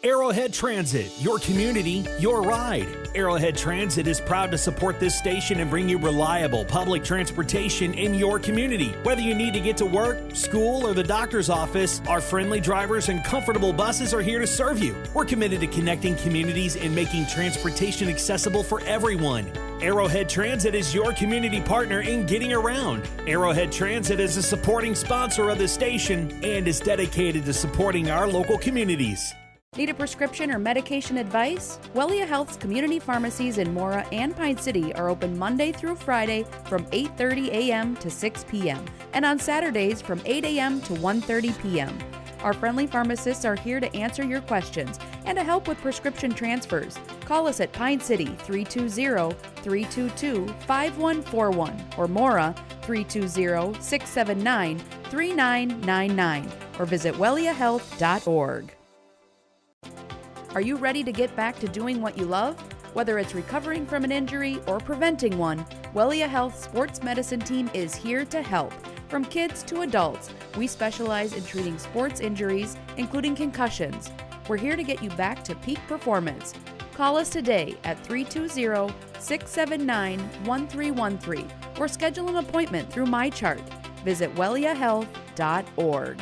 Arrowhead Transit, your community, your ride. Arrowhead Transit is proud to support this station and bring you reliable public transportation in your community. Whether you need to get to work, school, or the doctor's office, our friendly drivers and comfortable buses are here to serve you. We're committed to connecting communities and making transportation accessible for everyone. Arrowhead Transit is your community partner in getting around. Arrowhead Transit is a supporting sponsor of the station and is dedicated to supporting our local communities. Need a prescription or medication advice? Wellia Health's community pharmacies in Mora and Pine City are open Monday through Friday from 8:30 a.m. to 6 p.m. and on Saturdays from 8 a.m. to 1:30 p.m. Our friendly pharmacists are here to answer your questions and to help with prescription transfers. Call us at Pine City 320-322-5141 or Mora 320-679-3999 or visit welliahealth.org. Are you ready to get back to doing what you love? Whether it's recovering from an injury or preventing one, Wellia Health Sports Medicine Team is here to help. From kids to adults, we specialize in treating sports injuries, including concussions. We're here to get you back to peak performance. Call us today at 320-679-1313 or schedule an appointment through MyChart. Visit welliahealth.org.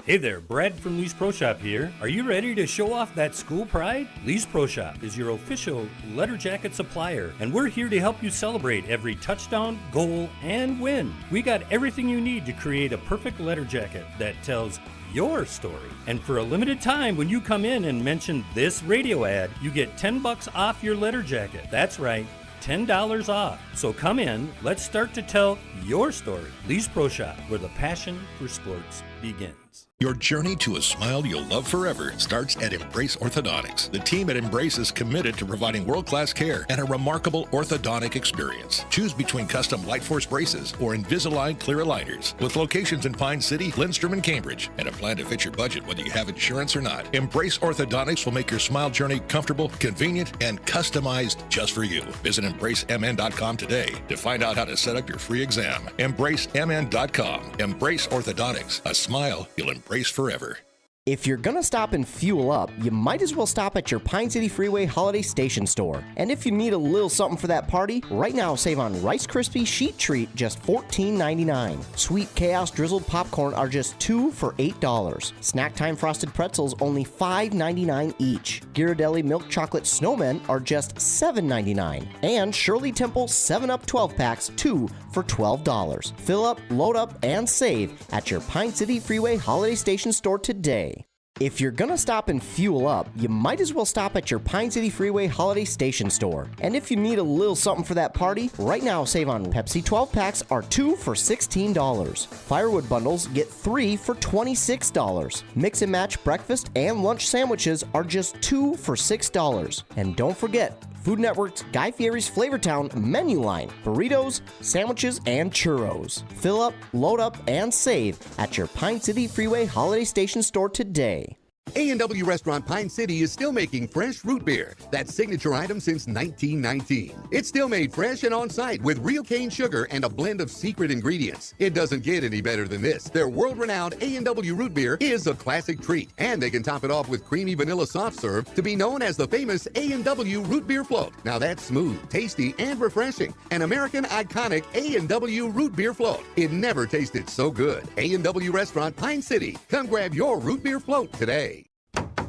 Hey there, Brad from Lee's Pro Shop here. Are you ready to show off that school pride? Lee's Pro Shop is your official letter jacket supplier, and we're here to help you celebrate every touchdown, goal, and win. We got everything you need to create a perfect letter jacket that tells your story. And for a limited time, when you come in and mention this radio ad, you get $10 off your letter jacket. That's right, $10 off. So come in, let's start to tell your story. Lee's Pro Shop, where the passion for sports begins. Your journey to a smile you'll love forever starts at Embrace Orthodontics. The team at Embrace is committed to providing world-class care and a remarkable orthodontic experience. Choose between custom Light Force braces or Invisalign clear aligners. With locations in Pine City, Lindstrom, and Cambridge, and a plan to fit your budget whether you have insurance or not. Embrace Orthodontics will make your smile journey comfortable, convenient, and customized just for you. Visit EmbraceMN.com today to find out how to set up your free exam. EmbraceMN.com. Embrace Orthodontics. A smile you'll embrace forever. If you're gonna stop and fuel up, you might as well stop at your Pine City Freeway Holiday Station store. And if you need a little something for that party, right now save on Rice Krispie Sheet Treat, just $14.99. Sweet Chaos Drizzled Popcorn are just $2 for $8. Snack Time Frosted Pretzels only $5.99 each. Ghirardelli Milk Chocolate Snowmen are just $7.99. And Shirley Temple 7-Up 12-packs, 2 for $12. Fill up, load up, and save at your Pine City Freeway Holiday Station store today. If you're gonna stop and fuel up, you might as well stop at your Pine City Freeway Holiday Station store. And if you need a little something for that party, right now save on Pepsi 12 packs are 2 for $16. Firewood bundles get 3 for $26. Mix and match breakfast and lunch sandwiches are just 2 for $6. And don't forget, Food Network's Guy Fieri's Flavortown menu line, burritos, sandwiches, and churros. Fill up, load up, and save at your Pine City Freeway Holiday Station store today. A&W Restaurant Pine City is still making fresh root beer, that signature item since 1919. It's still made fresh and on-site with real cane sugar and a blend of secret ingredients. It doesn't get any better than this. Their world-renowned A&W root beer is a classic treat, and they can top it off with creamy vanilla soft serve to be known as the famous A&W root beer float. Now that's smooth, tasty, and refreshing. An American iconic A&W root beer float. It never tasted so good. A&W Restaurant Pine City. Come grab your root beer float today.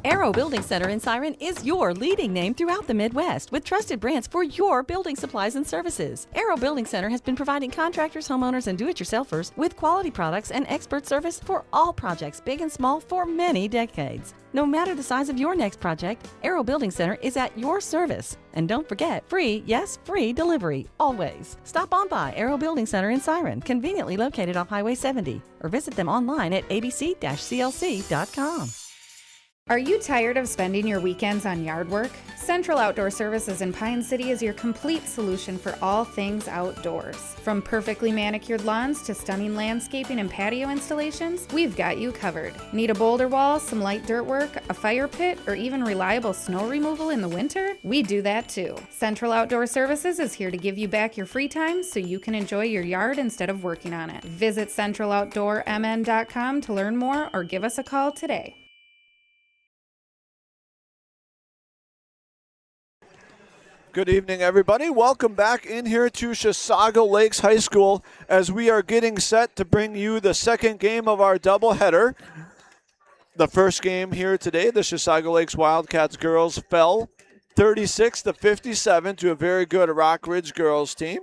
Arrow Building Center in Siren is your leading name throughout the Midwest with trusted brands for your building supplies and services. Arrow Building Center has been providing contractors, homeowners, and do-it-yourselfers with quality products and expert service for all projects, big and small, for many decades. No matter the size of your next project, Arrow Building Center is at your service. And don't forget, free, yes, free delivery, always. Stop on by Arrow Building Center in Siren, conveniently located off Highway 70, or visit them online at abc-clc.com. Are you tired of spending your weekends on yard work? Central Outdoor Services in Pine City is your complete solution for all things outdoors. From perfectly manicured lawns to stunning landscaping and patio installations, we've got you covered. Need a boulder wall, some light dirt work, a fire pit, or even reliable snow removal in the winter? We do that too. Central Outdoor Services is here to give you back your free time so you can enjoy your yard instead of working on it. Visit centraloutdoormn.com to learn more or give us a call today. Good evening, everybody. Welcome back in here to Chisago Lakes High School as we are getting set to bring you the second game of our doubleheader. The first game here today, the Chisago Lakes Wildcats girls fell 36-57 to a very good Rock Ridge girls team.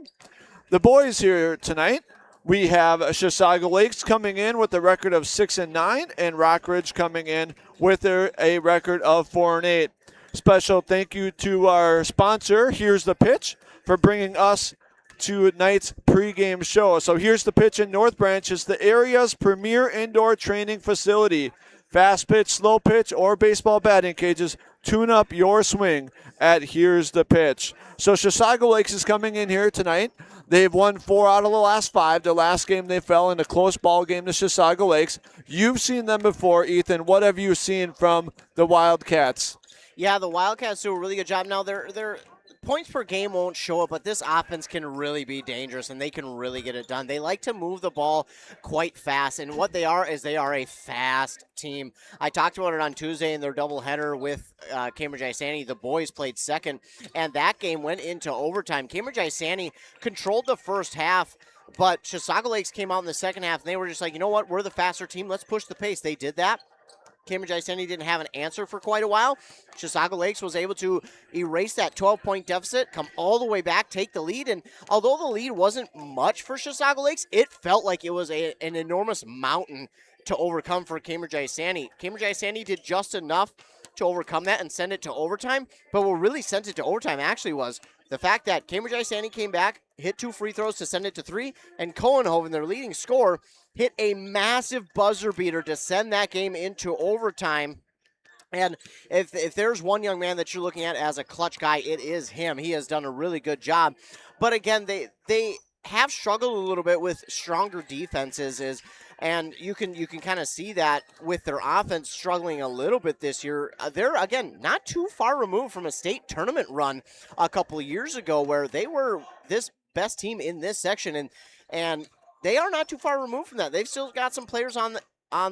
The boys here tonight, we have Chisago Lakes coming in with a record of 6-9 and Rock Ridge coming in with a record of 4-8. Special thank you to our sponsor, Here's the Pitch, for bringing us to tonight's pregame show. So Here's the Pitch in North Branch is the area's premier indoor training facility. Fast pitch, slow pitch, or baseball batting cages, tune up your swing at Here's the Pitch. So Chisago Lakes is coming in here tonight. They've won 4 out of the last 5. The last game they fell in a close ball game to Chisago Lakes. You've seen them before, Ethan. What have you seen from the Wildcats? Yeah, the Wildcats do a really good job. Now, their points per game won't show it, but this offense can really be dangerous, and they can really get it done. They like to move the ball quite fast, and what they are is they are a fast team. I talked about it on Tuesday in their doubleheader with Cambridge Isani. The boys played second, and that game went into overtime. Cambridge Isani controlled the first half, but Chisago Lakes came out in the second half, and they were just like, you know what, we're the faster team. Let's push the pace. They did that. Cambridge Isani didn't have an answer for quite a while. Chisago Lakes was able to erase that 12-point deficit, come all the way back, take the lead. And although the lead wasn't much for Chisago Lakes, it felt like it was an enormous mountain to overcome for Cambridge Isani. Cambridge Isani did just enough to overcome that and send it to overtime. But what really sent it to overtime actually was the fact that Cambridge Isani came back, hit 2 free throws to send it to 3, and Cohenhoven, their leading scorer, hit a massive buzzer beater to send that game into overtime. And if there's one young man that you're looking at as a clutch guy, it is him. He has done a really good job. But again, they have struggled a little bit with stronger defenses, and you can kind of see that with their offense struggling a little bit this year. They're, again, not too far removed from a state tournament run a couple of years ago where they were this best team in this section, and they are not too far removed from that. They've still got some players on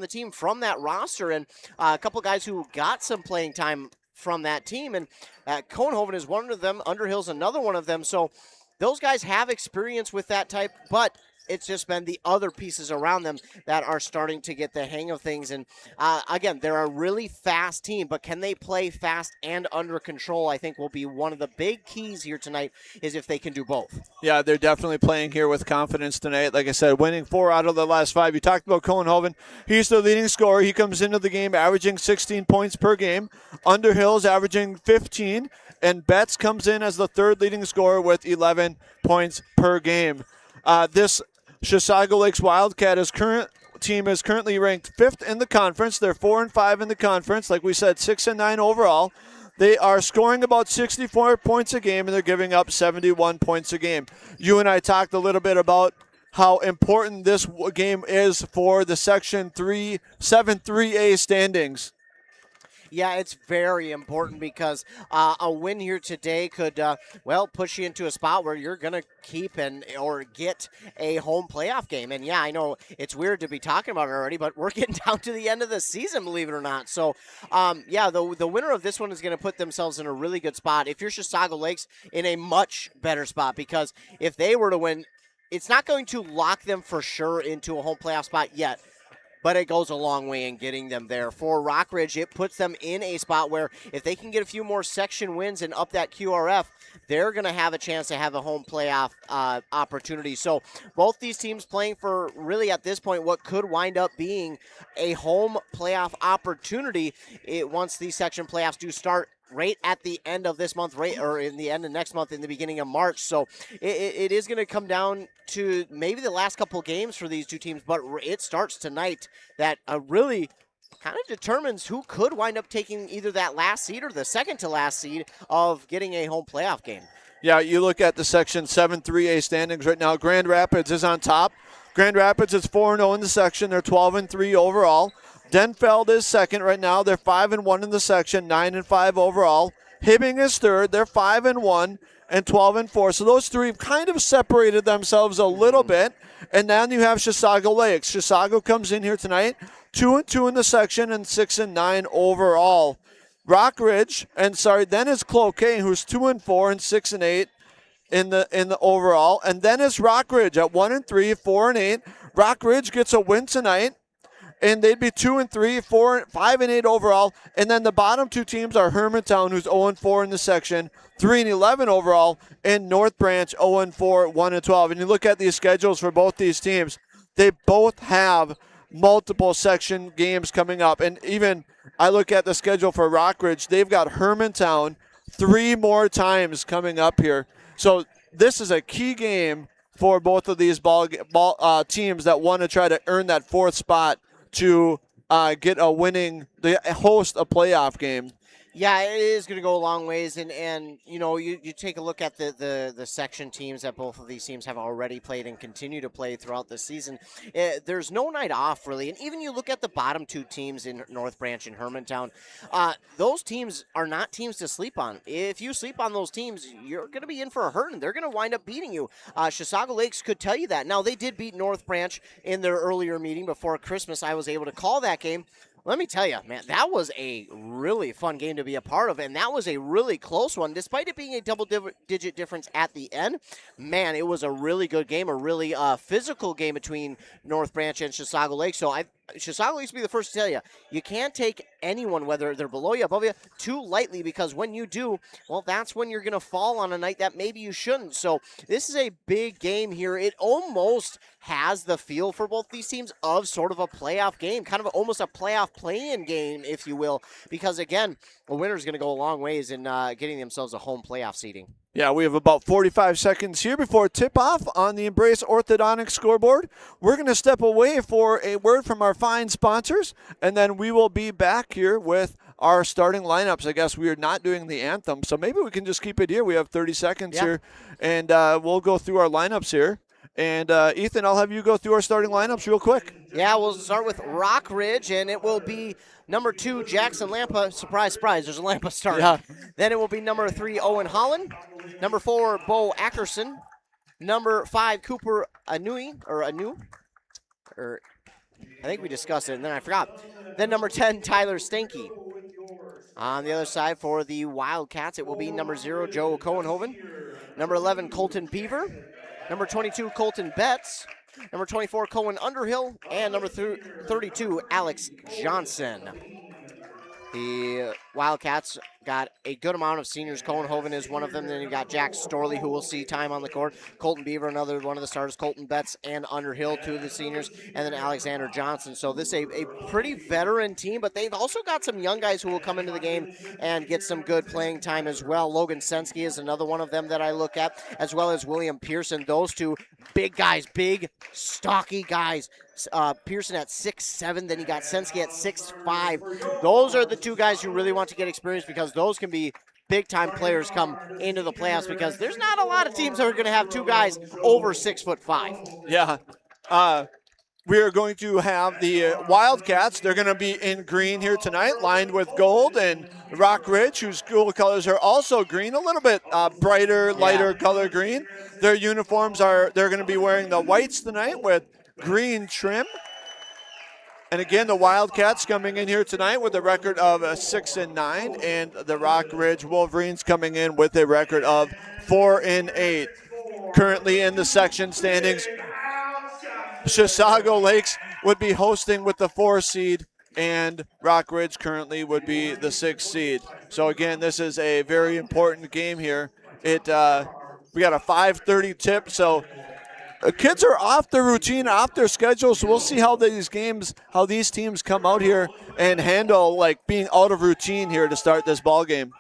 the team from that roster, and a couple of guys who got some playing time from that team. And Cohenhoven is one of them. Underhill's another one of them. So those guys have experience with that type, but it's just been the other pieces around them that are starting to get the hang of things. And again, they're a really fast team, but can they play fast and under control? I think will be one of the big keys here tonight, is if they can do both. Yeah, they're definitely playing here with confidence tonight. Like I said, winning 4 out of the last 5. You talked about Cohenhoven. He's the leading scorer. He comes into the game averaging 16 points per game. Underhill's averaging 15. And Betts comes in as the third leading scorer with 11 points per game. This Chisago Lakes Wildcat team is currently ranked 5th in the conference. They're 4-5 in the conference. Like we said, 6-9 overall. They are scoring about 64 points a game, and they're giving up 71 points a game. You and I talked a little bit about how important this game is for the Section 7-3A standings. Yeah, it's very important because a win here today could, push you into a spot where you're going to keep or get a home playoff game. And yeah, I know it's weird to be talking about it already, but we're getting down to the end of the season, believe it or not. So, the winner of this one is going to put themselves in a really good spot. If you're Chisago Lakes, in a much better spot, because if they were to win, it's not going to lock them for sure into a home playoff spot yet, but it goes a long way in getting them there. For Rockridge, it puts them in a spot where if they can get a few more section wins and up that QRF, they're going to have a chance to have a home playoff opportunity. So both these teams playing for really at this point what could wind up being a home playoff opportunity once these section playoffs do start right at the end of this month, or in the end of next month, in the beginning of March. So it is going to come down to maybe the last couple games for these two teams, but it starts tonight. That really kind of determines who could wind up taking either that last seed or the second to last seed of getting a home playoff game. Yeah, you look at the Section 7-3A standings right now. Grand Rapids is on top. Grand Rapids is 4-0 in the section. They're 12-3 overall. Denfeld is second right now. They're 5-1 in the section, 9-5 overall. Hibbing is third. They're 5-1 and 12-4. So those three have kind of separated themselves a little bit. And then you have Chisago Lakes. Chisago comes in here tonight, 2-2 in the section and 6-9 overall. Then is Cloquet, who's 2-4 and 6-8 in the overall. And then is Rockridge at 1-3, 4-8. Rockridge gets a win tonight, and they'd be 2-3, 5-8 overall. And then the bottom two teams are Hermantown, who's 0-4 in the section, 3-11 overall, and North Branch 0-4, 1-12. And you look at these schedules for both these teams, they both have multiple section games coming up. And even I look at the schedule for Rockridge, they've got Hermantown 3 more times coming up here. So this is a key game for both of these teams that want to try to earn that 4th spot to get host a playoff game. Yeah, it is going to go a long ways, and you take a look at the section teams that both of these teams have already played and continue to play throughout the season. There's no night off, really, and even you look at the bottom two teams in North Branch and Hermantown, those teams are not teams to sleep on. If you sleep on those teams, you're going to be in for a hurt, and they're going to wind up beating you. Chisago Lakes could tell you that. Now, they did beat North Branch in their earlier meeting before Christmas. I was able to call that game. Let me tell you, man, that was a really fun game to be a part of, and that was a really close one. Despite it being a double-digit difference at the end, man, it was a really good game, a really physical game between North Branch and Chisago Lake. So Chisago used to be the first to tell you, you can't take anyone, whether they're below you, above you, too lightly, because when you do, well, that's when you're going to fall on a night that maybe you shouldn't. So this is a big game here. It almost has the feel for both these teams of sort of a playoff game, kind of almost a playoff play-in game, if you will, because, again, a winner is going to go a long ways in getting themselves a home playoff seeding. Yeah, we have about 45 seconds here before tip-off on the Embrace Orthodontics scoreboard. We're going to step away for a word from our fine sponsors, and then we will be back here with our starting lineups. I guess we are not doing the anthem, so maybe we can just keep it here. We have 30 seconds here, and we'll go through our lineups here. And, Ethan, I'll have you go through our starting lineups real quick. Yeah, we'll start with Rockridge, and it will be number 2, Jackson Lampa. Surprise, surprise, there's a Lampa starting. Yeah. Then it will be number 3, Owen Holland. Number 4, Bo Ackerson. Number 5, Cooper Anu. I think we discussed it, and then I forgot. Then number 10, Tyler Stanky. On the other side for the Wildcats, it will be number 0, Joe Cohenhoven. Number 11, Colton Beaver. Number 22, Colton Betts. Number 24, Cohen Underhill. And number 32, Alex Johnson. The Wildcats got a good amount of seniors. Cohenhoven is one of them. Then you got Jack Storley, who will see time on the court. Colton Beaver, another one of the starters. Colton Betts and Underhill, 2 of the seniors. And then Alexander Johnson. So this is a pretty veteran team, but they've also got some young guys who will come into the game and get some good playing time as well. Logan Sensky is another one of them that I look at, as well as William Pearson. Those two big guys, big, stocky guys. Pearson at 6'7", then you got Sensky at 6'5". Those are the two guys you really want to get experience, because those can be big-time players come into the playoffs, because there's not a lot of teams that are going to have two guys over 6'5". Yeah. we are going to have the Wildcats. They're going to be in green here tonight, lined with gold, and Rock Ridge, whose school colors are also green, a little bit brighter, lighter color green. Their uniforms they're going to be wearing the whites tonight with green trim. And again, the Wildcats coming in here tonight with a record of 6-9, and the Rock Ridge Wolverines coming in with a record of 4-8. Currently in the section standings, Chisago Lakes would be hosting with the 4 seed, and Rock Ridge currently would be the 6 seed. So again, this is a very important game here. We got a 5:30 tip, so kids are off their routine, off their schedule, so we'll see how these teams come out here and handle like being out of routine here to start this ball game.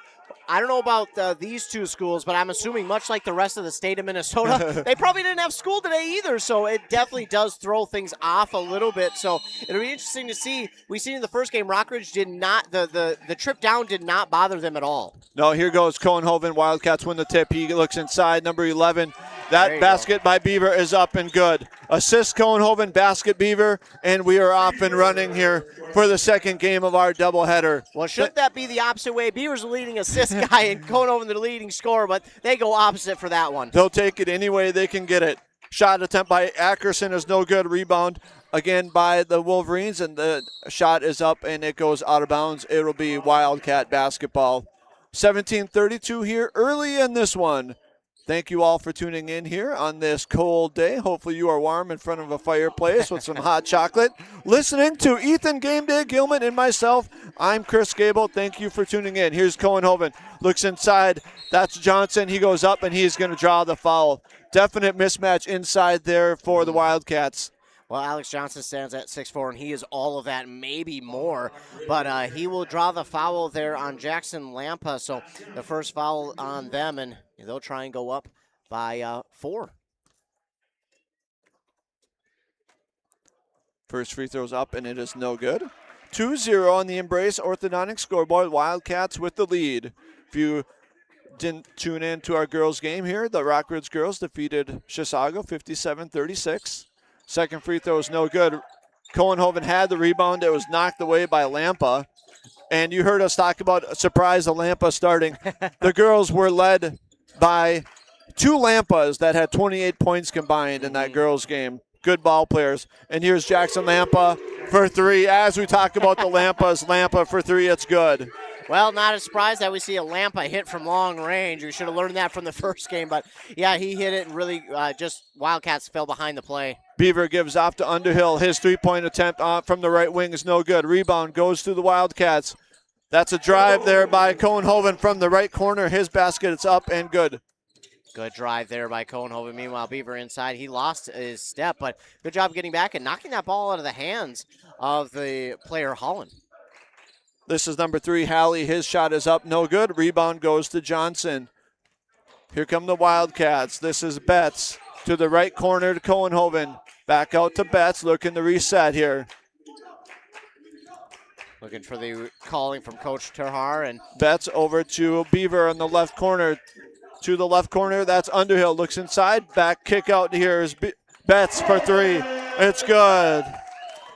I don't know about these two schools, but I'm assuming much like the rest of the state of Minnesota, they probably didn't have school today either, so it definitely does throw things off a little bit. So it'll be interesting to see. We seen in the first game, Rockridge did not, the trip down did not bother them at all. No, here goes Cohenhoven. Wildcats win the tip. He looks inside, number 11. That basket by Beaver is up and good. Assist Cohenhoven, basket Beaver, and we are off and running here for the second game of our doubleheader. Well, shouldn't that be the opposite way? Beaver's the leading assist guy and Cohenhoven the leading scorer, but they go opposite for that one. They'll take it any way they can get it. Shot attempt by Ackerson is no good. Rebound again by the Wolverines, and the shot is up and it goes out of bounds. It'll be Wildcat basketball. 17:32 here early in this one. Thank you all for tuning in here on this cold day. Hopefully you are warm in front of a fireplace with some hot chocolate. Listening to Ethan Game Day Gilman and myself, I'm Chris Gable. Thank you for tuning in. Here's Cohenhoven. Looks inside. That's Johnson. He goes up and he's going to draw the foul. Definite mismatch inside there for the Wildcats. Well, Alex Johnson stands at 6'4", and he is all of that, maybe more. But he will draw the foul there on Jackson Lampa. So the first foul on them, and they'll try and go up by 4. First free throw's up, and it is no good. 2-0 on the Embrace Orthodontic scoreboard. Wildcats with the lead. If you didn't tune in to our girls' game here, the Rockridge girls defeated Chisago 57-36. Second free throw is no good. Cohenhoven had the rebound. It was knocked away by Lampa. And you heard us talk about a surprise of Lampa starting. The girls were led by 2 Lampas that had 28 points combined in that girls' game. Good ball players. And here's Jackson Lampa for 3. As we talk about the Lampas, Lampa for 3, it's good. Well, not a surprise that we see a Lampa hit from long range. We should have learned that from the first game. But, yeah, he hit it and really just Wildcats fell behind the play. Beaver gives off to Underhill. His three-point attempt from the right wing is no good. Rebound goes to the Wildcats. That's a drive there by Cohenhoven from the right corner. His basket is up and good. Good drive there by Cohenhoven. Meanwhile, Beaver inside. He lost his step, but good job getting back and knocking that ball out of the hands of the player Holland. This is number 3, Halley. His shot is up, no good. Rebound goes to Johnson. Here come the Wildcats. This is Betts to the right corner to Cohenhoven. Back out to Betts, looking to reset here. Looking for the calling from Coach Terhar. And Betts over to Beaver on the left corner. To the left corner, that's Underhill. Looks inside, back kick out here is Betts for 3. It's good.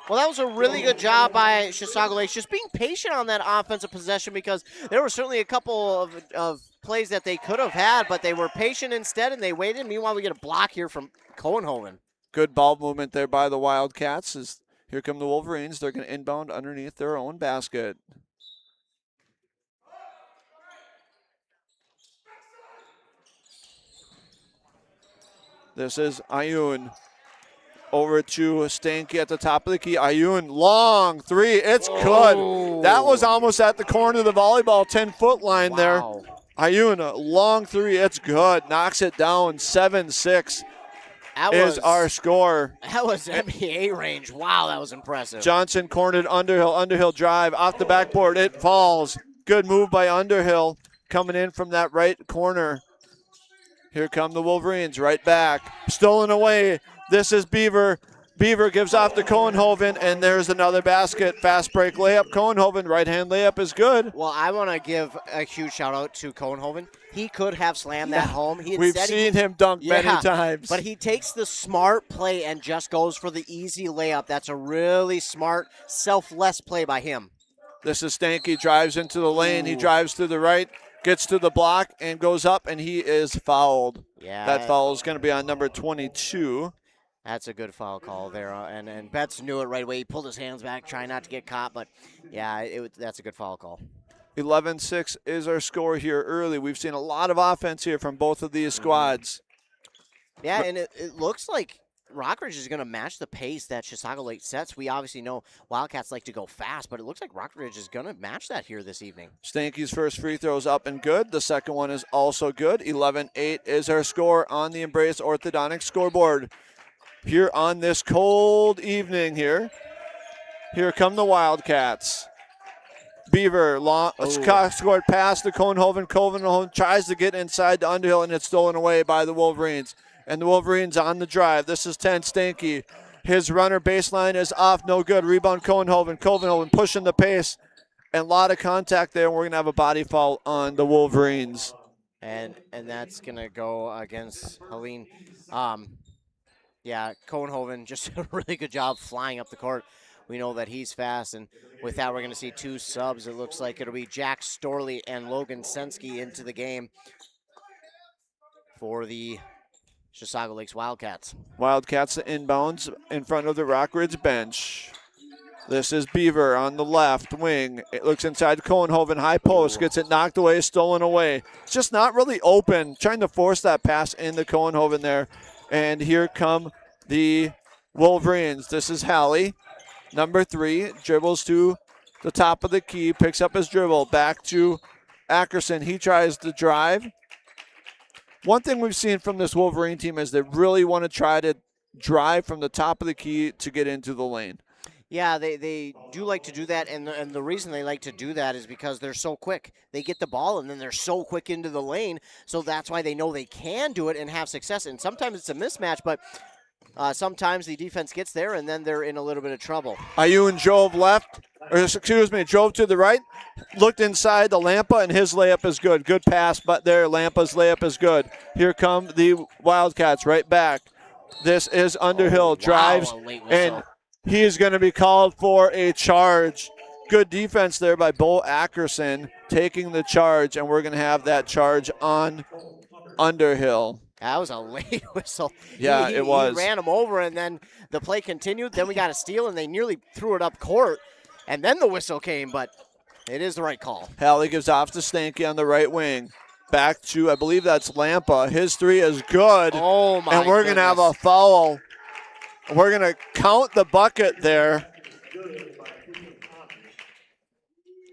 Well, that was a really good job by Chisago Lakes, just being patient on that offensive possession, because there were certainly a couple of plays that they could have had, but they were patient instead, and they waited. Meanwhile, we get a block here from Cohenhoven. Good ball movement there by the Wildcats. Here come the Wolverines. They're going to inbound underneath their own basket. This is Ayun. Over to Stanky at the top of the key. Ayun, long 3. It's good. That was almost at the corner of the volleyball 10-foot line there. Ayun, a long 3. It's good. Knocks it down. 7-6 is our score. That was NBA range. Wow, that was impressive. Johnson cornered Underhill. Underhill drive off the backboard. It falls. Good move by Underhill coming in from that right corner. Here come the Wolverines right back. Stolen away. This is Beaver. Beaver gives off to Cohenhoven, and there's another basket. Fast break layup. Cohenhoven, right-hand layup is good. Well, I want to give a huge shout-out to Cohenhoven. He could have slammed that home. We've seen him dunk many times. But he takes the smart play and just goes for the easy layup. That's a really smart, selfless play by him. This is Stanky, drives into the lane. He drives to the right, gets to the block, and goes up, and he is fouled. Yeah. That foul is going to be on number 22. That's a good foul call there, and Betts knew it right away. He pulled his hands back, trying not to get caught, but, yeah, that's a good foul call. 11-6 is our score here early. We've seen a lot of offense here from both of these squads. Yeah, and it looks like Rockridge is going to match the pace that Chisago Lake sets. We obviously know Wildcats like to go fast, but it looks like Rockridge is going to match that here this evening. Stanky's first free throw is up and good. The second one is also good. 11-8 is our score on the Embrace Orthodontics scoreboard. Here on this cold evening here. Here come the Wildcats. Beaver, scored pass to Cohenhoven. Cohenhoven tries to get inside to Underhill, and it's stolen away by the Wolverines. And the Wolverines on the drive. This is 10, Stanky. His runner baseline is off, no good. Rebound Cohenhoven. Cohenhoven pushing the pace. And a lot of contact there, and we're going to have a body foul on the Wolverines. And that's going to go against Helene. Yeah, Cohenhoven just a really good job flying up the court. We know that he's fast, and with that, we're going to see two subs. It looks like it'll be Jack Storley and Logan Sensky into the game for the Chisago Lakes Wildcats. Wildcats inbounds in front of the Rockridge bench. This is Beaver on the left wing. It looks inside Cohenhoven, high post, gets it knocked away, stolen away. It's just not really open, trying to force that pass into Cohenhoven there. And here come the Wolverines. This is Hallie, number 3, dribbles to the top of the key, picks up his dribble, back to Ackerson. He tries to drive. One thing we've seen from this Wolverine team is they really want to try to drive from the top of the key to get into the lane. Yeah, they do like to do that, and the reason they like to do that is because they're so quick. They get the ball, and then they're so quick into the lane, so that's why they know they can do it and have success. And sometimes it's a mismatch, but sometimes the defense gets there, and then they're in a little bit of trouble. Ayun drove to the right, looked inside the Lampa, and his layup is good. Good pass, but there, Lampa's layup is good. Here come the Wildcats right back. This is Underhill, drives, and he is going to be called for a charge. Good defense there by Bo Ackerson taking the charge, and we're going to have that charge on Underhill. That was a late whistle. Yeah, it was. He ran him over, and then the play continued. Then we got a steal, and they nearly threw it up court. And then the whistle came, but it is the right call. Hallie gives off to Stanky on the right wing. Back to, I believe that's Lampa. His three is good. Oh, my And we're going to have a foul. We're going to count the bucket there.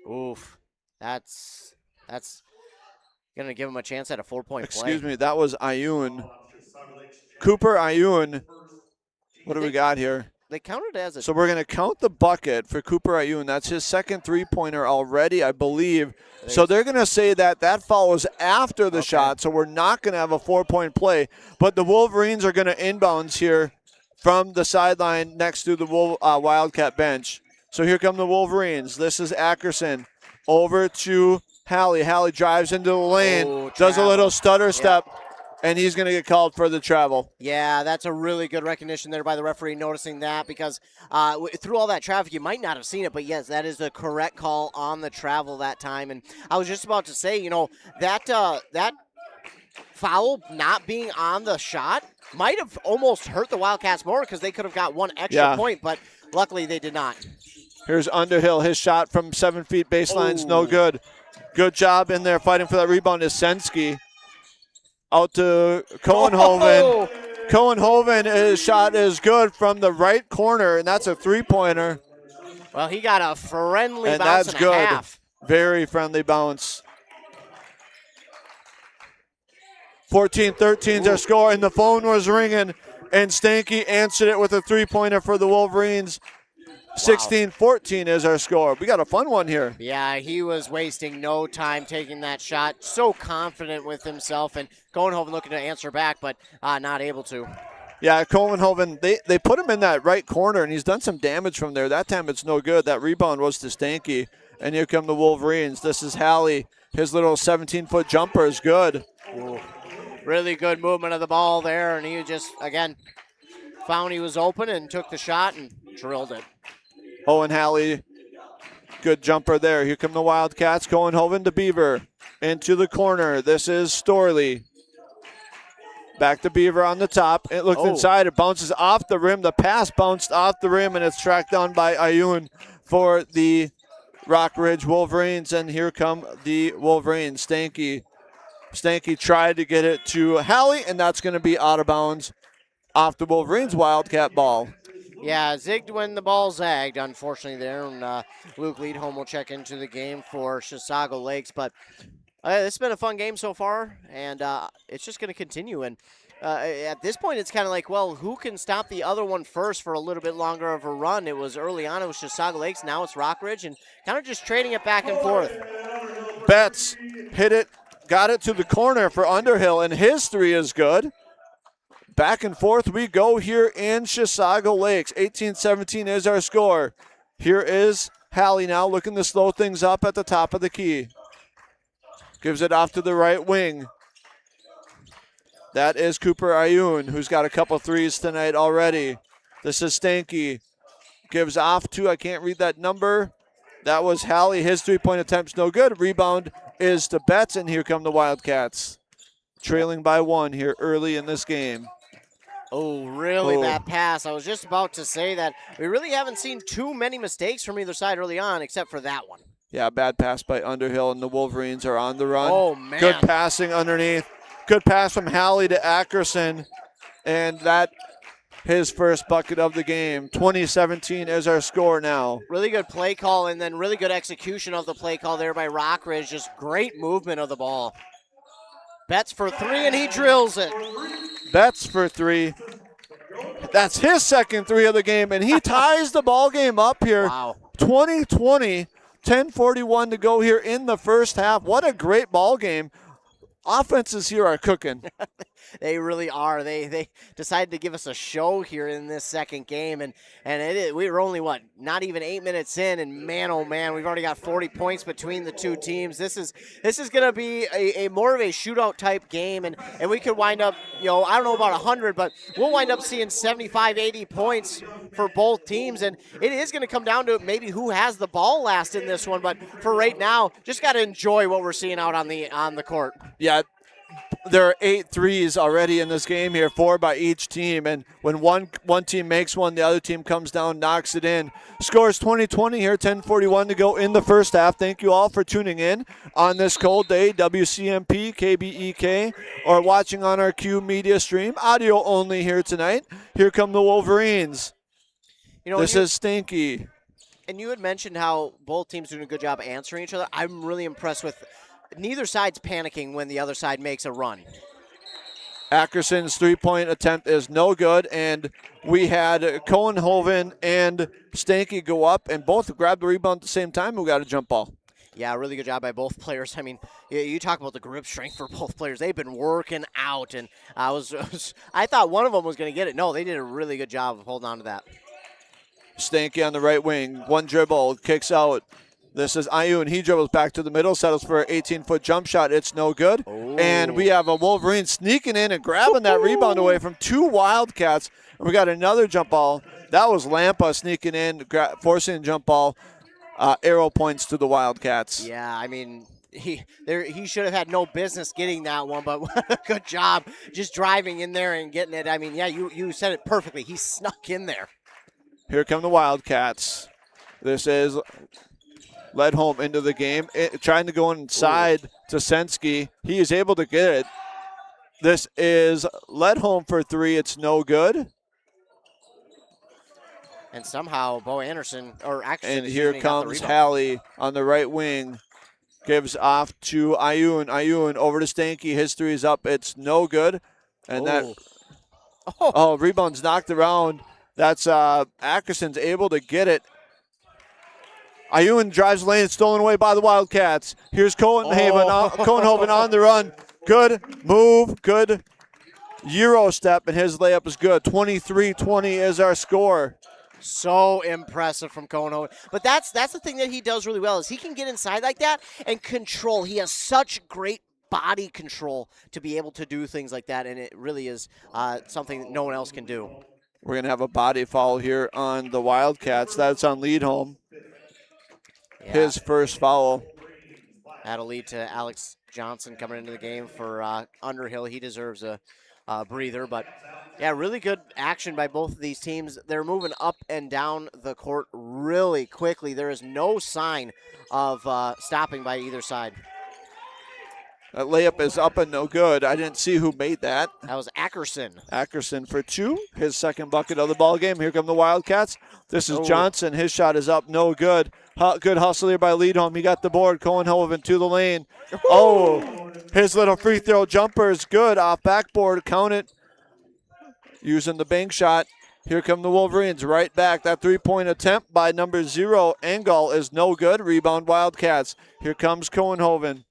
Oof. That's going to give him a chance at a 4-point play. Excuse me, that was Ayun. Cooper Ayun. What do we got here? They counted as a... So we're going to count the bucket for Cooper Ayun. That's his second three-pointer already, I believe. So they're going to say that that foul was after the shot, so we're not going to have a 4-point play. But the Wolverines are going to inbounds here from the sideline next to the Wildcat bench. So here come the Wolverines. This is Ackerson over to Hallie. Hallie drives into the lane, does a little stutter step, and he's going to get called for the travel. Yeah, that's a really good recognition there by the referee, noticing that, because through all that traffic, you might not have seen it, but yes, that is the correct call on the travel that time. And I was just about to say, you know, that foul not being on the shot might have almost hurt the Wildcats more, because they could have got one extra point, but luckily they did not. Here's Underhill. His shot from 7 feet baseline's no good. Good job in there fighting for that rebound is Sensky. Out to Cohenhoven. Cohenhoven, his shot is good from the right corner, and that's a three-pointer. Well, he got a friendly and bounce that's and a good. half. Very friendly bounce. 14-13 is their score, and the phone was ringing, and Stanky answered it with a three-pointer for the Wolverines. 16-14 is our score. We got a fun one here. Yeah, he was wasting no time taking that shot. So confident with himself, and Cohenhoven looking to answer back, but not able to. Yeah, Cohenhoven, they put him in that right corner, and he's done some damage from there. That time it's no good. That rebound was to Stanky. And here come the Wolverines. This is Halley. His little 17-foot jumper is good. Ooh. Really good movement of the ball there, and he just, again, found he was open and took the shot and drilled it. Owen Halley, good jumper there. Here come the Wildcats. Cohenhoven to Beaver. Into the corner. This is Storley. Back to Beaver on the top. It looks inside. It bounces off the rim. The pass bounced off the rim, and it's tracked down by Ayun for the Rockridge Wolverines. And here come the Wolverines. Stanky tried to get it to Halley, and that's going to be out of bounds off the Wolverines' Wildcat ball. Yeah, zigged when the ball zagged, unfortunately, there. And Luke Leadholm will check into the game for Chisago Lakes. But it's been a fun game so far, and it's just going to continue. And at this point, it's kind of like, well, who can stop the other one first for a little bit longer of a run? It was early on, it was Chisago Lakes. Now it's Rockridge, and kind of just trading it back and forth. Betts hit it, got it to the corner for Underhill, and his three is good. Back and forth we go here in Chisago Lakes. 18-17 is our score. Here is Halley now looking to slow things up at the top of the key. Gives it off to the right wing. That is Cooper Ayun, who's got a couple threes tonight already. This is Stanky. Gives off to, I can't read that number. That was Halley. His three-point attempt's no good. Rebound is to Betts, and here come the Wildcats. Trailing by one here early in this game. Oh, really bad pass. I was just about to say that we really haven't seen too many mistakes from either side early on, except for that one. Yeah, bad pass by Underhill, and the Wolverines are on the run. Oh, man. Good passing underneath. Good pass from Halley to Ackerson, and that his first bucket of the game. 20-17 is our score now. Really good play call, and then really good execution of the play call there by Rockridge. Just great movement of the ball. Betts for three, and he drills it. Betts for three. That's his second three of the game, and he ties the ball game up here. Wow. 20-20, 10:41 to go here in the first half. What a great ball game. Offenses here are cooking. They really are. They decided to give us a show here in this second game, and we were only, not even 8 minutes in, and man, oh man, we've already got 40 points between the two teams. This is going to be a more of a shootout type game, and we could wind up, I don't know about 100, but we'll wind up seeing 75, 80 points for both teams, and it is going to come down to maybe who has the ball last in this one, but for right now, just got to enjoy what we're seeing out on the court. Yeah. There are 8 threes already in this game here, 4 by each team. And when one team makes one, the other team comes down, knocks it in. Scores 20-20 here, 10:41 to go in the first half. Thank you all for tuning in on this cold day, WCMP, KBEK, or watching on our Q Media stream. Audio only here tonight. Here come the Wolverines. This is Stinky. And you had mentioned how both teams doing a good job answering each other. I'm really impressed with neither side's panicking when the other side makes a run. Ackerson's three-point attempt is no good, and we had Cohenhoven and Stanky go up, and both grabbed the rebound at the same time. We got a jump ball. Yeah, really good job by both players. I mean, you talk about the grip strength for both players. They've been working out, and I thought one of them was going to get it. No, they did a really good job of holding on to that. Stanky on the right wing, one dribble, kicks out. This is Ayun. He dribbles back to the middle, settles for an 18-foot jump shot. It's no good. Ooh. And we have a Wolverine sneaking in and grabbing that rebound away from 2 Wildcats. And we got another jump ball. That was Lampa sneaking in, forcing a jump ball. Arrow points to the Wildcats. Yeah, I mean, he should have had no business getting that one, but what a good job just driving in there and getting it. I mean, yeah, you said it perfectly. He snuck in there. Here come the Wildcats. This is Ledholm into the game, trying to go inside to Sensky. He is able to get it. This is Ledholm for 3. It's no good. And somehow Bo Anderson, and here comes Halley on the right wing. Gives off to Ayun. Ayun over to Stanky. His 3 is up. It's no good. And rebound's knocked around. That's Ackerson's able to get it. Ayun drives the lane, stolen away by the Wildcats. Here's Cohenhoven on the run. Good move, good Euro step, and his layup is good. 23-20 is our score. So impressive from Cohen. But that's the thing that he does really well is he can get inside like that and control. He has such great body control to be able to do things like that, and it really is something that no one else can do. We're going to have a body foul here on the Wildcats. That's on Leadholm. Yeah. His first foul. That'll lead to Alex Johnson coming into the game for Underhill. He deserves a breather, but yeah, really good action by both of these teams. They're moving up and down the court really quickly. There is no sign of stopping by either side. That layup is up and no good. I didn't see who made that. That was Ackerson. Ackerson for 2, his second bucket of the ball game. Here come the Wildcats. This is Johnson. His shot is up, no good. Good hustle here by Leadholm. He got the board. Cohenhoven to the lane. Oh, his little free throw jumper is good. Off backboard, count it. Using the bank shot. Here come the Wolverines right back. That three-point attempt by number 0, Engel, is no good. Rebound Wildcats. Here comes Cohenhoven.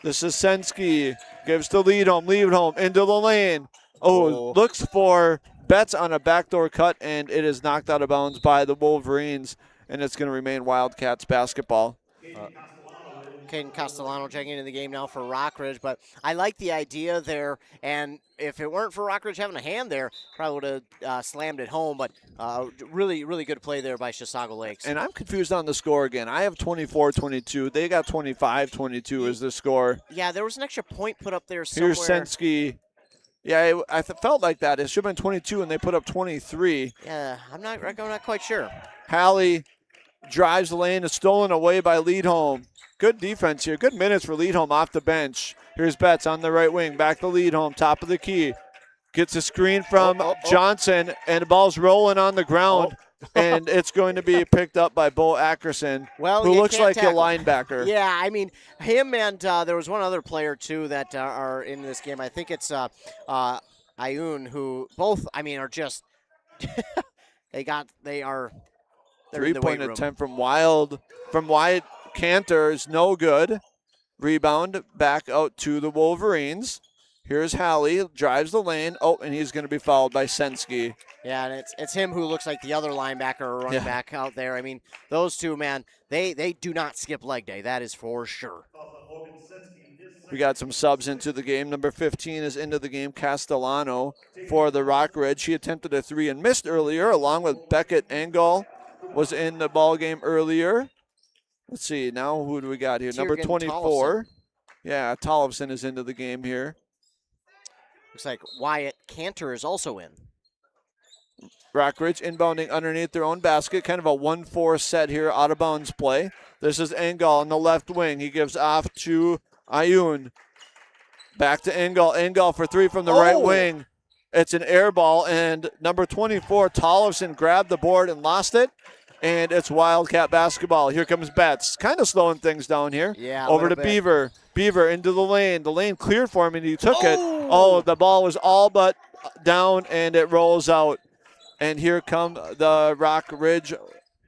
This is Sensky. Gives to Leadholm. Leadholm into the lane. Looks for Betts on a backdoor cut, and it is knocked out of bounds by the Wolverines, and it's going to remain Wildcats basketball. Caden Castellano checking into the game now for Rockridge, but I like the idea there, and if it weren't for Rockridge having a hand there, probably would have slammed it home, but really, really good play there by Chisago Lakes. And I'm confused on the score again. I have 24-22. They got 25-22 as the score. Yeah, there was an extra point put up there somewhere. Here's Sensky. Yeah, I felt like that. It should have been 22, and they put up 23. Yeah, I'm not quite sure. Hallie drives the lane. It's stolen away by Leadholm. Good defense here. Good minutes for Leadholm off the bench. Here's Betts on the right wing. Back to Leadholm, top of the key. Gets a screen from Johnson, and the ball's rolling on the ground. And it's going to be picked up by Bo Ackerson, who looks like a linebacker. Yeah, I mean, him and there was one other player, too, that are in this game. I think it's Ayun, who both, I mean, are just they are three-point attempt from Wyatt Cantor is no good. Rebound back out to the Wolverines. Here's Hallie, drives the lane. And he's going to be fouled by Sensky. Yeah, and it's him who looks like the other linebacker or running back out there. I mean, those two, man, they do not skip leg day. That is for sure. We got some subs into the game. Number 15 is into the game, Castellano for the Rockridge. He attempted a 3 and missed earlier, along with Beckett. Engel was in the ball game earlier. Let's see, now who do we got here? Number 24. Yeah, Tollefson is into the game here. Looks like Wyatt Cantor is also in. Rockridge inbounding underneath their own basket. Kind of a 1-4 set here, out of bounds play. This is Engel on the left wing. He gives off to Ayun. Back to Engel. Engel for 3 from the right wing. It's an air ball, and number 24, Tollefson, grabbed the board and lost it. And it's Wildcat basketball. Here comes Betts. Kind of slowing things down here. Yeah, over to Beaver. Beaver into the lane. The lane cleared for him, and he took it. The ball was all but down, and it rolls out. And here come the Rockridge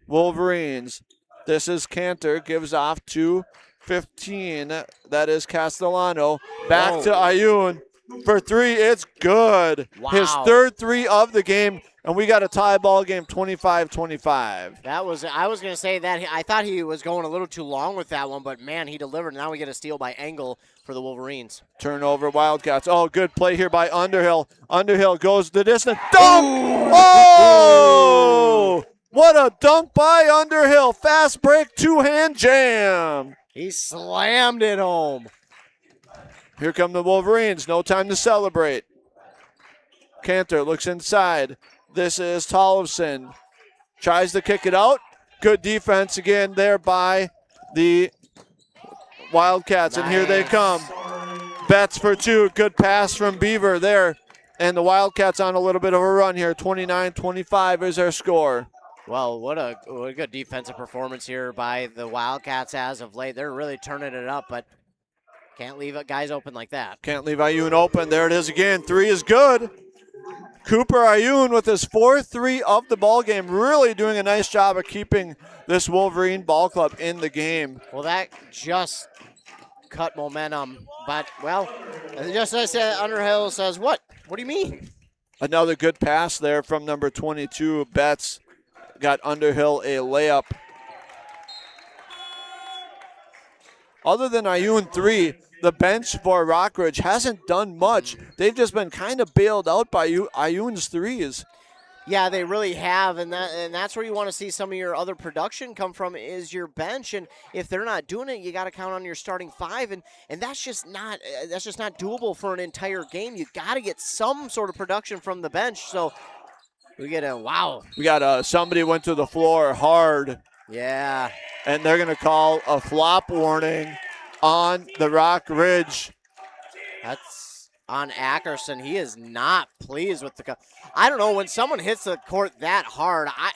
Wolverines. This is Cantor. Gives off to 15. That is Castellano. Back to Ayun. For 3, it's good. Wow. His third 3 of the game, and we got a tie ball game, 25-25. I was going to say that. I thought he was going a little too long with that one, but, man, he delivered. Now we get a steal by Engel for the Wolverines. Turnover, Wildcats. Good play here by Underhill. Underhill goes the distance. Dunk! Oh! What a dunk by Underhill. Fast break, 2-hand jam. He slammed it home. Here come the Wolverines. No time to celebrate. Cantor looks inside. This is Tollefson. Tries to kick it out. Good defense again there by the Wildcats. And here they come. Betts for 2. Good pass from Beaver there. And the Wildcats on a little bit of a run here. 29-25 is their score. Well, what a good defensive performance here by the Wildcats as of late. They're really turning it up, but can't leave guys open like that. Can't leave Ayun open. There it is again. 3 is good. Cooper Ayun with his 4th 3 of the ball game, really doing a nice job of keeping this Wolverine ball club in the game. Well, that just cut momentum. But, well, just as I said, Underhill says, what? What do you mean? Another good pass there from number 22, Betts. Got Underhill a layup. Other than Ioun 3, the bench for Rockridge hasn't done much. They've just been kind of bailed out by Ioun's threes. Yeah, they really have, and that's where you want to see some of your other production come from is your bench. And if they're not doing it, you got to count on your starting five, and that's just not doable for an entire game. You got to get some sort of production from the bench. So we get a wow. We got somebody went to the floor hard. Yeah. And they're going to call a flop warning on the Rock Ridge. That's on Ackerson. He is not pleased with the. I don't know, when someone hits the court that hard, I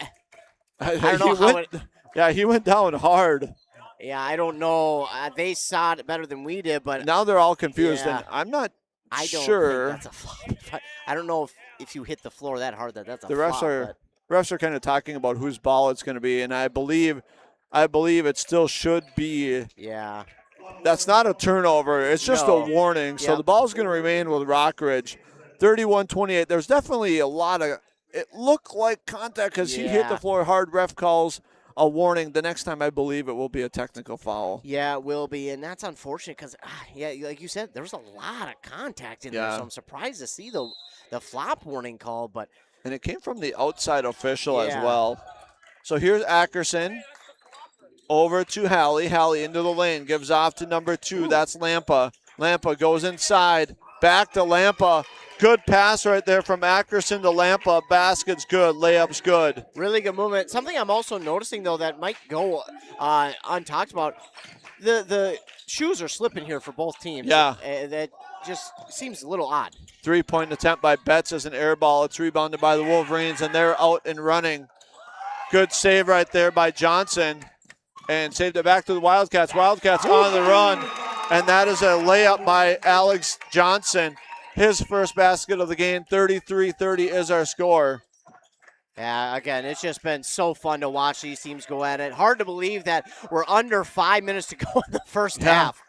don't know how it. Yeah, he went down hard. Yeah, I don't know. They saw it better than we did, but now they're all confused, yeah. and I'm not I don't sure. think that's a flop. I don't know if you hit the floor that hard that's a The flop. refs are kind of talking about whose ball it's going to be, and I believe it still should be. Yeah. That's not a turnover. It's just a warning. So the ball's going to remain with Rockridge. 31-28. There's definitely a lot of – it looked like contact because he hit the floor hard. Ref calls a warning. The next time I believe it will be a technical foul. Yeah, it will be, and that's unfortunate because, like you said, there was a lot of contact in there, so I'm surprised to see the flop warning call. But and it came from the outside official as well. So here's Ackerson. Over to Hallie. Hallie into the lane. Gives off to number 2. That's Lampa. Lampa goes inside. Back to Lampa. Good pass right there from Ackerson to Lampa. Basket's good. Layup's good. Really good movement. Something I'm also noticing, though, that might go untalked about. The shoes are slipping here for both teams. Yeah. That just seems a little odd. 3-point attempt by Betts as an air ball. It's rebounded by the Wolverines, and they're out and running. Good save right there by Johnson. And saved it back to the Wildcats. Wildcats on the run. And that is a layup by Alex Johnson. His first basket of the game. 33-30 is our score. Yeah, again, it's just been so fun to watch these teams go at it. Hard to believe that we're under 5 minutes to go in the first half.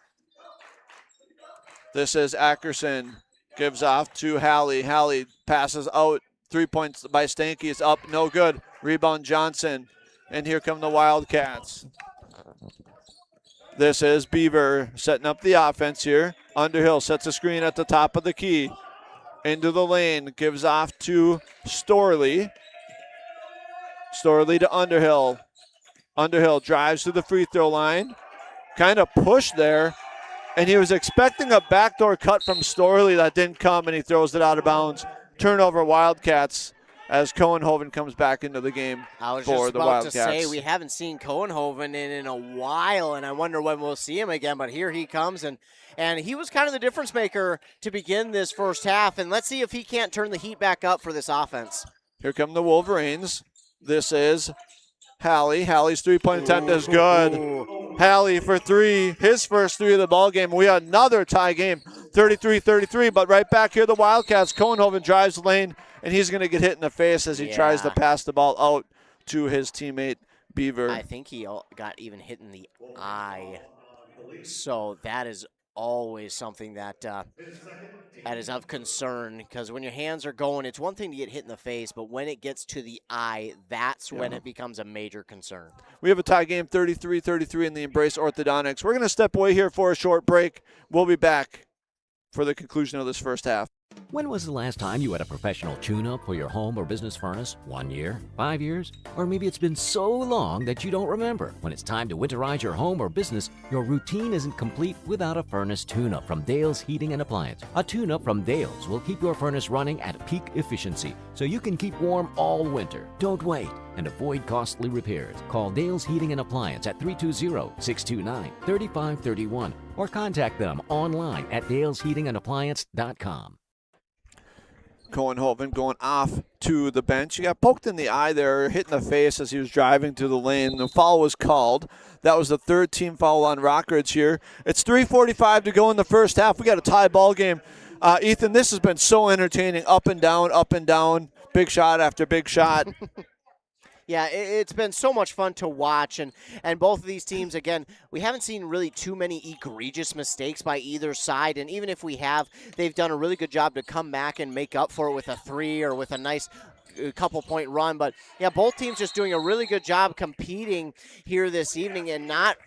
This is Ackerson. Gives off to Hallie. Hallie passes out. 3 points by Stanky is up. No good. Rebound Johnson. And here come the Wildcats. This is Beaver setting up the offense here. Underhill sets a screen at the top of the key. Into the lane. Gives off to Storley. Storley to Underhill. Underhill drives to the free throw line. Kind of pushed there. And he was expecting a backdoor cut from Storley that didn't come, and he throws it out of bounds. Turnover Wildcats as Cohenhoven comes back into the game for the Wildcats. I was just about to say, we haven't seen Cohenhoven in a while, and I wonder when we'll see him again. But here he comes, and he was kind of the difference maker to begin this first half. And let's see if he can't turn the heat back up for this offense. Here come the Wolverines. This is Hallie. Hallie's 3-point attempt is good. Hallie for 3, his first 3 of the ball game. We had another tie game, 33-33. But right back here, the Wildcats. Cohenhoven drives the lane, and he's going to get hit in the face as he tries to pass the ball out to his teammate Beaver. I think he got even hit in the eye. So that is always something that is of concern, because when your hands are going, it's one thing to get hit in the face, but when it gets to the eye, that's when it becomes a major concern. We have a tie game, 33-33 in the Embrace Orthodontics. We're going to step away here for a short break. We'll be back for the conclusion of this first half. When was the last time you had a professional tune-up for your home or business furnace? 1 year? 5 years? Or maybe it's been so long that you don't remember. When it's time to winterize your home or business, your routine isn't complete without a furnace tune-up from Dale's Heating and Appliance. A tune-up from Dale's will keep your furnace running at peak efficiency so you can keep warm all winter. Don't wait and avoid costly repairs. Call Dale's Heating and Appliance at 320-629-3531 or contact them online at dalesheatingandappliance.com. Cohenhoven going off to the bench. He got poked in the eye there, hit in the face as he was driving to the lane. The foul was called. That was the third team foul on Rockridge here. It's 3:45 to go in the first half. We got a tie ball game. Ethan, this has been so entertaining. Up and down, big shot after big shot. Yeah, it's been so much fun to watch, and both of these teams, again, we haven't seen really too many egregious mistakes by either side, and even if we have, they've done a really good job to come back and make up for it with a 3 or with a nice couple-point run. But, yeah, both teams just doing a really good job competing here this evening and not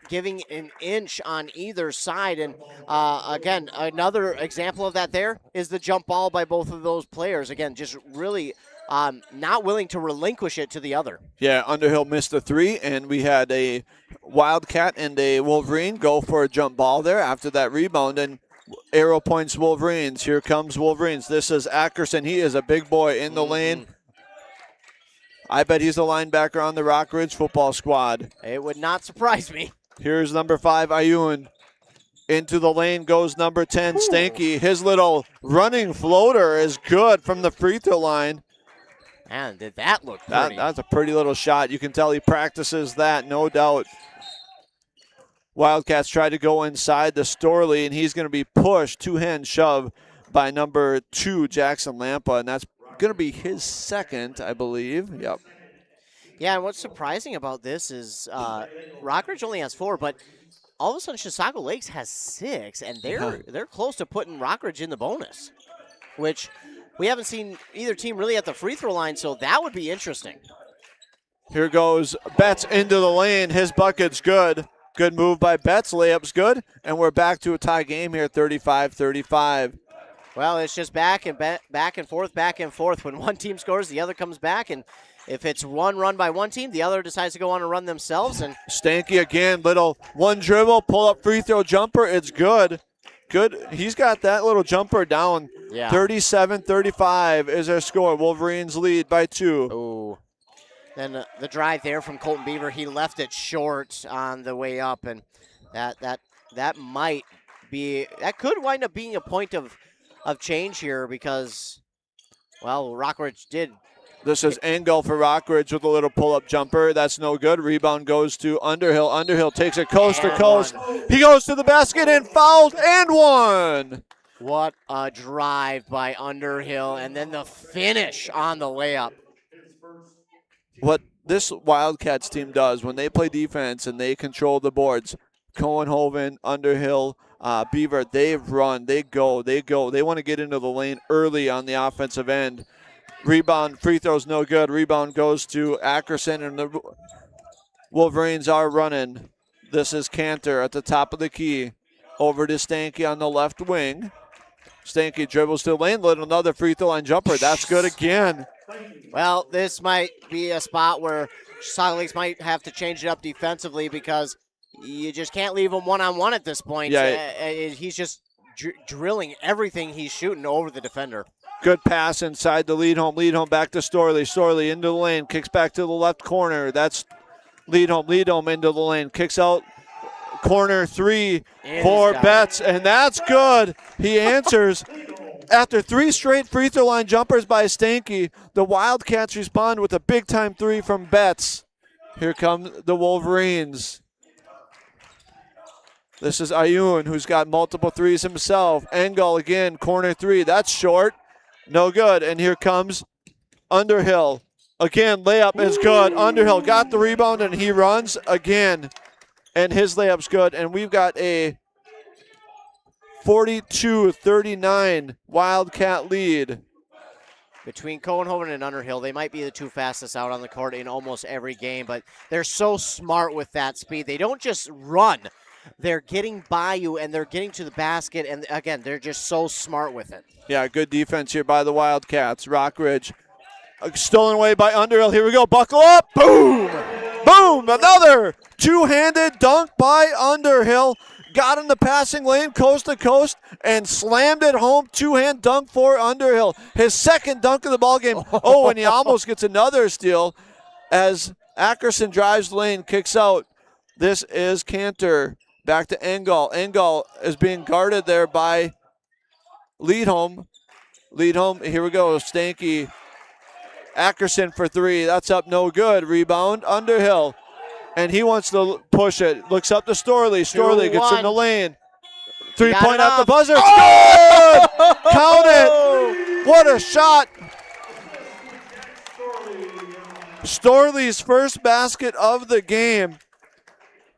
giving an inch on either side. And, again, another example of that there is the jump ball by both of those players. Again, just really not willing to relinquish it to the other. Yeah, Underhill missed the 3, and we had a Wildcat and a Wolverine go for a jump ball there after that rebound, and arrow points Wolverines. Here comes Wolverines. This is Ackerson. He is a big boy in the lane. I bet he's a linebacker on the Rock Ridge football squad. It would not surprise me. Here's number 5, Ayun. Into the lane goes number 10, Stanky. His little running floater is good from the free throw line. Man, did that look pretty. That's a pretty little shot. You can tell he practices that, no doubt. Wildcats try to go inside the Storley, and he's going to be pushed, two-hand shove by number 2, Jackson Lampa, and that's going to be his second, I believe. Yep. Yeah, and what's surprising about this is Rockridge only has 4, but all of a sudden Chisago Lakes has 6, and they're close to putting Rockridge in the bonus, which we haven't seen either team really at the free throw line, so that would be interesting. Here goes Betts into the lane. His bucket's good. Good move by Betts. Layup's good. And we're back to a tie game here, 35-35. Well, it's just back and forth. When one team scores, the other comes back, and if it's one run by one team, the other decides to go on and run themselves. And Stanky again, little one dribble, pull up free throw jumper. It's good. Good. He's got that little jumper down. Yeah. 37-35 is our score. Wolverines lead by 2. Ooh. Then the drive there from Colton Beaver, he left it short on the way up, and that might be, that could wind up being a point of change here because, well, Rockridge did. This is Engel for Rockridge with a little pull-up jumper. That's no good. Rebound goes to Underhill. Underhill takes it coast to coast. He goes to the basket and fouled and one. What a drive by Underhill, and then the finish on the layup. What this Wildcats team does when they play defense and they control the boards, Cohenhoven, Underhill, Beaver, they run, they go. They want to get into the lane early on the offensive end. Rebound, free throw's no good. Rebound goes to Ackerson, and the Wolverines are running. This is Cantor at the top of the key. Over to Stanky on the left wing. Stanky dribbles to the lane, let another free throw line jumper. That's good again. Well, this might be a spot where Chisago Lakes might have to change it up defensively because you just can't leave him one-on-one at this point. Yeah. He's just drilling everything he's shooting over the defender. Good pass inside the lead home. Lead home back to Storley. Storley into the lane. Kicks back to the left corner. That's lead home. Lead home into the lane. Kicks out corner 3 for Betts, and that's good. He answers. After 3 straight free throw line jumpers by Stanky, the Wildcats respond with a big-time 3 from Betts. Here come the Wolverines. This is Ayun, who's got multiple threes himself. Engel again, corner 3. That's short. No good. And here comes Underhill. Again, layup is good. Underhill got the rebound, and he runs again. And his layup's good. And we've got a 42-39 Wildcat lead. Between Cohenhoven and Underhill, they might be the 2 fastest out on the court in almost every game, but they're so smart with that speed. They don't just run. They're getting by you, and they're getting to the basket, and again, they're just so smart with it. Yeah, good defense here by the Wildcats. Rockridge stolen away by Underhill. Here we go. Buckle up. Boom. Boom. Another two-handed dunk by Underhill. Got in the passing lane, coast to coast, and slammed it home. Two-hand dunk for Underhill. His second dunk of the ballgame. Oh, and he almost gets another steal as Ackerson drives the lane, kicks out. This is Cantor. Back to Engel. Engel is being guarded there by Leadholm. Leadholm, here we go. Stanky. Ackerson for 3. That's up, no good. Rebound, Underhill. And he wants to push it. Looks up to Storley. Storley gets in the lane. 3-point at the buzzer. It's good! Count it! What a shot! Storley's first basket of the game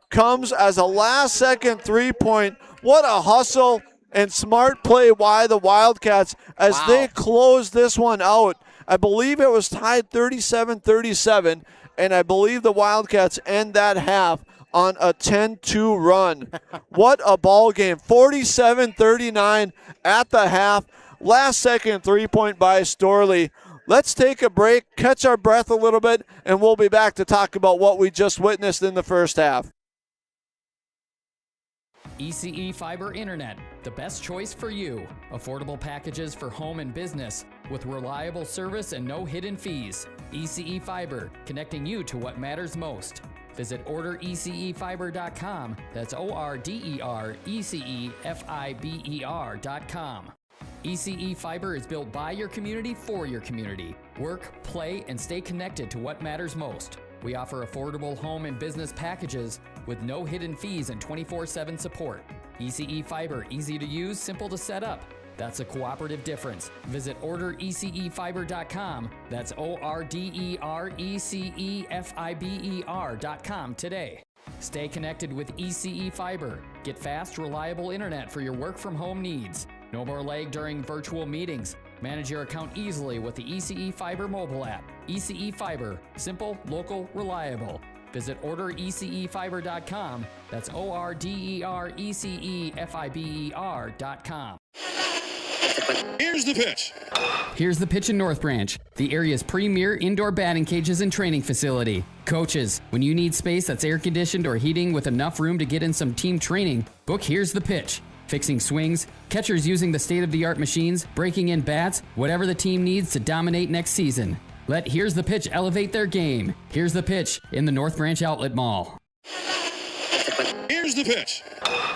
comes as a last-second three-point. What a hustle and smart play by the Wildcats as they close this one out. I believe it was tied 37-37, and I believe the Wildcats end that half on a 10-2 run. What a ball game. 47-39 at the half. Last second three-point by Storley. Let's take a break, catch our breath a little bit, and we'll be back to talk about what we just witnessed in the first half. ECE Fiber Internet, the best choice for you. Affordable packages for home and business with reliable service and no hidden fees. ECE Fiber, connecting you to what matters most. Visit orderecefiber.com. That's orderecefiber.com. ECE Fiber is built by your community for your community. Work, play, and stay connected to what matters most. We offer affordable home and business packages with no hidden fees and 24/7 support. ECE Fiber, easy to use, simple to set up. That's a cooperative difference. Visit orderecefiber.com. That's orderecefiber.com today. Stay connected with ECE Fiber. Get fast, reliable internet for your work from home needs. No more lag during virtual meetings. Manage your account easily with the ECE Fiber mobile app. ECE Fiber, simple, local, reliable. Visit orderecefiber.com. That's orderecefiber.com. Here's the pitch. Here's the pitch in North Branch, the area's premier indoor batting cages and training facility. Coaches, when you need space that's air conditioned or heating with enough room to get in some team training, book Here's the Pitch. Fixing swings, catchers using the state-of-the-art machines, breaking in bats, whatever the team needs to dominate next season. Let Here's the Pitch elevate their game. Here's the Pitch in the North Branch Outlet Mall. Here's the pitch.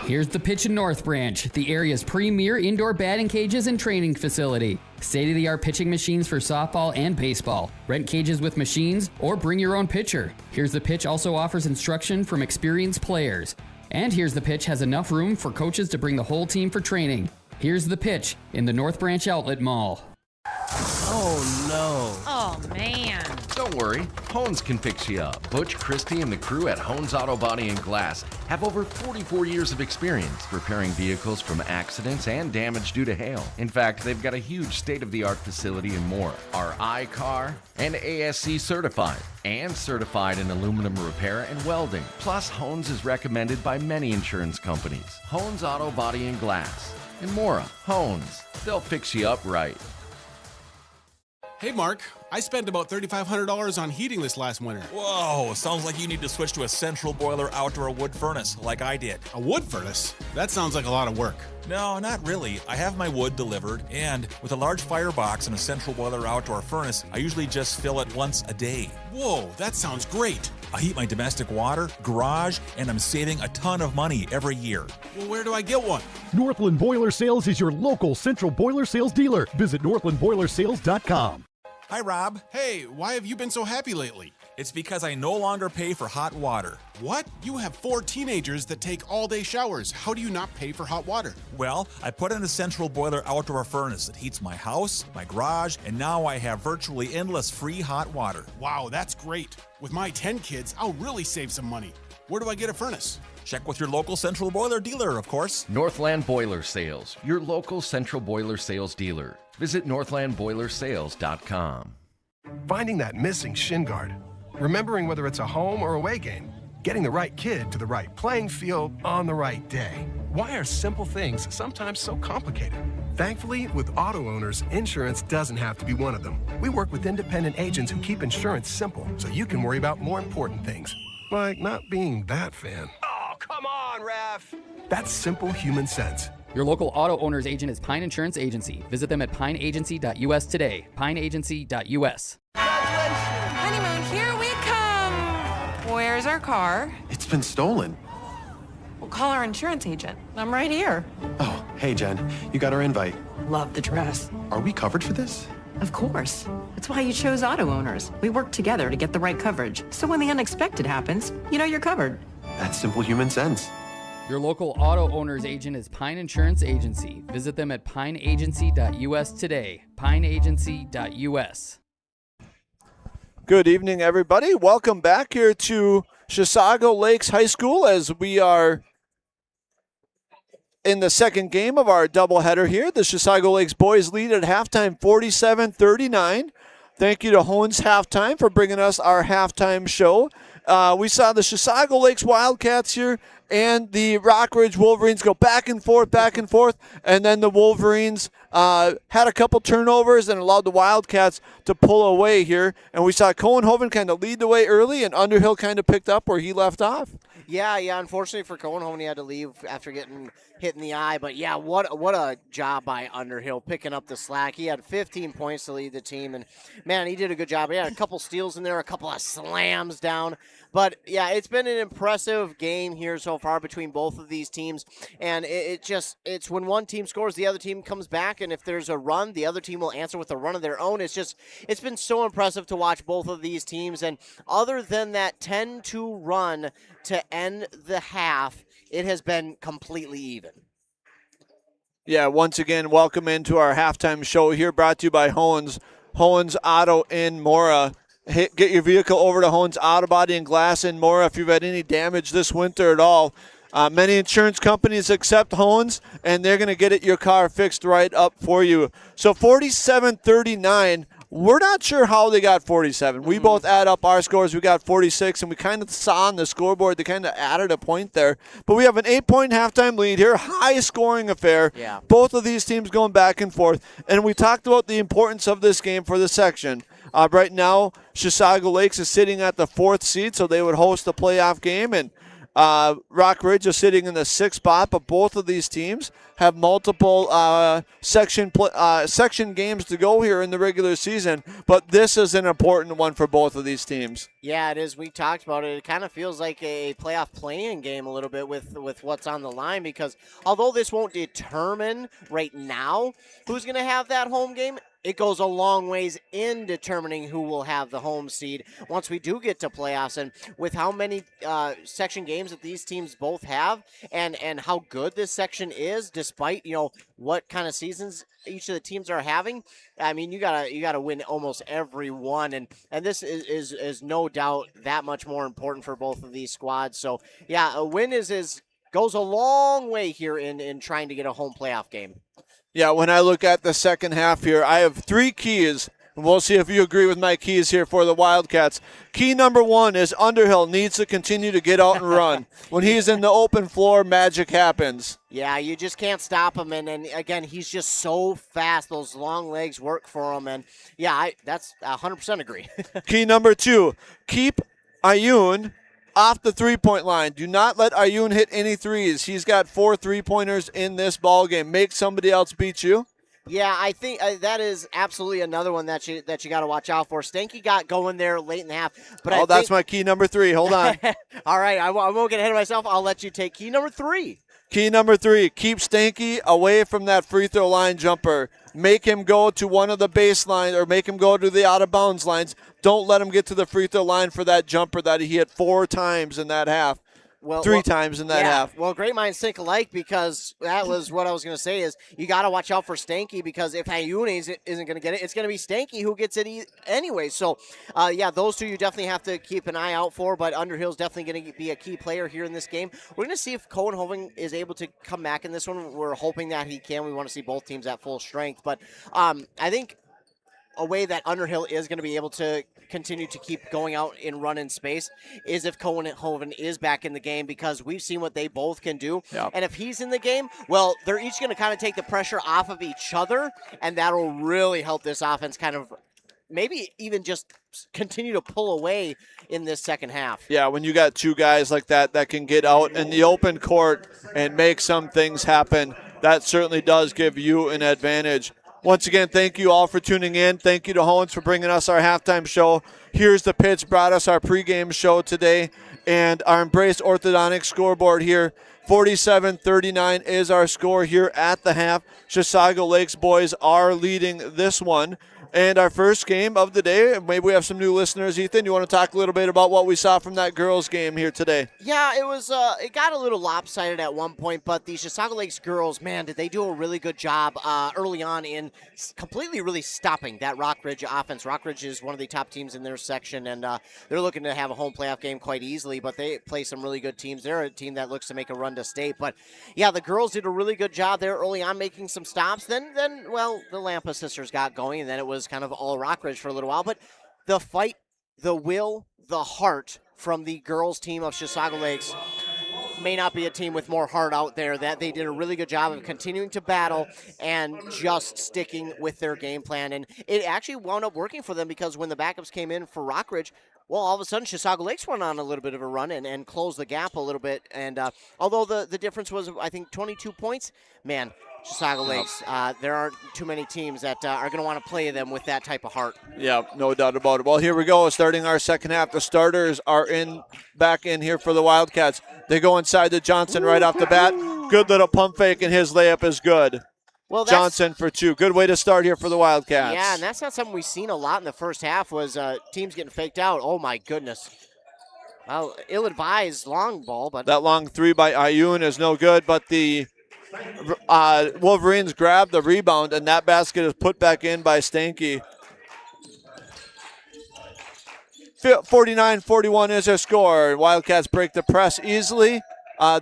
Here's the pitch in North Branch, the area's premier indoor batting cages and training facility. State-of-the-art pitching machines for softball and baseball. Rent cages with machines or bring your own pitcher. Here's the Pitch also offers instruction from experienced players. And Here's the Pitch has enough room for coaches to bring the whole team for training. Here's the Pitch in the North Branch Outlet Mall. Oh, no. Oh, man. Don't worry, Hones can fix you up. Butch, Christie, and the crew at Hones Auto Body and Glass have over 44 years of experience repairing vehicles from accidents and damage due to hail. In fact, they've got a huge state-of-the-art facility in Mora, are I-CAR and ASC certified, and certified in aluminum repair and welding. Plus, Hones is recommended by many insurance companies. Hones Auto Body and Glass. In Mora, Hones. They'll fix you up right. Hey, Mark, I spent about $3,500 on heating this last winter. Whoa, sounds like you need to switch to a central boiler outdoor wood furnace like I did. A wood furnace? That sounds like a lot of work. No, not really. I have my wood delivered, and with a large firebox and a central boiler outdoor furnace, I usually just fill it once a day. Whoa, that sounds great. I heat my domestic water, garage, and I'm saving a ton of money every year. Well, where do I get one? Northland Boiler Sales is your local central boiler sales dealer. Visit northlandboilersales.com. Hi, Rob. Hey, why have you been so happy lately? It's because I no longer pay for hot water. What? You have 4 teenagers that take all-day showers. How do you not pay for hot water? Well, I put in a central boiler outdoor furnace that heats my house, my garage, and now I have virtually endless free hot water. Wow, that's great. With my 10 kids, I'll really save some money. Where do I get a furnace? Check with your local central boiler dealer, of course. Northland Boiler Sales, your local central boiler sales dealer. Visit northlandboilersales.com. Finding that missing shin guard. Remembering whether it's a home or away game. Getting the right kid to the right playing field on the right day. Why are simple things sometimes so complicated? Thankfully, with auto owners, insurance doesn't have to be one of them. We work with independent agents who keep insurance simple so you can worry about more important things. Like not being that fan. Oh, come on, ref. That's simple human sense. Your local auto owner's agent is Pine Insurance Agency. Visit them at pineagency.us today. pineagency.us. Honeymoon, here we come. Where's our car? It's been stolen. We'll call our insurance agent. I'm right here. Oh, hey, Jen. You got our invite. Love the dress. Are we covered for this? Of course. That's why you chose auto owners. We work together to get the right coverage. So when the unexpected happens, you know you're covered. That's simple human sense. Your local auto owner's agent is Pine Insurance Agency. Visit them at pineagency.us today. pineagency.us. Good evening, everybody. Welcome back here to Chisago Lakes High School as we are in the second game of our doubleheader here. The Chisago Lakes boys lead at halftime 47-39. Thank you to Hones Halftime for bringing us our halftime show. We saw the Chisago Lakes Wildcats here and the Rockridge Wolverines go back and forth, and then the Wolverines had a couple turnovers and allowed the Wildcats to pull away here. And we saw Cohenhoven kind of lead the way early, and Underhill kind of picked up where he left off. Yeah. Unfortunately for Cohenhoven, he had to leave after getting hit in the eye. But, yeah, what a job by Underhill picking up the slack. He had 15 points to lead the team. And, man, he did a good job. He had a couple steals in there, a couple of slams down. But, yeah, it's been an impressive game here so far between both of these teams. And it's when one team scores, the other team comes back. And if there's a run, the other team will answer with a run of their own. It's been so impressive to watch both of these teams. And other than that 10-2 run to end the half, it has been completely even. Yeah, once again, welcome into our halftime show here, brought to you by Hones Auto in Mora. Get your vehicle over to Hones Auto Body and Glass in Mora if you've had any damage this winter at all. Many insurance companies accept Hones, and they're going to get your car fixed right up for you. So 47-39. We're not sure how they got 47. We both add up our scores. We got 46, and we kind of saw on the scoreboard they kind of added a point there. But we have an 8-point halftime lead here, high-scoring affair. Yeah. Both of these teams going back and forth. And we talked about the importance of this game for the section. Right now, Chisago Lakes is sitting at the 4th seed, so they would host the playoff game, and Rockridge is sitting in the 6th spot, but both of these teams have multiple section games to go here in the regular season, but this is an important one for both of these teams. Yeah, it is. We talked about it. It kind of feels like a playoff play-in game a little bit with what's on the line, because although this won't determine right now who's going to have that home game, it goes a long ways in determining who will have the home seed once we do get to playoffs. And with how many section games that these teams both have and how good this section is, despite, what kind of seasons each of the teams are having, I mean, you gotta win almost every one. And this is no doubt that much more important for both of these squads. So, yeah, a win goes a long way here in trying to get a home playoff game. Yeah, when I look at the second half here, I have 3 keys, and we'll see if you agree with my keys here for the Wildcats. Key number 1 is Underhill needs to continue to get out and run. When he's in the open floor, magic happens. Yeah, you just can't stop him, and again, he's just so fast. Those long legs work for him, and yeah, that's 100% agree. Key number 2, keep Ayun off the three-point line. Do not let Ayun hit any threes. He's got 4 3-pointers in this ball game. Make somebody else beat you. Yeah, I think that is absolutely another one that you got to watch out for. Stanky got going there late in the half. But that's my key number 3. Hold on. All right, I won't get ahead of myself. I'll let you take key number 3. Key number 3, keep Stanky away from that free throw line jumper. Make him go to one of the baseline or make him go to the out-of-bounds lines. Don't let him get to the free throw line for that jumper that he hit 4 times in that half. 3 times in that half. Well, great minds think alike, because that was what I was going to say is you got to watch out for Stanky, because if Ayun isn't going to get it, it's going to be Stanky who gets it anyway. So, those two you definitely have to keep an eye out for, but Underhill's definitely going to be a key player here in this game. We're going to see if Cohenhoven is able to come back in this one. We're hoping that he can. We want to see both teams at full strength, but I think a way that Underhill is going to be able to continue to keep going out and run in space is if Cohenhoven is back in the game, because we've seen what they both can do. Yep. And if he's in the game, well, they're each going to kind of take the pressure off of each other, and that'll really help this offense kind of maybe even just continue to pull away in this second half. Yeah, when you got 2 guys like that can get out in the open court and make some things happen, that certainly does give you an advantage. Once again, thank you all for tuning in. Thank you to Hones for bringing us our halftime show. Here's the Pitch brought us our pregame show today, and our Embrace Orthodontics scoreboard here. 47-39 is our score here at the half. Chisago Lakes boys are leading this one. And our first game of the day, maybe we have some new listeners. Ethan, you want to talk a little bit about what we saw from that girls' game here today? Yeah, it was. It got a little lopsided at one point, but the Chisago Lakes girls, man, did they do a really good job early on in completely really stopping that Rockridge offense. Rockridge is one of the top teams in their section, and they're looking to have a home playoff game quite easily, but they play some really good teams. They're a team that looks to make a run to state. But, yeah, the girls did a really good job there early on making some stops. Then well, the Lampa sisters got going, and then it was kind of all Rockridge for a little while. But the fight, the will, the heart from the girls team of Chisago Lakes may not be a team with more heart out there. That they did a really good job of continuing to battle and just sticking with their game plan. And it actually wound up working for them, because when the backups came in for Rockridge, well, all of a sudden, Chisago Lakes went on a little bit of a run and closed the gap a little bit. And although the difference was, I think, 22 points, man, Chisago Lakes, there aren't too many teams that are going to want to play them with that type of heart. Yeah, no doubt about it. Well, here we go. Starting our second half, the starters are back in here for the Wildcats. They go inside to Johnson right off the bat. Good little pump fake, and his layup is good. Well, Johnson for two. Good way to start here for the Wildcats. Yeah, and that's not something we've seen a lot in the first half, was teams getting faked out. Oh, my goodness. Well, ill-advised long ball, but that long three by Ayun is no good, but the Wolverines grab the rebound, and that basket is put back in by Stanky. 49-41 is their score. Wildcats break the press easily.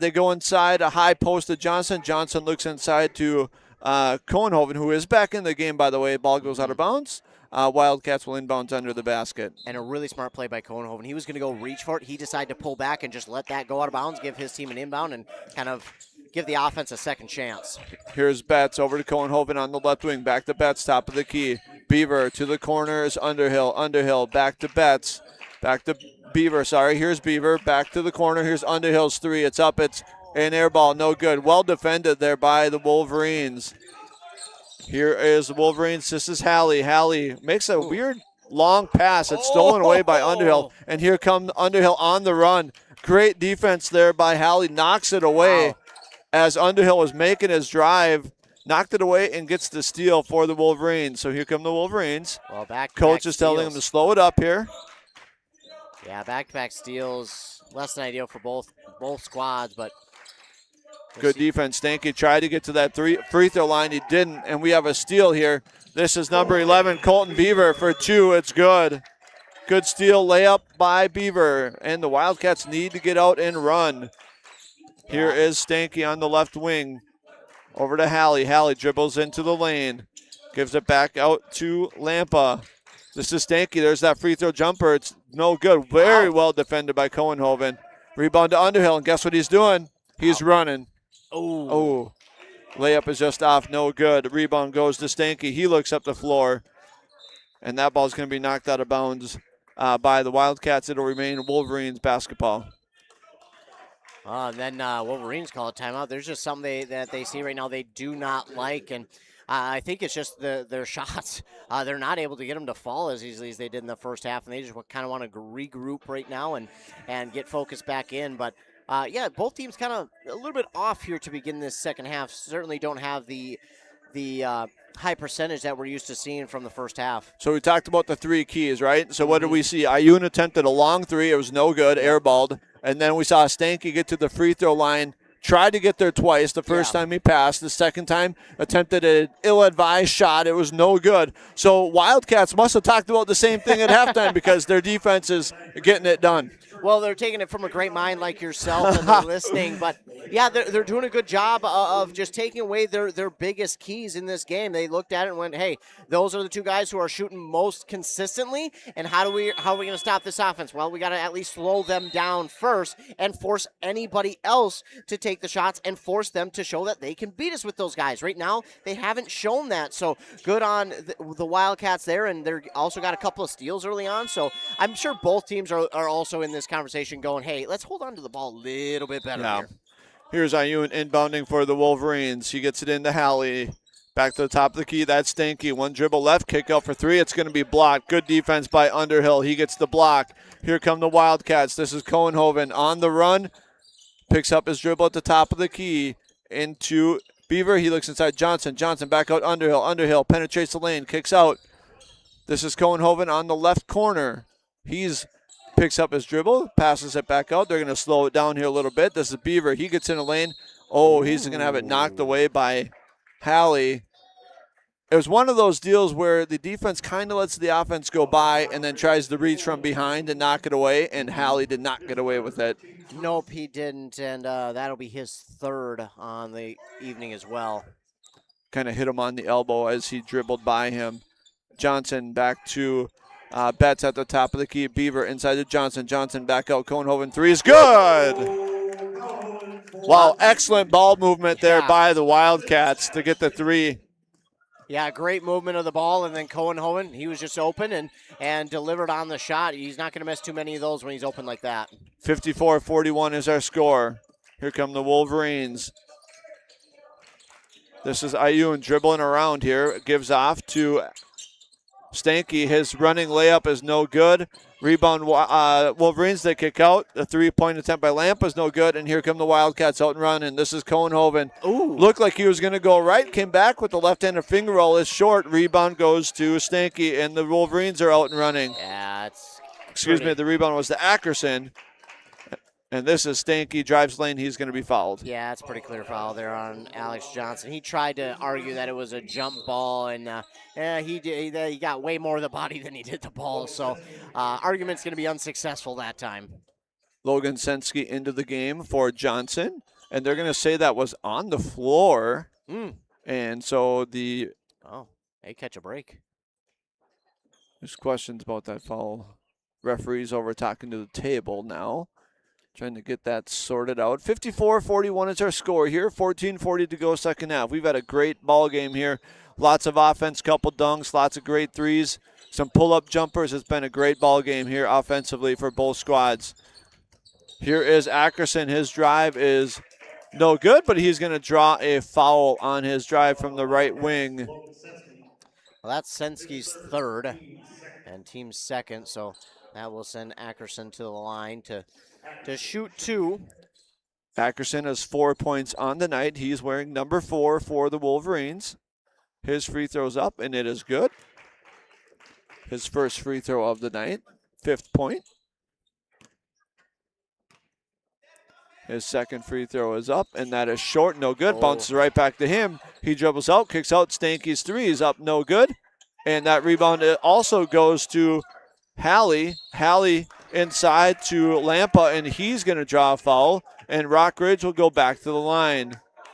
They go inside, a high post to Johnson. Johnson looks inside to Cohenhoven, who is back in the game, by the way. Ball goes out of bounds. Wildcats will inbound under the basket. And a really smart play by Cohenhoven. He was going to go reach for it. He decided to pull back and just let that go out of bounds, give his team an inbound, and kind of give the offense a second chance. Here's Betts over to Cohenhoven on the left wing. Back to Betts, top of the key. Beaver to the corners, Underhill. Underhill back to Betts. Back to Beaver, sorry. Here's Beaver, back to the corner. Here's Underhill's three. It's up. It's an air ball, no good. Well defended there by the Wolverines. Here is the Wolverines. This is Hallie. Hallie makes a weird long pass. It's stolen away by Underhill. And here comes Underhill on the run. Great defense there by Hallie. Knocks it away as Underhill was making his drive. Knocked it away and gets the steal for the Wolverines. So here come the Wolverines. Well, Coach is telling them to slow it up here. Yeah, back-to-back steals. Less than ideal for both squads, but good defense. Stanky tried to get to that free throw line. He didn't, and we have a steal here. This is number 11, Colton Beaver for two. It's good. Good steal layup by Beaver, and the Wildcats need to get out and run. Here is Stanky on the left wing. Over to Hallie. Hallie dribbles into the lane. Gives it back out to Lampa. This is Stanky. There's that free throw jumper. It's no good. Very well defended by Cohenhoven. Rebound to Underhill, and guess what he's doing? He's running. Oh. Layup is just off. No good. Rebound goes to Stanky. He looks up the floor, and that ball's going to be knocked out of bounds by the Wildcats. It'll remain Wolverines basketball. Then Wolverines call a timeout. There's just something that they see right now they do not like, and I think it's just their shots. They're not able to get them to fall as easily as they did in the first half, and they just kind of want to regroup right now and get focused back in. But, yeah, both teams kind of a little bit off here to begin this second half. Certainly don't have the high percentage that we're used to seeing from the first half. So we talked about the three keys, right? So what did we see? Ayun attempted a long three. It was no good, airballed. And then we saw Stanky get to the free throw line, tried to get there twice. The first time he passed. The second time attempted an ill-advised shot. It was no good. So Wildcats must have talked about the same thing at halftime because their defense is getting it done. Well, they're taking it from a great mind like yourself and they're listening. But, yeah, they're doing a good job of just taking away their biggest keys in this game. They looked at it and went, hey, those are the two guys who are shooting most consistently, and how are we going to stop this offense? Well, we got to at least slow them down first and force anybody else to take the shots and force them to show that they can beat us with those guys. Right now, they haven't shown that. So good on the Wildcats there, and they're also got a couple of steals early on. So I'm sure both teams are also in this conversation going, hey, let's hold on to the ball a little bit better here. Here's Ayun inbounding for the Wolverines. He gets it into Hallie. Back to the top of the key. That's Stanky. One dribble left. Kick out for three. It's going to be blocked. Good defense by Underhill. He gets the block. Here come the Wildcats. This is Cohenhoven on the run. Picks up his dribble at the top of the key into Beaver. He looks inside Johnson. Johnson back out Underhill. Underhill penetrates the lane. Kicks out. This is Cohenhoven on the left corner. He's picks up his dribble, passes it back out. They're going to slow it down here a little bit. This is Beaver. He gets in a lane. Oh, he's going to have it knocked away by Halley. It was one of those deals where the defense kind of lets the offense go by and then tries to reach from behind and knock it away, and Halley did not get away with it. Nope, he didn't, and that'll be his third on the evening as well. Kind of hit him on the elbow as he dribbled by him. Johnson back to Betts at the top of the key. Beaver inside to Johnson. Johnson back out. Cohenhoven three is good. Wow, excellent ball movement there by the Wildcats to get the three. Yeah, great movement of the ball, and then Cohenhoven, he was just open and delivered on the shot. He's not going to miss too many of those when he's open like that. 54-41 is our score. Here come the Wolverines. This is Ayun dribbling around here. Gives off to Stanky. His running layup is no good. Rebound, Wolverines, they kick out. The three-point attempt by Lampa is no good, and here come the Wildcats out and run, and this is Cohenhoven. Ooh. Looked like he was going to go right, came back with the left-handed finger roll. Is short. Rebound goes to Stanky, and the Wolverines are out and running. Yeah, it's Excuse me, the rebound was to Ackerson. And this is Stanky, drives lane. He's going to be fouled. Yeah, it's a pretty clear foul there on Alex Johnson. He tried to argue that it was a jump ball, and he got way more of the body than he did the ball. So argument's going to be unsuccessful that time. Logan Sensky into the game for Johnson, and they're going to say that was on the floor. And so they catch a break. There's questions about that foul. Referees over talking to the table now. Trying to get that sorted out. 54-41 is our score here. 14:40 to go second half. We've had a great ball game here. Lots of offense, couple dunks, lots of great threes, some pull-up jumpers. It's been a great ball game here offensively for both squads. Here is Ackerson. His drive is no good, but he's going to draw a foul on his drive from the right wing. Well, that's Sensky's third and team's second, so that will send Ackerson to the line to shoot two. Ackerson has 4 points on the night. He's wearing number 4 for the Wolverines. His free throw's up, and it is good. His first free throw of the night, 5th point. His second free throw is up, and that is short, no good. Bounces right back to him. He dribbles out, kicks out. Stanky's three is up, no good. And that rebound also goes to Halley. Halley inside to Lampa, and he's going to draw a foul, and Rockridge will go back to the line.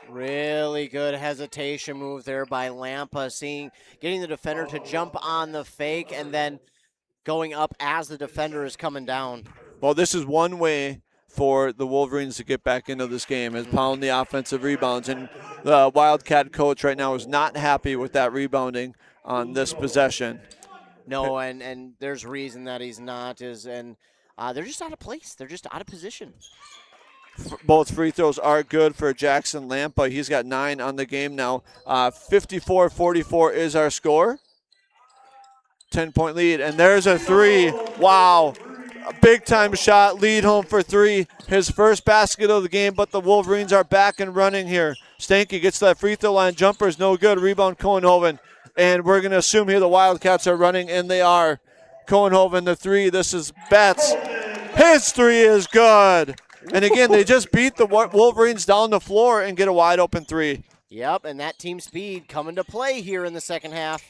Really good hesitation move there by Lampa, getting the defender to jump on the fake and then going up as the defender is coming down. Well, this is one way for the Wolverines to get back into this game, is pound the offensive rebounds, and the Wildcat coach right now is not happy with that rebounding on this possession. No, and there's reason that he's not, they're just out of place. They're just out of position. Both free throws are good for Jackson Lampa. He's got 9 on the game now. 54-44 is our score. 10-point lead, and there's a three. Wow. A big-time shot, lead home for 3. His first basket of the game, but the Wolverines are back and running here. Stanky gets that free throw line. Jumper is no good. Rebound, Cohenhoven. And we're going to assume here the Wildcats are running, and they are. Cohenhoven, the 3. This is Betts. His 3 is good. And again, they just beat the Wolverines down the floor and get a wide open 3. Yep, and that team speed coming to play here in the second half.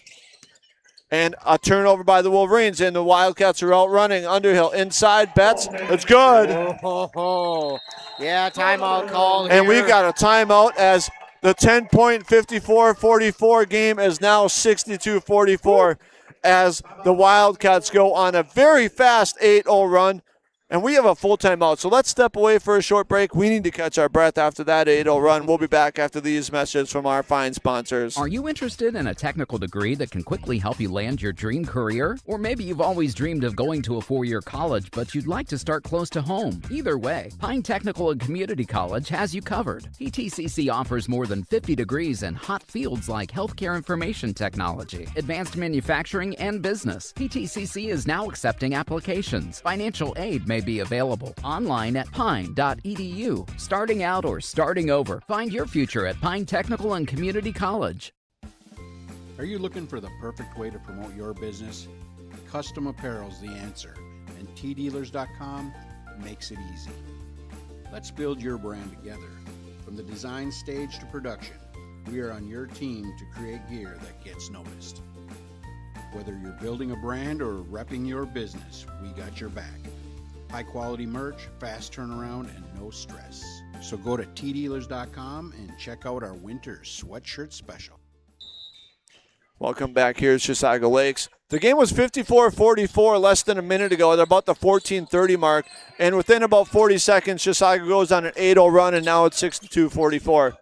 And a turnover by the Wolverines, and the Wildcats are out running. Underhill inside, Betts. It's good. Yeah, timeout called and here. we got a timeout as the 10-point 54-44 game is now 62-44 as the Wildcats go on a very fast 8-0 run. And we have a full timeout, so let's step away for a short break. We need to catch our breath after that 8-0 run. We'll be back after these messages from our fine sponsors. Are you interested in a technical degree that can quickly help you land your dream career? Or maybe you've always dreamed of going to a 4-year college, but you'd like to start close to home. Either way, Pine Technical and Community College has you covered. PTCC offers more than 50 degrees in hot fields like healthcare information technology, advanced manufacturing, and business. PTCC is now accepting applications. Financial aid may be available online at pine.edu. Starting out or starting over, find your future at Pine Technical and Community College. Are you looking for the perfect way to promote your business? Custom apparel's the answer, and tdealers.com makes it easy. Let's build your brand together. From the design stage to production, we are on your team to create gear that gets noticed. Whether you're building a brand or repping your business, we got your back. High quality merch, fast turnaround, and no stress. So go to tdealers.com and check out our winter sweatshirt special. Welcome back here at Chisago Lakes. The game was 54-44 less than a minute ago at about the 14:30 mark. And within about 40 seconds, Chisago goes on an 8-0 run, and now it's 62-44.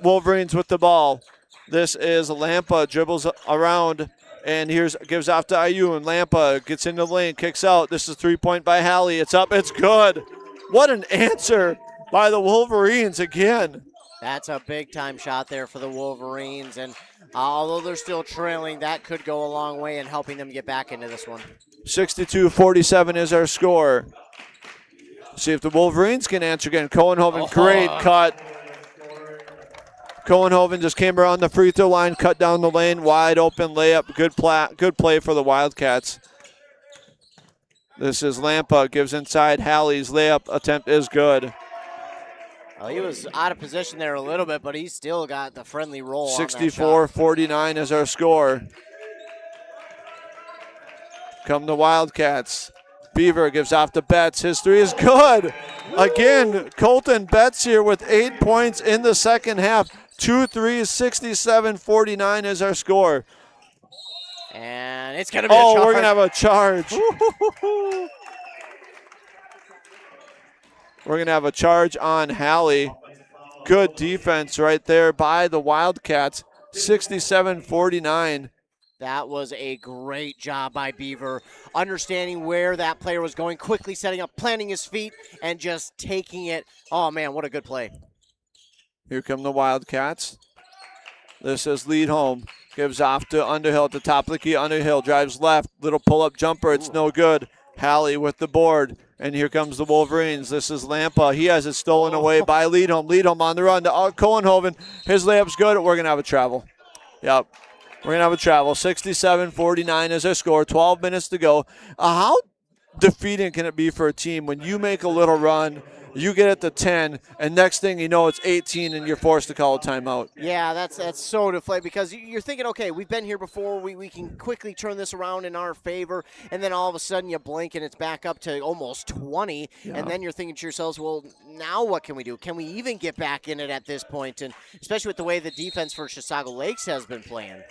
Wolverines with the ball. This is Lampa, dribbles around, and gives off to Ayun. Lampa gets into the lane, kicks out. This is 3-point by Hallie. It's up, it's good. What an answer by the Wolverines again. That's a big-time shot there for the Wolverines, and although they're still trailing, that could go a long way in helping them get back into this one. 62-47 is our score. See if the Wolverines can answer again. Cohenhoven, great cut. Cohenhoven just came around the free throw line, cut down the lane, wide open layup. Good play for the Wildcats. This is Lampa, gives inside. Hallie's layup attempt is good. Well, he was out of position there a little bit, but he's still got the friendly roll. 64-49 is our score. Come the Wildcats. Beaver gives off to Betts. His three is good. Again, Colton Betts here with 8 points in the second half. 2 threes, 67-49 is our score. And it's going to be a charge. We're going to have a charge. We're going to have a charge on Hallie. Good defense right there by the Wildcats. 67-49. That was a great job by Beaver, understanding where that player was going, quickly setting up, planting his feet, and just taking it. Oh, man, what a good play. Here come the Wildcats. This is lead home. Gives off to Underhill at the top of the key. Underhill drives left. Little pull-up jumper. It's no good. Hallie with the board. And here comes the Wolverines. This is Lampa. He has it stolen away by Leadholm. Leadholm on the run to Cohenhoven. His layup's good. We're going to have a travel. Yep. We're going to have a travel. 67-49 is our score. 12 minutes to go. How defeating can it be for a team when you make a little run, you get it to 10, and next thing you know, it's 18, and you're forced to call a timeout? Yeah, that's so deflating because you're thinking, okay, we've been here before. We can quickly turn this around in our favor, and then all of a sudden you blink and it's back up to almost 20, and then you're thinking to yourselves, well, now what can we do? Can we even get back in it at this point? And especially with the way the defense for Chisago Lakes has been playing.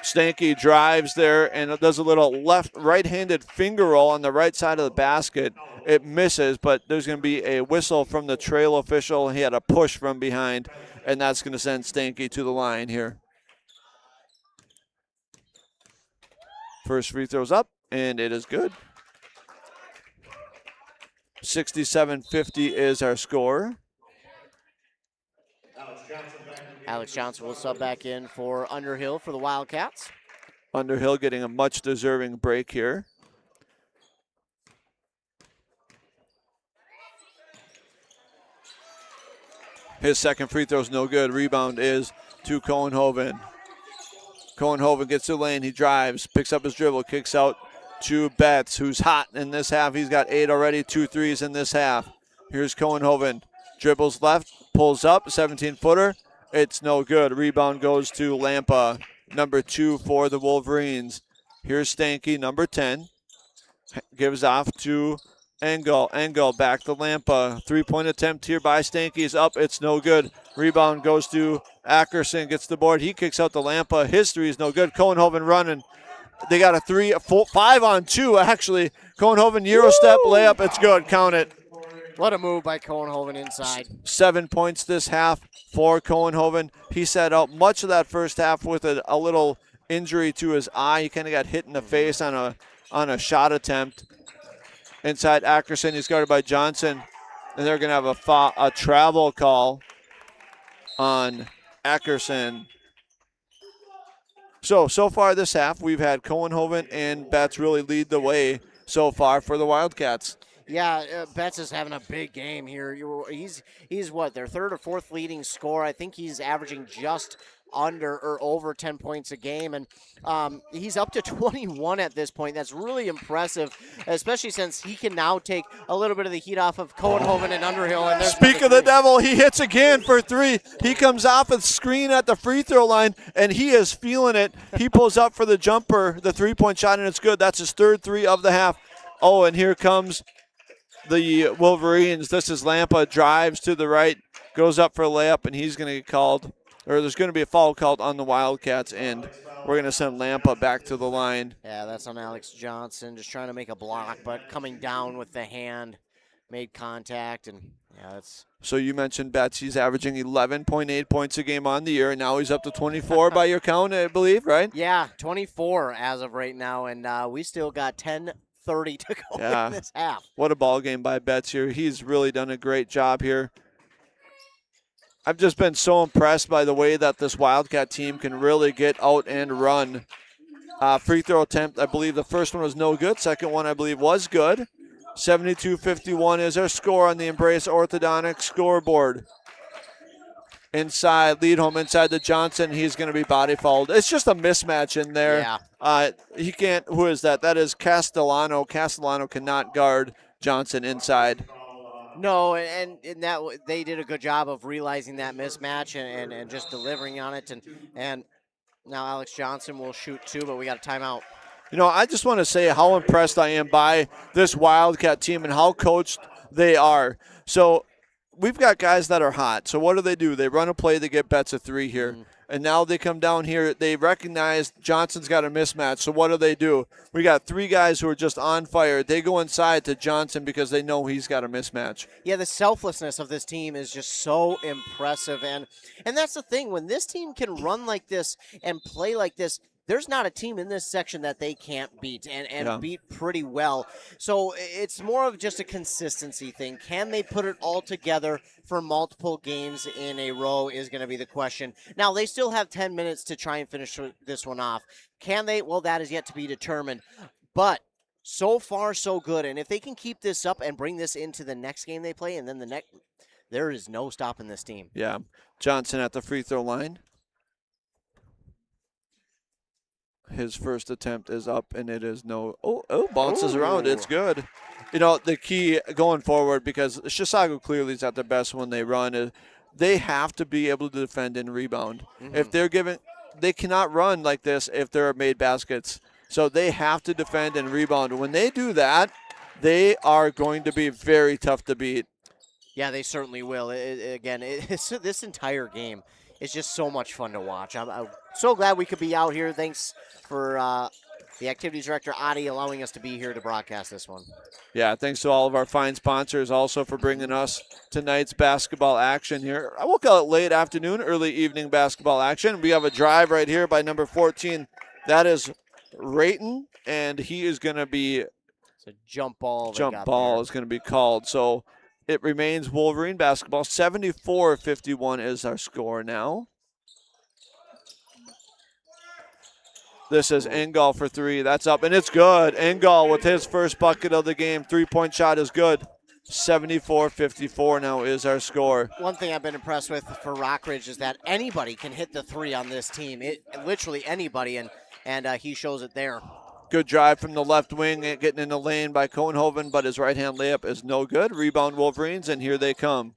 Stanky drives there and does a little right-handed finger roll on the right side of the basket. It misses, but there's going to be a whistle from the trail official. He had a push from behind, and that's going to send Stanky to the line here. First free throw's up, and it is good. 67-50 is our score. Alex Johnson will sub back in for Underhill for the Wildcats. Underhill getting a much deserving break here. His second free throw is no good. Rebound is to Cohenhoven. Cohenhoven gets to the lane. He drives, picks up his dribble, kicks out to Betts, who's hot in this half. He's got 8 already, 2 threes in this half. Here's Cohenhoven. Dribbles left, pulls up, 17-footer. It's no good. Rebound goes to Lampa, number 2 for the Wolverines. Here's Stanky, number 10. Gives off to Engel. Engel back to Lampa. 3-point attempt here by Stanky is up. It's no good. Rebound goes to Ackerson. Gets the board. He kicks out to Lampa. His three is no good. Cohenhoven running. They got a 5-on-2 actually. Cohenhoven Euro step layup. It's good. Count it. What a move by Cohenhoven inside. 7 points this half for Cohenhoven. He sat out much of that first half with a little injury to his eye. He kind of got hit in the face on a shot attempt. Inside Ackerson, he's guarded by Johnson. And they're going to have a travel call on Ackerson. So far this half, we've had Cohenhoven and Betts really lead the way so far for the Wildcats. Yeah, Betts is having a big game here. He's what, their third or fourth leading scorer. I think he's averaging just under or over 10 points a game, and he's up to 21 at this point. That's really impressive, especially since he can now take a little bit of the heat off of Cohenhoven and Underhill. And Speak of the devil, he hits again for 3. He comes off a screen at the free throw line, and he is feeling it. He pulls up for the jumper, the three-point shot, and it's good. That's his third 3 of the half. Oh, and here comes the Wolverines. This is Lampa, drives to the right, goes up for a layup, and he's going to get called, or there's going to be a foul called on the Wildcats, and we're going to send Lampa back to the line. Yeah, that's on Alex Johnson, just trying to make a block, but coming down with the hand, made contact, and yeah, that's... So you mentioned Betts. He's averaging 11.8 points a game on the year, and now he's up to 24 by your count, I believe, right? Yeah, 24 as of right now, and we still got 10:30 to go in this half. What a ball game by Betts here. He's really done a great job here. I've just been so impressed by the way that this Wildcat team can really get out and run. Free throw attempt, I believe the first one was no good. Second one, I believe, was good. 72-51 is our score on the Embrace Orthodontic scoreboard. Inside, lead home inside to Johnson. He's going to be body fouled. It's just a mismatch in there. Yeah. He can't. Who is that? That is Castellano. Castellano cannot guard Johnson inside. No, and that they did a good job of realizing that mismatch and just delivering on it. And now Alex Johnson will shoot 2, but we got a timeout. You know, I just want to say how impressed I am by this Wildcat team and how coached they are. So we've got guys that are hot. So what do? They run a play to get Betts a 3 here. And now they come down here. They recognize Johnson's got a mismatch. So what do? We got 3 guys who are just on fire. They go inside to Johnson because they know he's got a mismatch. Yeah, the selflessness of this team is just so impressive. And that's the thing. When this team can run like this and play like this, there's not a team in this section that they can't beat and beat pretty well. So it's more of just a consistency thing. Can they put it all together for multiple games in a row is going to be the question. Now, they still have 10 minutes to try and finish this one off. Can they? Well, that is yet to be determined. But so far, so good. And if they can keep this up and bring this into the next game they play and then the next, there is no stopping this team. Yeah. Johnson at the free throw line. His first attempt is up, and it is no. Bounces around. It's good. You know, the key going forward, because Chisago clearly is at their best when they run, is they have to be able to defend and rebound. If they're given, they cannot run like this if they're made baskets. So they have to defend and rebound. When they do that, they are going to be very tough to beat. Yeah, they certainly will. This entire game is just so much fun to watch. I'm so glad we could be out here. Thanks for the activities director, Adi, allowing us to be here to broadcast this one. Yeah, thanks to all of our fine sponsors also for bringing us tonight's basketball action here. I will call it late afternoon, early evening basketball action. We have a drive right here by number 14. That is Rayton, and he is going to be it's a jump ball. Jump ball is going to be called. So it remains Wolverine basketball. 74-51 is our score now. This is Engel for 3. That's up, and it's good. Engel with his first bucket of the game. 3-point shot is good. 74-54 now is our score. One thing I've been impressed with for Rockridge is that anybody can hit the 3 on this team. Literally anybody, and he shows it there. Good drive from the left wing, getting in the lane by Cohenhoven, but his right-hand layup is no good. Rebound Wolverines, and here they come.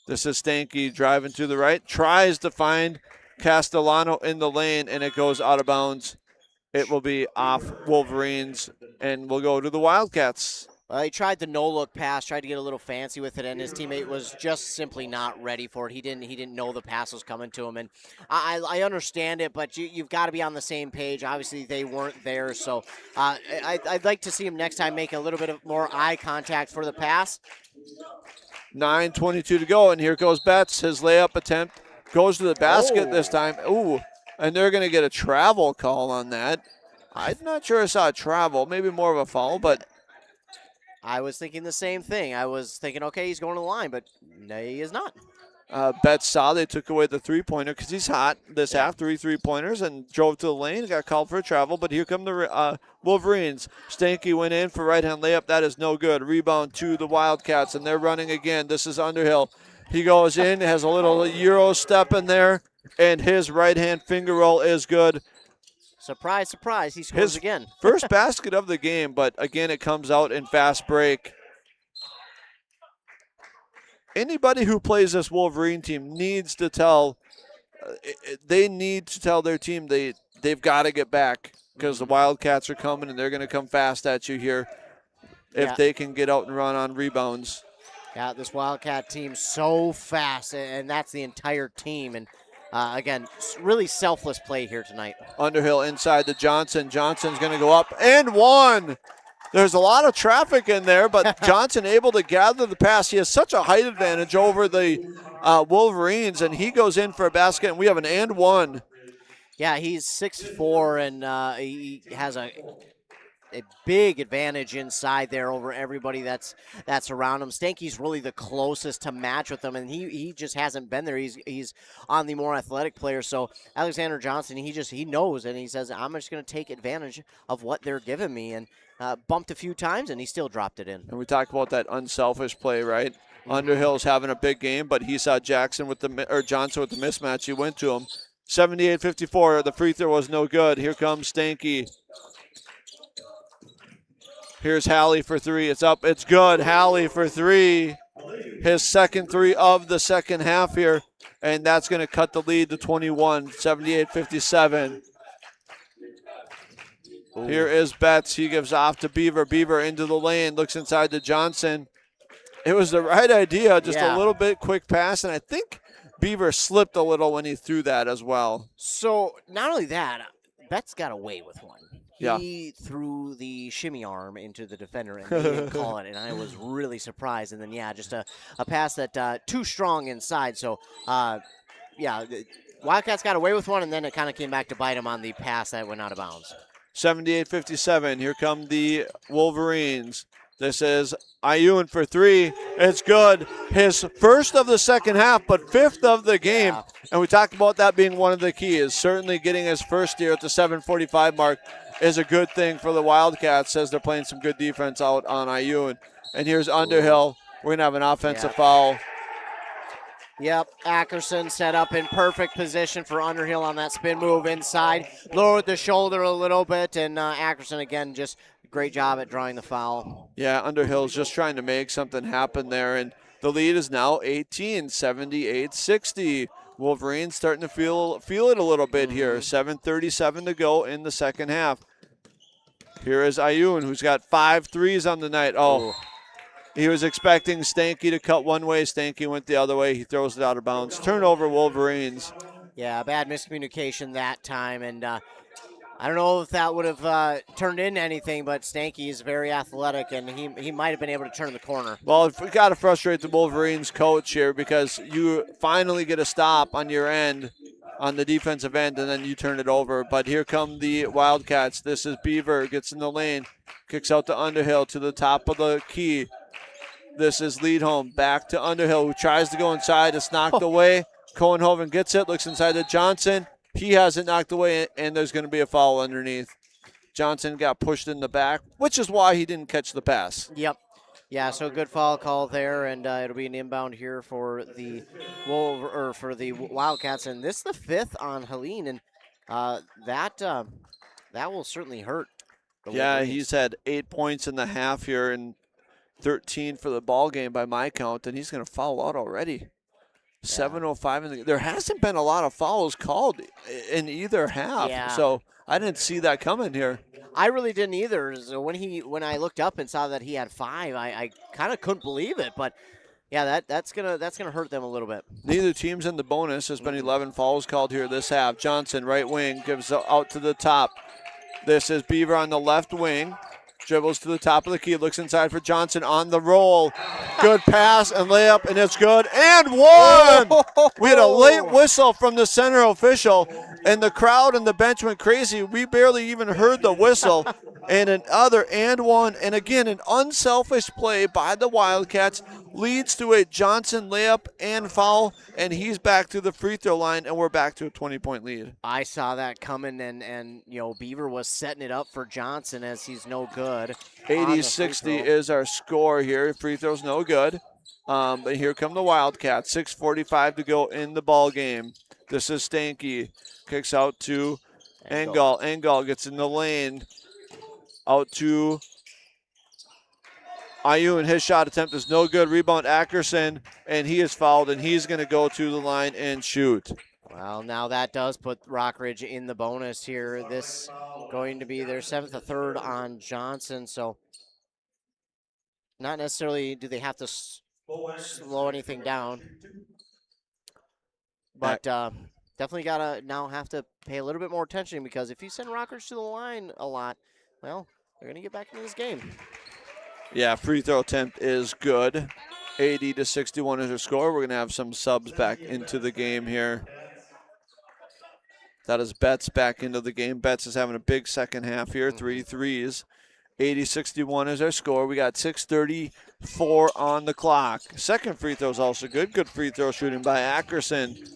This is Stanky driving to the right. Tries to find Castellano in the lane, and it goes out of bounds. It will be off Wolverines, and we'll go to the Wildcats. Well, he tried the no-look pass, tried to get a little fancy with it, and his teammate was just simply not ready for it. He didn't know the pass was coming to him, and I understand it, but you've got to be on the same page. Obviously, they weren't there, so I'd like to see him next time make a little bit of more eye contact for the pass. 9:22 to go, and here goes Betts. His layup attempt goes to the basket this time. Ooh, and they're going to get a travel call on that. I'm not sure I saw a travel, maybe more of a foul, but I was thinking the same thing. I was thinking, okay, he's going to the line, but no, he is not. Betts saw they took away the three-pointer because he's hot this half, 3 3-pointers, and drove to the lane, got called for a travel, but here come the Wolverines. Stanky went in for right-hand layup. That is no good. Rebound to the Wildcats, and they're running again. This is Underhill. He goes in, has a little Euro step in there, and his right-hand finger roll is good. Surprise, surprise, he scores again. First basket of the game, but again, it comes out in fast break. Anybody who plays this Wolverine team needs to tell, they need to tell their team they've got to get back because the Wildcats are coming and they're going to come fast at you here if they can get out and run on rebounds. Yeah, this Wildcat team so fast, and that's the entire team. And again, really selfless play here tonight. Underhill inside to Johnson. Johnson's going to go up and one. There's a lot of traffic in there, but Johnson able to gather the pass. He has such a height advantage over the Wolverines, and he goes in for a basket, and we have an and one. Yeah, he's 6'4", and he has a big advantage inside there over everybody that's around him. Stanky's really the closest to match with him, and he just hasn't been there. He's on the more athletic player. So Alexander Johnson, he knows, and he says, I'm just going to take advantage of what they're giving me, and bumped a few times, and he still dropped it in. And we talked about that unselfish play, right? Mm-hmm. Underhill's having a big game, but he saw Johnson with the mismatch. He went to him. 78-54. The free throw was no good. Here comes Stanky. Here's Halley for three. It's up. It's good. Halley for three. His second three of the second half here. And that's going to cut the lead to 21. 78-57. Here is Betts. He gives off to Beaver. Beaver into the lane. Looks inside to Johnson. It was the right idea. Just a little bit quick pass. And I think Beaver slipped a little when he threw that as well. So not only that, Betts got away with one. He threw the shimmy arm into the defender and he didn't call it, and I was really surprised. And then, just a pass that too strong inside. So, Wildcats got away with one, and then it kind of came back to bite him on the pass that went out of bounds. 78-57. Here come the Wolverines. This is Ayun for three. It's good. His first of the second half, but fifth of the game. Yeah. And we talked about that being one of the keys. Certainly getting his first here at the 7:45 mark is a good thing for the Wildcats as they're playing some good defense out on Ayun. And here's Underhill. We're going to have an offensive foul. Yep, Ackerson set up in perfect position for Underhill on that spin move inside. Lowered the shoulder a little bit, and Ackerson, again, just great job at drawing the foul. Yeah, Underhill's just trying to make something happen there, and the lead is now 18, 78-60. Wolverines starting to feel it a little bit here. 7:37 to go in the second half. Here is Ayun, who's got 5 threes on the night. Oh, he was expecting Stanky to cut one way. Stanky went the other way. He throws it out of bounds. Turnover, Wolverines. Yeah, bad miscommunication that time, and I don't know if that would have turned into anything, but Stanky is very athletic, and he might have been able to turn the corner. Well, we got to frustrate the Wolverines coach here because you finally get a stop on your end, on the defensive end, and then you turn it over. But here come the Wildcats. This is Beaver, gets in the lane, kicks out to Underhill to the top of the key. This is Leadholm, back to Underhill, who tries to go inside. It's knocked away. Cohenhoven gets it, looks inside to Johnson. He has it knocked away, and there's going to be a foul underneath. Johnson got pushed in the back, which is why he didn't catch the pass. Yep. Yeah, so good foul call there, and it'll be an inbound here for the Wildcats. And this is the 5th on Helene, and that will certainly hurt. Yeah, he's had 8 points in the half here and 13 for the ball game by my count, and he's going to foul out already. 7:05 there hasn't been a lot of fouls called in either half, so I didn't see that coming here. I really didn't either. So when I looked up and saw that he had 5, I kind of couldn't believe it. But yeah, that's gonna hurt them a little bit. Neither team's in the bonus. There's been 11 fouls called here this half. Johnson, right wing, gives out to the top. This is Beaver on the left wing. Dribbles to the top of the key, looks inside for Johnson on the roll. Good pass and layup, and it's good. And one! We had a late whistle from the center official, and the crowd and the bench went crazy. We barely even heard the whistle. And another and one. And again, an unselfish play by the Wildcats leads to a Johnson layup and foul, and he's back to the free throw line, and we're back to a 20-point lead. I saw that coming, and Beaver was setting it up for Johnson as he's no good. 80-60 is our score here. Free throw's no good. But here come the Wildcats. 6:45 to go in the ball game. This is Stanky. Kicks out to Engel. Engel gets in the lane. Out to Ayun. His shot attempt is no good. Rebound Ackerson, and he is fouled, and he's going to go to the line and shoot. Well, now that does put Rockridge in the bonus here. This going to be their 7th, a third on Johnson. So not necessarily do they have to slow anything down. But definitely got to now have to pay a little bit more attention, because if you send Rockridge to the line a lot, well, they're going to get back into this game. Yeah, free throw attempt is good. 80-61 is their score. We're going to have some subs back into the game here. That is Betts back into the game. Betts is having a big second half here. 3 threes. 80-61 is our score. We got 6:34 on the clock. Second free throw is also good. Good free throw shooting by Ackerson.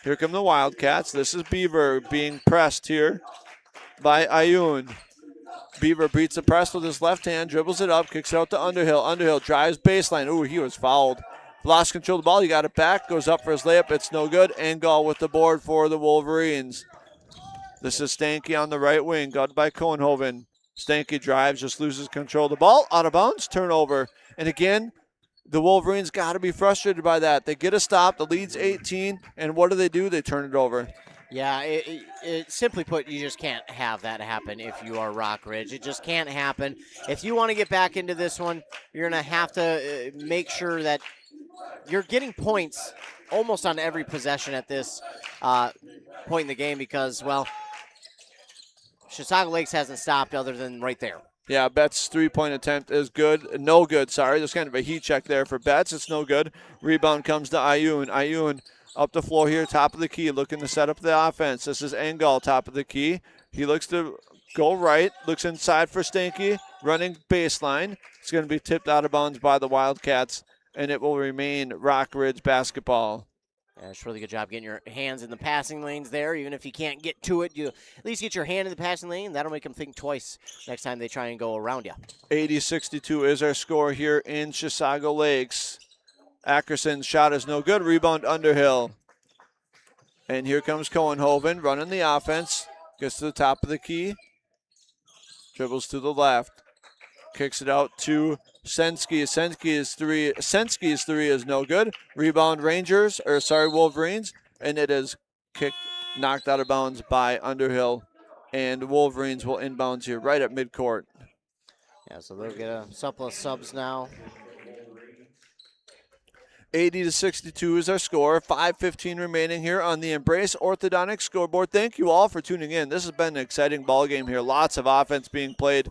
Here come the Wildcats. This is Beaver being pressed here by Ayun. Beaver beats the press with his left hand, dribbles it up, kicks it out to Underhill. Underhill drives baseline. Ooh, he was fouled. Lost control of the ball. He got it back. Goes up for his layup. It's no good. Engel with the board for the Wolverines. This is Stanky on the right wing, guarded by Cohenhoven. Stanky drives, just loses control of the ball. Out of bounds, turnover. And again, the Wolverines got to be frustrated by that. They get a stop, the lead's 18, and what do? They turn it over. Yeah, it simply put, you just can't have that happen if you are Rockridge. It just can't happen. If you want to get back into this one, you're going to have to make sure that you're getting points almost on every possession at this point in the game, because, well, Chisago Lakes hasn't stopped other than right there. Yeah, Betts' three-point attempt is good. No good, sorry. There's kind of a heat check there for Betts. It's no good. Rebound comes to Ayun. Ayun up the floor here, top of the key, looking to set up the offense. This is Engel, top of the key. He looks to go right, looks inside for Stanky, running baseline. It's going to be tipped out of bounds by the Wildcats, and it will remain Rockridge basketball. Yeah, it's a really good job getting your hands in the passing lanes there. Even if you can't get to it, you at least get your hand in the passing lane. That'll make them think twice next time they try and go around you. 80-62 is our score here in Chisago Lakes. Ackerson's shot is no good. Rebound Underhill. And here comes Cohenhoven running the offense. Gets to the top of the key. Dribbles to the left. Kicks it out to Sensky. Sensky's three is no good. Rebound Wolverines. And it is knocked out of bounds by Underhill. And Wolverines will inbounds here right at midcourt. Yeah, so they'll get a couple of subs now. 80-62 is our score. 5:15 remaining here on the Embrace Orthodontic scoreboard. Thank you all for tuning in. This has been an exciting ball game here. Lots of offense being played.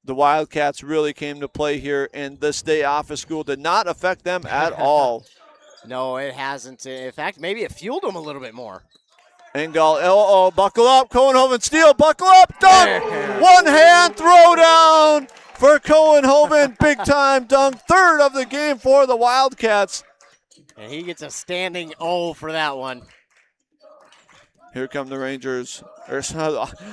The Wildcats really came to play here, and this day off of school did not affect them at all. No, it hasn't. In fact, maybe it fueled them a little bit more. Engel, buckle up. Cohenhoven steal, buckle up, dunk. One hand throw down for Cohenhoven. Big time dunk. Third of the game for the Wildcats. And he gets a standing O for that one. Here come the Rangers. I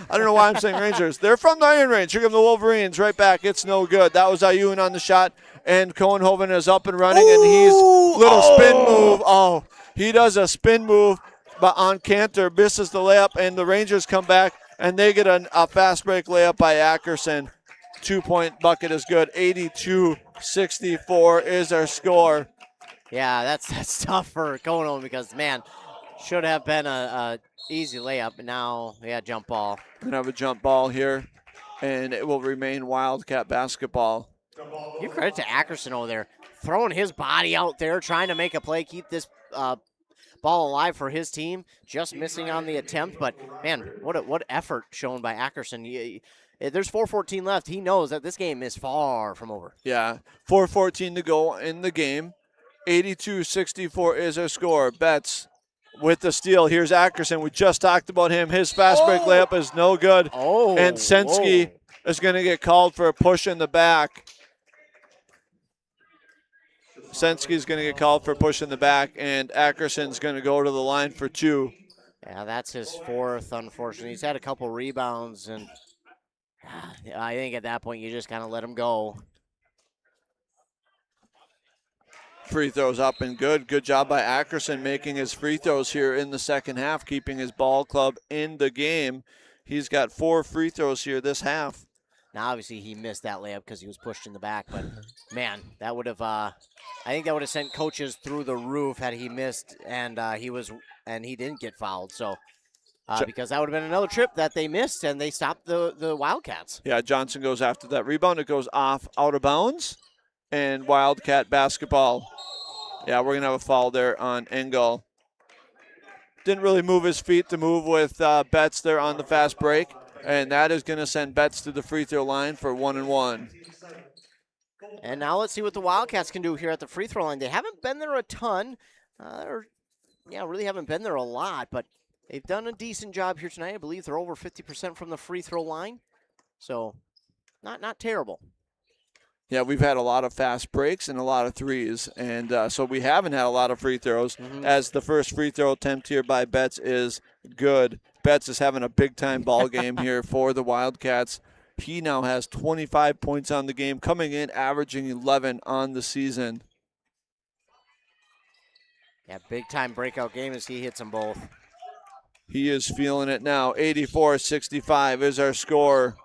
don't know why I'm saying Rangers. They're from the Iron Range. Here come the Wolverines right back. It's no good. That was Ayun on the shot, and Cohenhoven is up and running, and he's little spin move. Oh, he does a spin move, but on Cantor, misses the layup, and the Rangers come back, and they get a fast break layup by Ackerson. 2-point bucket is good. 82-64 is our score. Yeah, that's tough for Cohenhoven because, man, should have been a easy layup, but now, jump ball. Gonna have a jump ball here, and it will remain Wildcat basketball. Give credit to Ackerson over there, throwing his body out there, trying to make a play, keep this ball alive for his team. Just missing on the attempt, but man, what effort shown by Ackerson. There's 4:14 left. He knows that this game is far from over. Yeah, 4:14 to go in the game. 82-64 is our score. Betts with the steal. Here's Ackerson. We just talked about him. His fast break layup is no good. And Sensky is going to get called for a push in the back. Sensky's going to get called for a push in the back, and Ackerson's going to go to the line for two. Yeah, that's his fourth, unfortunately. He's had a couple rebounds, and I think at that point you just kind of let him go. Free throws up and good. Good job by Ackerson making his free throws here in the second half, keeping his ball club in the game. He's got 4 free throws here this half. Now, obviously, he missed that layup because he was pushed in the back. But, man, that would have I think that would have sent coaches through the roof had he missed and he didn't get fouled. So, because that would have been another trip that they missed and they stopped the Wildcats. Yeah, Johnson goes after that rebound. It goes off out of bounds. And Wildcat basketball. Yeah, we're going to have a foul there on Engel. Didn't really move his feet to move with Betts there on the fast break. And that is going to send Betts to the free throw line for 1-1. And now let's see what the Wildcats can do here at the free throw line. They haven't been there a ton. Really haven't been there a lot, but they've done a decent job here tonight. I believe they're over 50% from the free throw line. So, not terrible. Yeah, we've had a lot of fast breaks and a lot of threes, and so we haven't had a lot of free throws, as the first free throw attempt here by Betts is good. Betts is having a big-time ball game here for the Wildcats. He now has 25 points on the game, coming in averaging 11 on the season. Yeah, big-time breakout game as he hits them both. He is feeling it now. 84-65 is our score.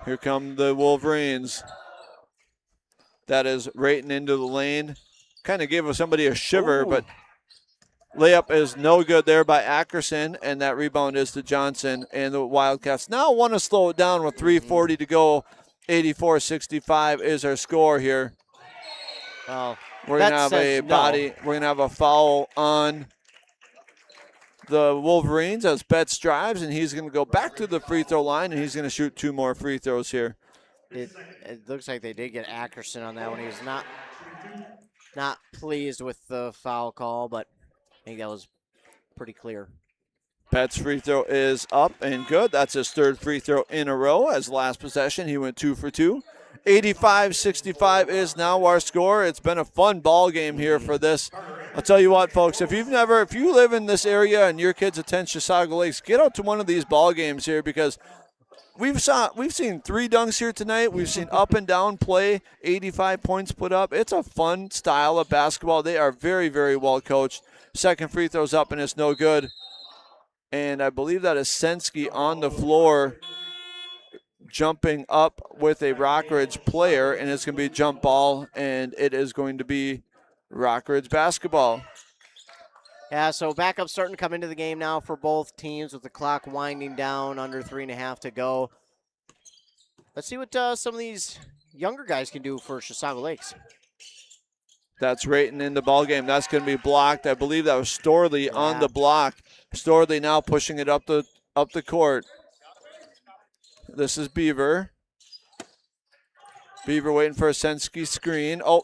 Here come the Wolverines. That is Rayton into the lane. Kind of gave somebody a shiver, but layup is no good there by Ackerson, and that rebound is to Johnson. And the Wildcats now want to slow it down with 3:40 to go. 84-65 is our score here. Well, we're gonna have a body. We're gonna have a foul on the Wolverines as Betts drives, and he's going to go back to the free throw line, and he's going to shoot 2 more free throws here. It looks like they did get Ackerson on that one. He was not pleased with the foul call, but I think that was pretty clear. Betts' free throw is up and good. That's his 3rd free throw in a row. As last possession, he went 2 for 2. 85-65 is now our score. It's been a fun ball game here for this. I'll tell you what, folks, if you live in this area and your kids attend Chisago Lakes, get out to one of these ball games here, because we've seen 3 dunks here tonight. We've seen up and down play, 85 points put up. It's a fun style of basketball. They are very, very well coached. 2nd free throw's up and it's no good. And I believe that is Sensky on the floor, jumping up with a Rockridge player, and it's going to be a jump ball, and it is going to be Rockridge basketball. Yeah, so backup starting to come into the game now for both teams with the clock winding down, under 3.5 to go. Let's see what some of these younger guys can do for Chisago Lakes. That's Rayton in the ball game. That's going to be blocked. I believe that was Storley on the block. Storley now pushing it up the court. This is Beaver. Beaver waiting for a Sensky screen. Oh,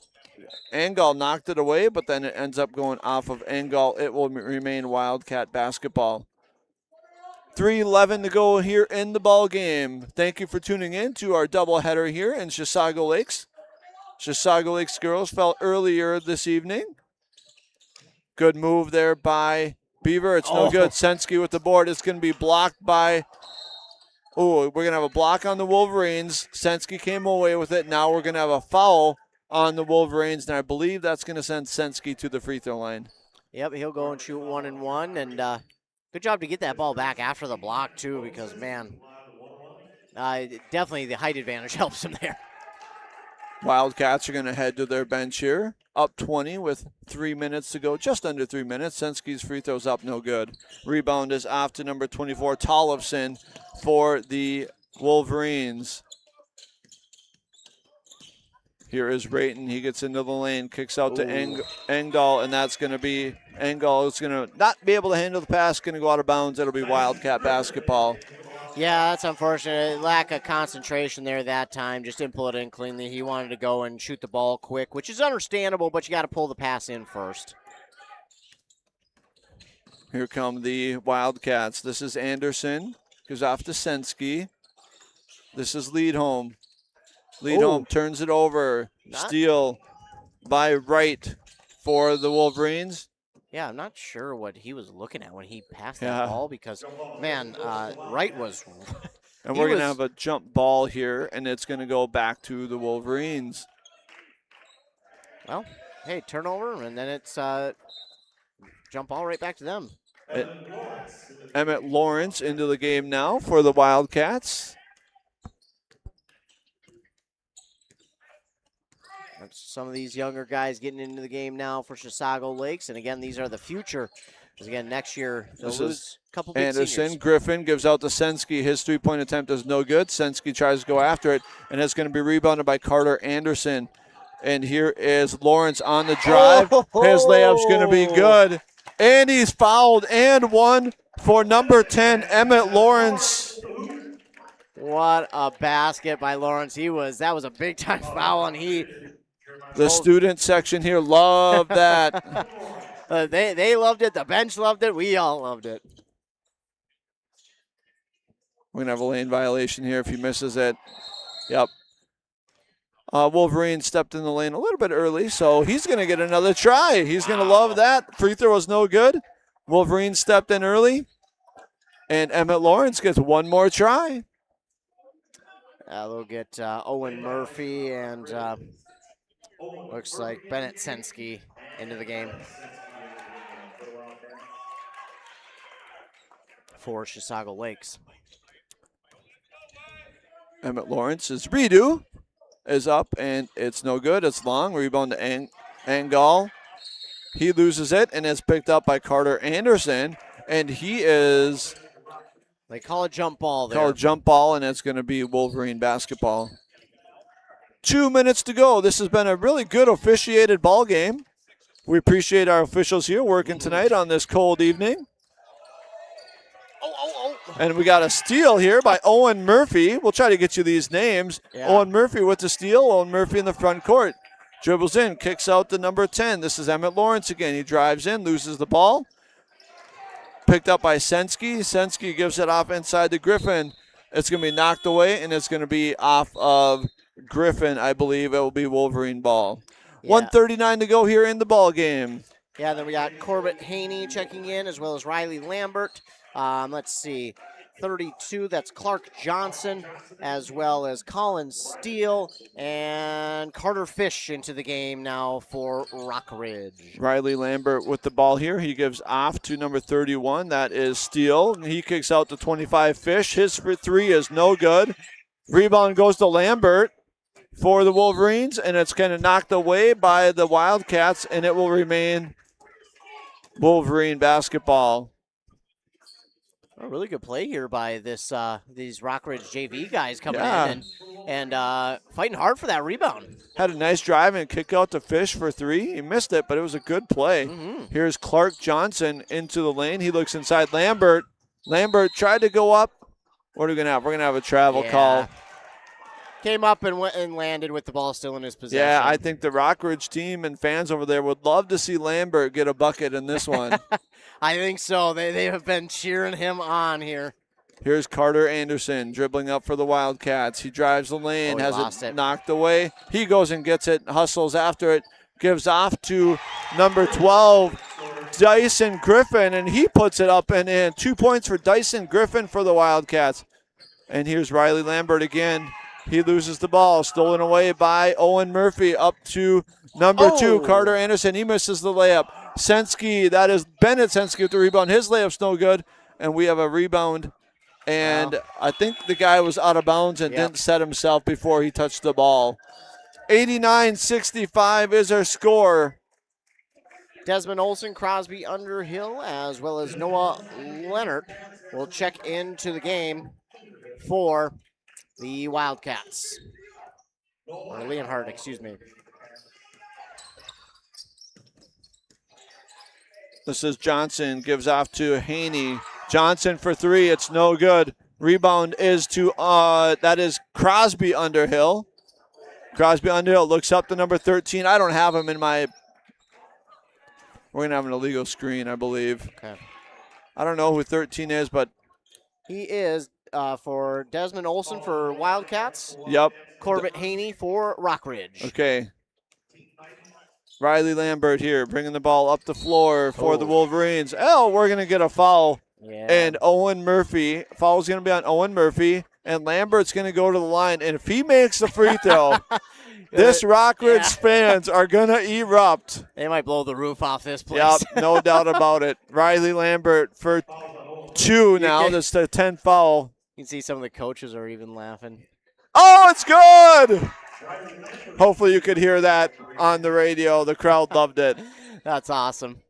Engel knocked it away, but then it ends up going off of Engel. It will remain Wildcat basketball. 3:11 to go here in the ball game. Thank you for tuning in to our doubleheader here in Chisago Lakes. Chisago Lakes girls fell earlier this evening. Good move there by Beaver. It's no good. Sensky with the board. It's going to be blocked by... Oh, we're going to have a block on the Wolverines. Sensky came away with it. Now we're going to have a foul on the Wolverines, and I believe that's going to send Sensky to the free throw line. Yep, he'll go and shoot 1-1, and good job to get that ball back after the block, too, because, man, definitely the height advantage helps him there. Wildcats are going to head to their bench here. Up 20 with 3 minutes to go, just under 3 minutes. Sensky's free throw's up, no good. Rebound is off to number 24, Tollefson, for the Wolverines. Here is Rayton. He gets into the lane, kicks out to Engdahl, and that's going to be Engdahl is going to not be able to handle the pass, going to go out of bounds. It'll be Wildcat basketball. Yeah, that's unfortunate. Lack of concentration there that time. Just didn't pull it in cleanly. He wanted to go and shoot the ball quick, which is understandable, but you got to pull the pass in first. Here come the Wildcats. This is Anderson. Goes off to Sensky. This is Leadholm. Leadholm turns it over. Steal by Wright for the Wolverines. Yeah, I'm not sure what he was looking at when he passed that ball because, man, Wright was And we're going to have a jump ball here, and it's going to go back to the Wolverines. Well, hey, turnover, and then it's jump ball right back to them. Emmett Lawrence into the game now for the Wildcats. Some of these younger guys getting into the game now for Chisago Lakes. And again, these are the future. Because again, next year, they'll lose a couple big Anderson. seniors. Griffin gives out to Sensky. His three-point attempt is no good. Sensky tries to go after it, and it's going to be rebounded by Carter Anderson. And here is Lawrence on the drive. His layup's going to be good. And he's fouled and one for number 10, Emmett Lawrence. What a basket by Lawrence. That was a big-time foul, and the student section here loved that. They loved it. The bench loved it. We all loved it. We're going to have a lane violation here if he misses it. Yep. Wolverine stepped in the lane a little bit early, so he's going to get another try. He's going to love that. Free throw was no good. Wolverine stepped in early, and Emmett Lawrence gets one more try. They'll get Owen Murphy and looks like Bennett Sensky into the game for Chisago Lakes. Emmett Lawrence's redo is up, and it's no good. It's long. Rebound to Angal. He loses it, and it's picked up by Carter Anderson, and he is... They call a jump ball there. Call a jump ball, and it's going to be Wolverine basketball. 2 minutes to go. This has been a really good officiated ball game. We appreciate our officials here working tonight on this cold evening. And we got a steal here by Owen Murphy. We'll try to get you these names. Yeah. Owen Murphy with the steal. Owen Murphy in the front court. Dribbles in, kicks out to number 10. This is Emmett Lawrence again. He drives in, loses the ball. Picked up by Sensky. Sensky gives it off inside to Griffin. It's going to be knocked away, and it's going to be off of Griffin. I believe it will be Wolverine ball. Yeah. 1:39 to go here in the ball game. Yeah, then we got Corbett Haney checking in, as well as Riley Lambert. Let's see, 32, that's Clark Johnson, as well as Colin Steele and Carter Fish into the game now for Rockridge. Riley Lambert with the ball here. He gives off to number 31. That is Steele. He kicks out to 25 Fish. His for three is no good. Rebound goes to Lambert for the Wolverines, and it's kind of knocked away by the Wildcats, and it will remain Wolverine basketball. A really good play here by these Rockridge JV guys coming in and fighting hard for that rebound. Had a nice drive and kick out to Fish for three. He missed it, but it was a good play. Here's Clark Johnson into the lane. He looks inside Lambert. Lambert tried to go up. What are we going to have? We're going to have a travel call. Came up and went and landed with the ball still in his possession. Yeah, I think the Rockridge team and fans over there would love to see Lambert get a bucket in this one. I think so. They have been cheering him on here. Here's Carter Anderson dribbling up for the Wildcats. He drives the lane, has it knocked away. He goes and gets it, hustles after it, gives off to number 12, Dyson Griffin, and he puts it up and in. 2 points for Dyson Griffin for the Wildcats. And here's Riley Lambert again. He loses the ball, stolen away by Owen Murphy up to number 2, Carter Anderson. He misses the layup. Sensky, that is Bennett Sensky with the rebound. His layup's no good, and we have a rebound. And I think the guy was out of bounds and didn't set himself before he touched the ball. 89-65 is our score. Desmond Olson, Crosby Underhill, as well as Noah Leonard will check into the game for the Wildcats. Or Leonhardt, excuse me. This is Johnson, gives off to Haney. Johnson for three, it's no good. Rebound is to, that is Crosby Underhill. Crosby Underhill looks up to number 13. I don't have him in my, we're going to have an illegal screen, I believe. Okay. I don't know who 13 is, but. He is for Desmond Olson for Wildcats. Yep. Corbett Haney for Rockridge. Okay. Riley Lambert here bringing the ball up the floor for the Wolverines. We're going to get a foul. Yeah. And Owen Murphy, foul's going to be on Owen Murphy. and Lambert's going to go to the line. And if he makes the free throw, this Rockridge fans are going to erupt. They might blow the roof off this place. Yep, no doubt about it. Riley Lambert for 2 now. That's the 10th foul. You can see some of the coaches are even laughing. Oh, it's good! Hopefully you could hear that on the radio. The crowd loved it. That's awesome.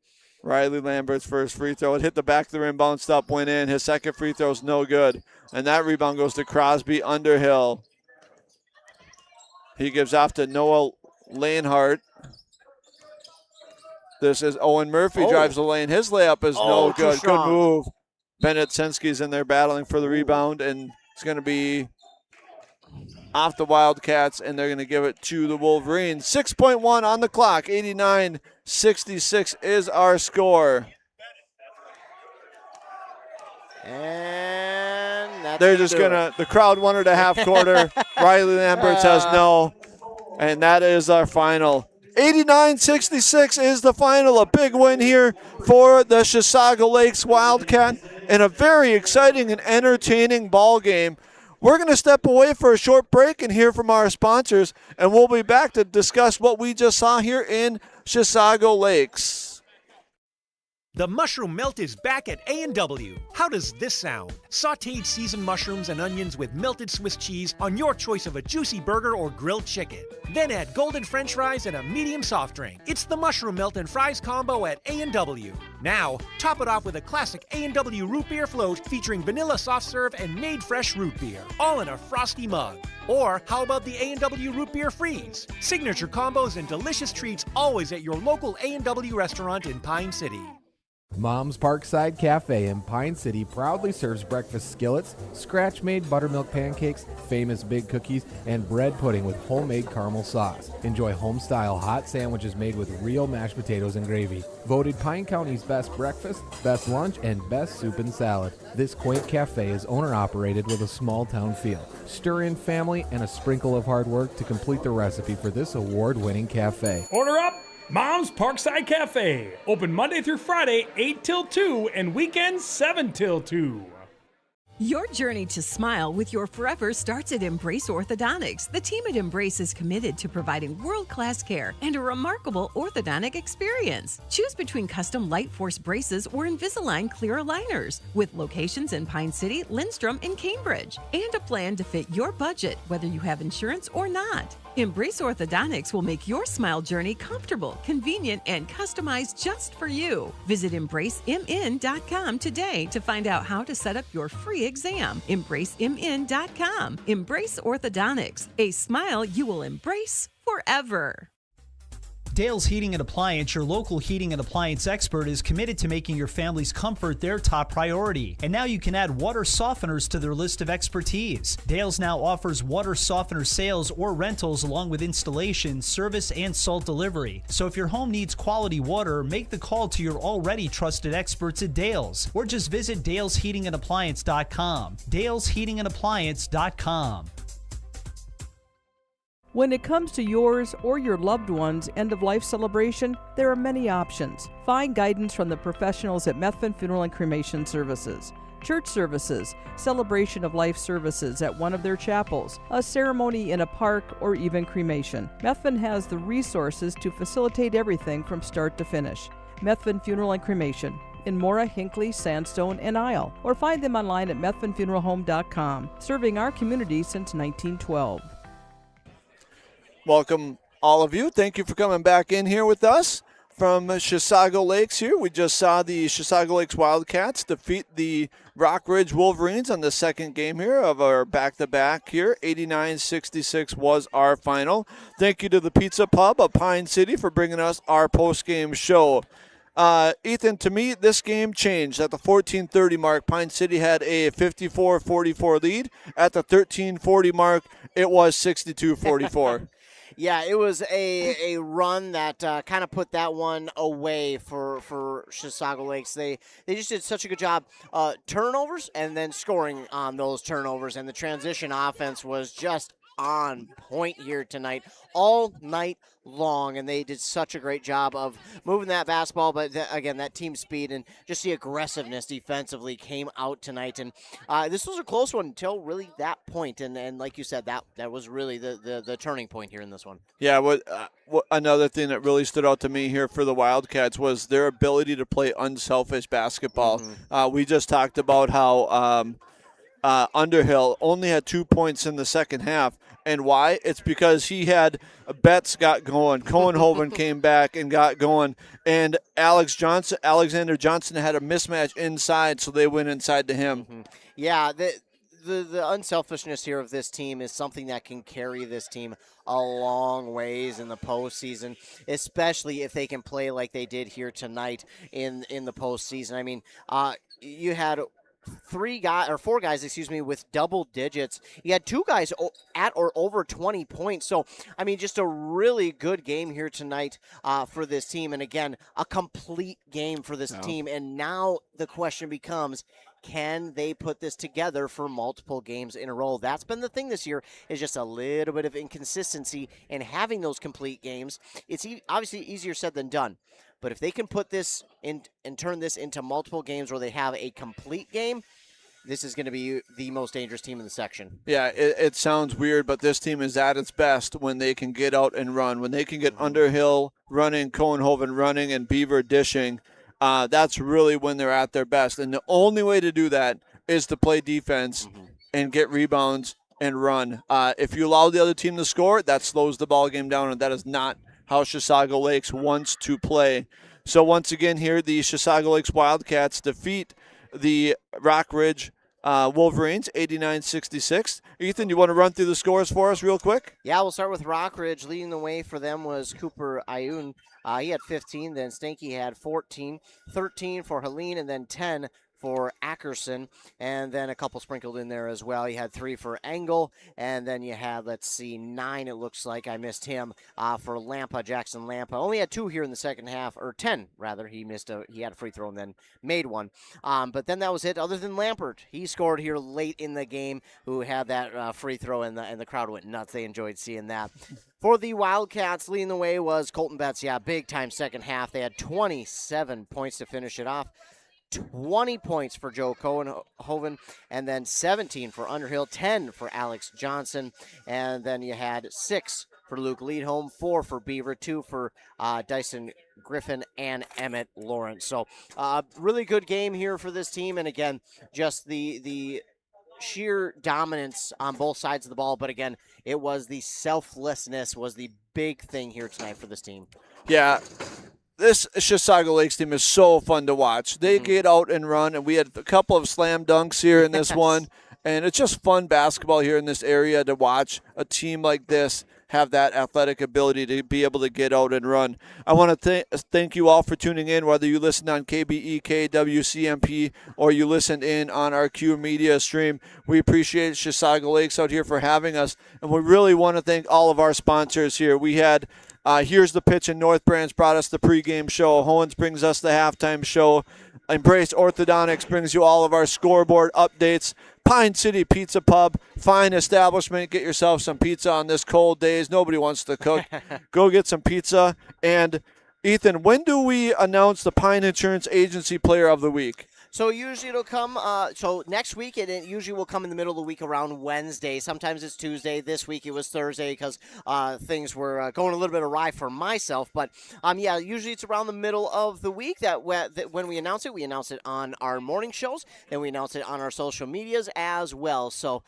Riley Lambert's first free throw. It hit the back of the rim, bounced up, went in. His second free throw is no good. And that rebound goes to Crosby Underhill. He gives off to Noah Lanehart. This is Owen Murphy drives the lane. His layup is no good. Good move. Bennett Sensky's in there battling for the rebound, and it's going to be off the Wildcats, and they're going to give it to the Wolverines. 6.1 on the clock. 89-66 is our score. And they're just going to, the crowd wanted a half quarter. Riley Lambert says no, and that is our final. 89-66 is the final. A big win here for the Chisago Lakes Wildcat in a very exciting and entertaining ball game. We're going to step away for a short break and hear from our sponsors, and we'll be back to discuss what we just saw here in Chisago Lakes. The mushroom melt is back at A&W. How does this sound? Sautéed seasoned mushrooms and onions with melted Swiss cheese on your choice of a juicy burger or grilled chicken. Then add golden French fries and a medium soft drink. It's the mushroom melt and fries combo at A&W. Now, top it off with a classic A&W root beer float featuring vanilla soft serve and made fresh root beer, all in a frosty mug. Or how about the A&W root beer freeze? Signature combos and delicious treats always at your local A&W restaurant in Pine City. Mom's Parkside Cafe in Pine City proudly serves breakfast skillets, scratch-made buttermilk pancakes, famous big cookies, and bread pudding with homemade caramel sauce. Enjoy home-style hot sandwiches made with real mashed potatoes and gravy. Voted Pine County's best breakfast, best lunch, and best soup and salad. This quaint cafe is owner-operated with a small-town feel. Stir in family and a sprinkle of hard work to complete the recipe for this award-winning cafe. Order up! Mom's Parkside Cafe. Open Monday through Friday, 8 till 2, and weekends, 7 till 2. Your journey to smile with your forever starts at Embrace Orthodontics. The team at Embrace is committed to providing world-class care and a remarkable orthodontic experience. Choose between custom Light Force braces or Invisalign clear aligners with locations in Pine City, Lindstrom, and Cambridge, and a plan to fit your budget, whether you have insurance or not. Embrace Orthodontics will make your smile journey comfortable, convenient, and customized just for you. Visit EmbraceMN.com today to find out how to set up your free exam. EmbraceMN.com. Embrace Orthodontics, a smile you will embrace forever. Dale's Heating and Appliance, your local heating and appliance expert, is committed to making your family's comfort their top priority. And now you can add water softeners to their list of expertise. Dale's now offers water softener sales or rentals along with installation, service, and salt delivery. So if your home needs quality water, make the call to your already trusted experts at Dale's, or just visit dalesheatingandappliance.com. dalesheatingandappliance.com. When it comes to yours or your loved one's end-of-life celebration, there are many options. Find guidance from the professionals at Methvin Funeral and Cremation Services. Church services, celebration of life services at one of their chapels, a ceremony in a park, or even cremation. Methvin has the resources to facilitate everything from start to finish. Methvin Funeral and Cremation in Mora, Hinckley, Sandstone, and Isle, or find them online at methvinfuneralhome.com, serving our community since 1912. Welcome, all of you. Thank you for coming back in here with us from Chisago Lakes here. We just saw the Chisago Lakes Wildcats defeat the Rockridge Wolverines on the second game here of our back-to-back here. 89-66 was our final. Thank you to the Pizza Pub of Pine City for bringing us our post-game show. Ethan, to me, this game changed. At the 14:30 mark, Pine City had a 54-44 lead. At the 13:40 mark, it was 62-44. Yeah, it was a run that kind of put that one away for Chisago Lakes. They just did such a good job. Turnovers and then scoring on those turnovers, and the transition offense was just on point here tonight, all night long, and they did such a great job of moving that basketball. But again, that team speed and just the aggressiveness defensively came out tonight. And this was a close one until really that point. And like you said, that was really the turning point here in this one. Yeah, another thing that really stood out to me here for the Wildcats was their ability to play unselfish basketball. We just talked about how Underhill only had 2 points in the second half. And why? It's because he had Betts got going. Cohenhoven came back and got going. And Alexander Johnson had a mismatch inside, so they went inside to him. Yeah, the unselfishness here of this team is something that can carry this team a long ways in the postseason, especially if they can play like they did here tonight in the postseason. I mean, you had four guys, with double digits. You had two guys at or over 20 points. So, I mean, just a really good game here tonight for this team. And again, a complete game for this team. And now the question becomes, can they put this together for multiple games in a row? That's been the thing this year, is just a little bit of inconsistency in having those complete games. It's obviously easier said than done. But if they can put this in and turn this into multiple games where they have a complete game, this is going to be the most dangerous team in the section. Yeah, it sounds weird, but this team is at its best when they can get out and run. When they can get Underhill running, Cohenhoven running, and Beaver dishing, that's really when they're at their best. And the only way to do that is to play defense and get rebounds and run. If you allow the other team to score, that slows the ball game down, and that is not how Chisago Lakes wants to play. So once again here, the Chisago Lakes Wildcats defeat the Rock Ridge Wolverines 89-66. Ethan, you want to run through the scores for us real quick? Yeah, we'll start with Rock Ridge. Leading the way for them was Cooper Ayun. He had 15, then Stanky had 14, 13 for Helene, and then 10 for Ackerson, and then a couple sprinkled in there as well. You had 3 for Engel, and then you had, 9, it looks like. I missed him for Lampa, Jackson Lampa. Only had 2 here in the second half, or 10, rather. He had a free throw and then made one. But then that was it, other than Lampert. He scored here late in the game, who had that free throw, and the crowd went nuts. They enjoyed seeing that. For the Wildcats, leading the way was Colton Betts. Yeah, big-time second half. They had 27 points to finish it off. 20 points for Joe Cohenhoven, and then 17 for Underhill, 10 for Alex Johnson, and then you had 6 for Luke Leadholm, 4 for Beaver, 2 for Dyson Griffin, and Emmett Lawrence. So really good game here for this team, and again, just the sheer dominance on both sides of the ball, but again, it was the selflessness was the big thing here tonight for this team. Yeah. This Chisago Lakes team is so fun to watch. They get out and run, and we had a couple of slam dunks here in this one, and it's just fun basketball here in this area to watch a team like this have that athletic ability to be able to get out and run. I want to thank you all for tuning in, whether you listened on KBEK, WCMP, or you listened in on our Q Media stream. We appreciate Chisago Lakes out here for having us, and we really want to thank all of our sponsors here. We had Here's the Pitch in North Branch brought us the pregame show. Hohen's brings us the halftime show. Embrace Orthodontics brings you all of our scoreboard updates. Pine City Pizza Pub, fine establishment. Get yourself some pizza on this cold days. Nobody wants to cook. Go get some pizza. And Ethan, when do we announce the Pine Insurance Agency Player of the Week? So usually it'll come, so next week, it usually will come in the middle of the week around Wednesday. Sometimes it's Tuesday. This week it was Thursday because things were going a little bit awry for myself. But, yeah, usually it's around the middle of the week that when we announce it on our morning shows. Then we announce it on our social medias as well. So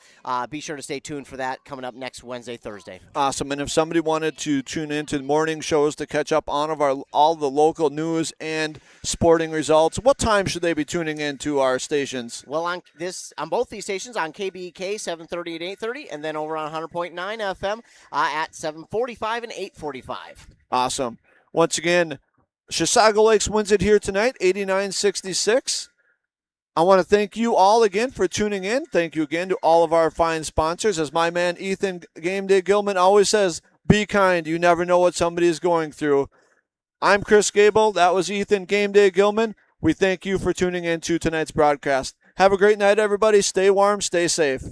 be sure to stay tuned for that coming up next Wednesday, Thursday. Awesome. And if somebody wanted to tune into the morning shows to catch up on all the local news and sporting results, what time should they be tuning into our stations? Well, on both these stations, on KBK 7:30 and 8:30, and then over on 100.9 FM at 7:45 and 8:45. Awesome. Once again, Chisago Lakes wins it here tonight, 89-66. I want to thank you all again for tuning in. Thank you again to all of our fine sponsors. As my man Ethan Game Day Gilman always says, be kind. You never know what somebody is going through. I'm Chris Gable. That was Ethan Game Day Gilman. We thank you for tuning in to tonight's broadcast. Have a great night, everybody. Stay warm, stay safe.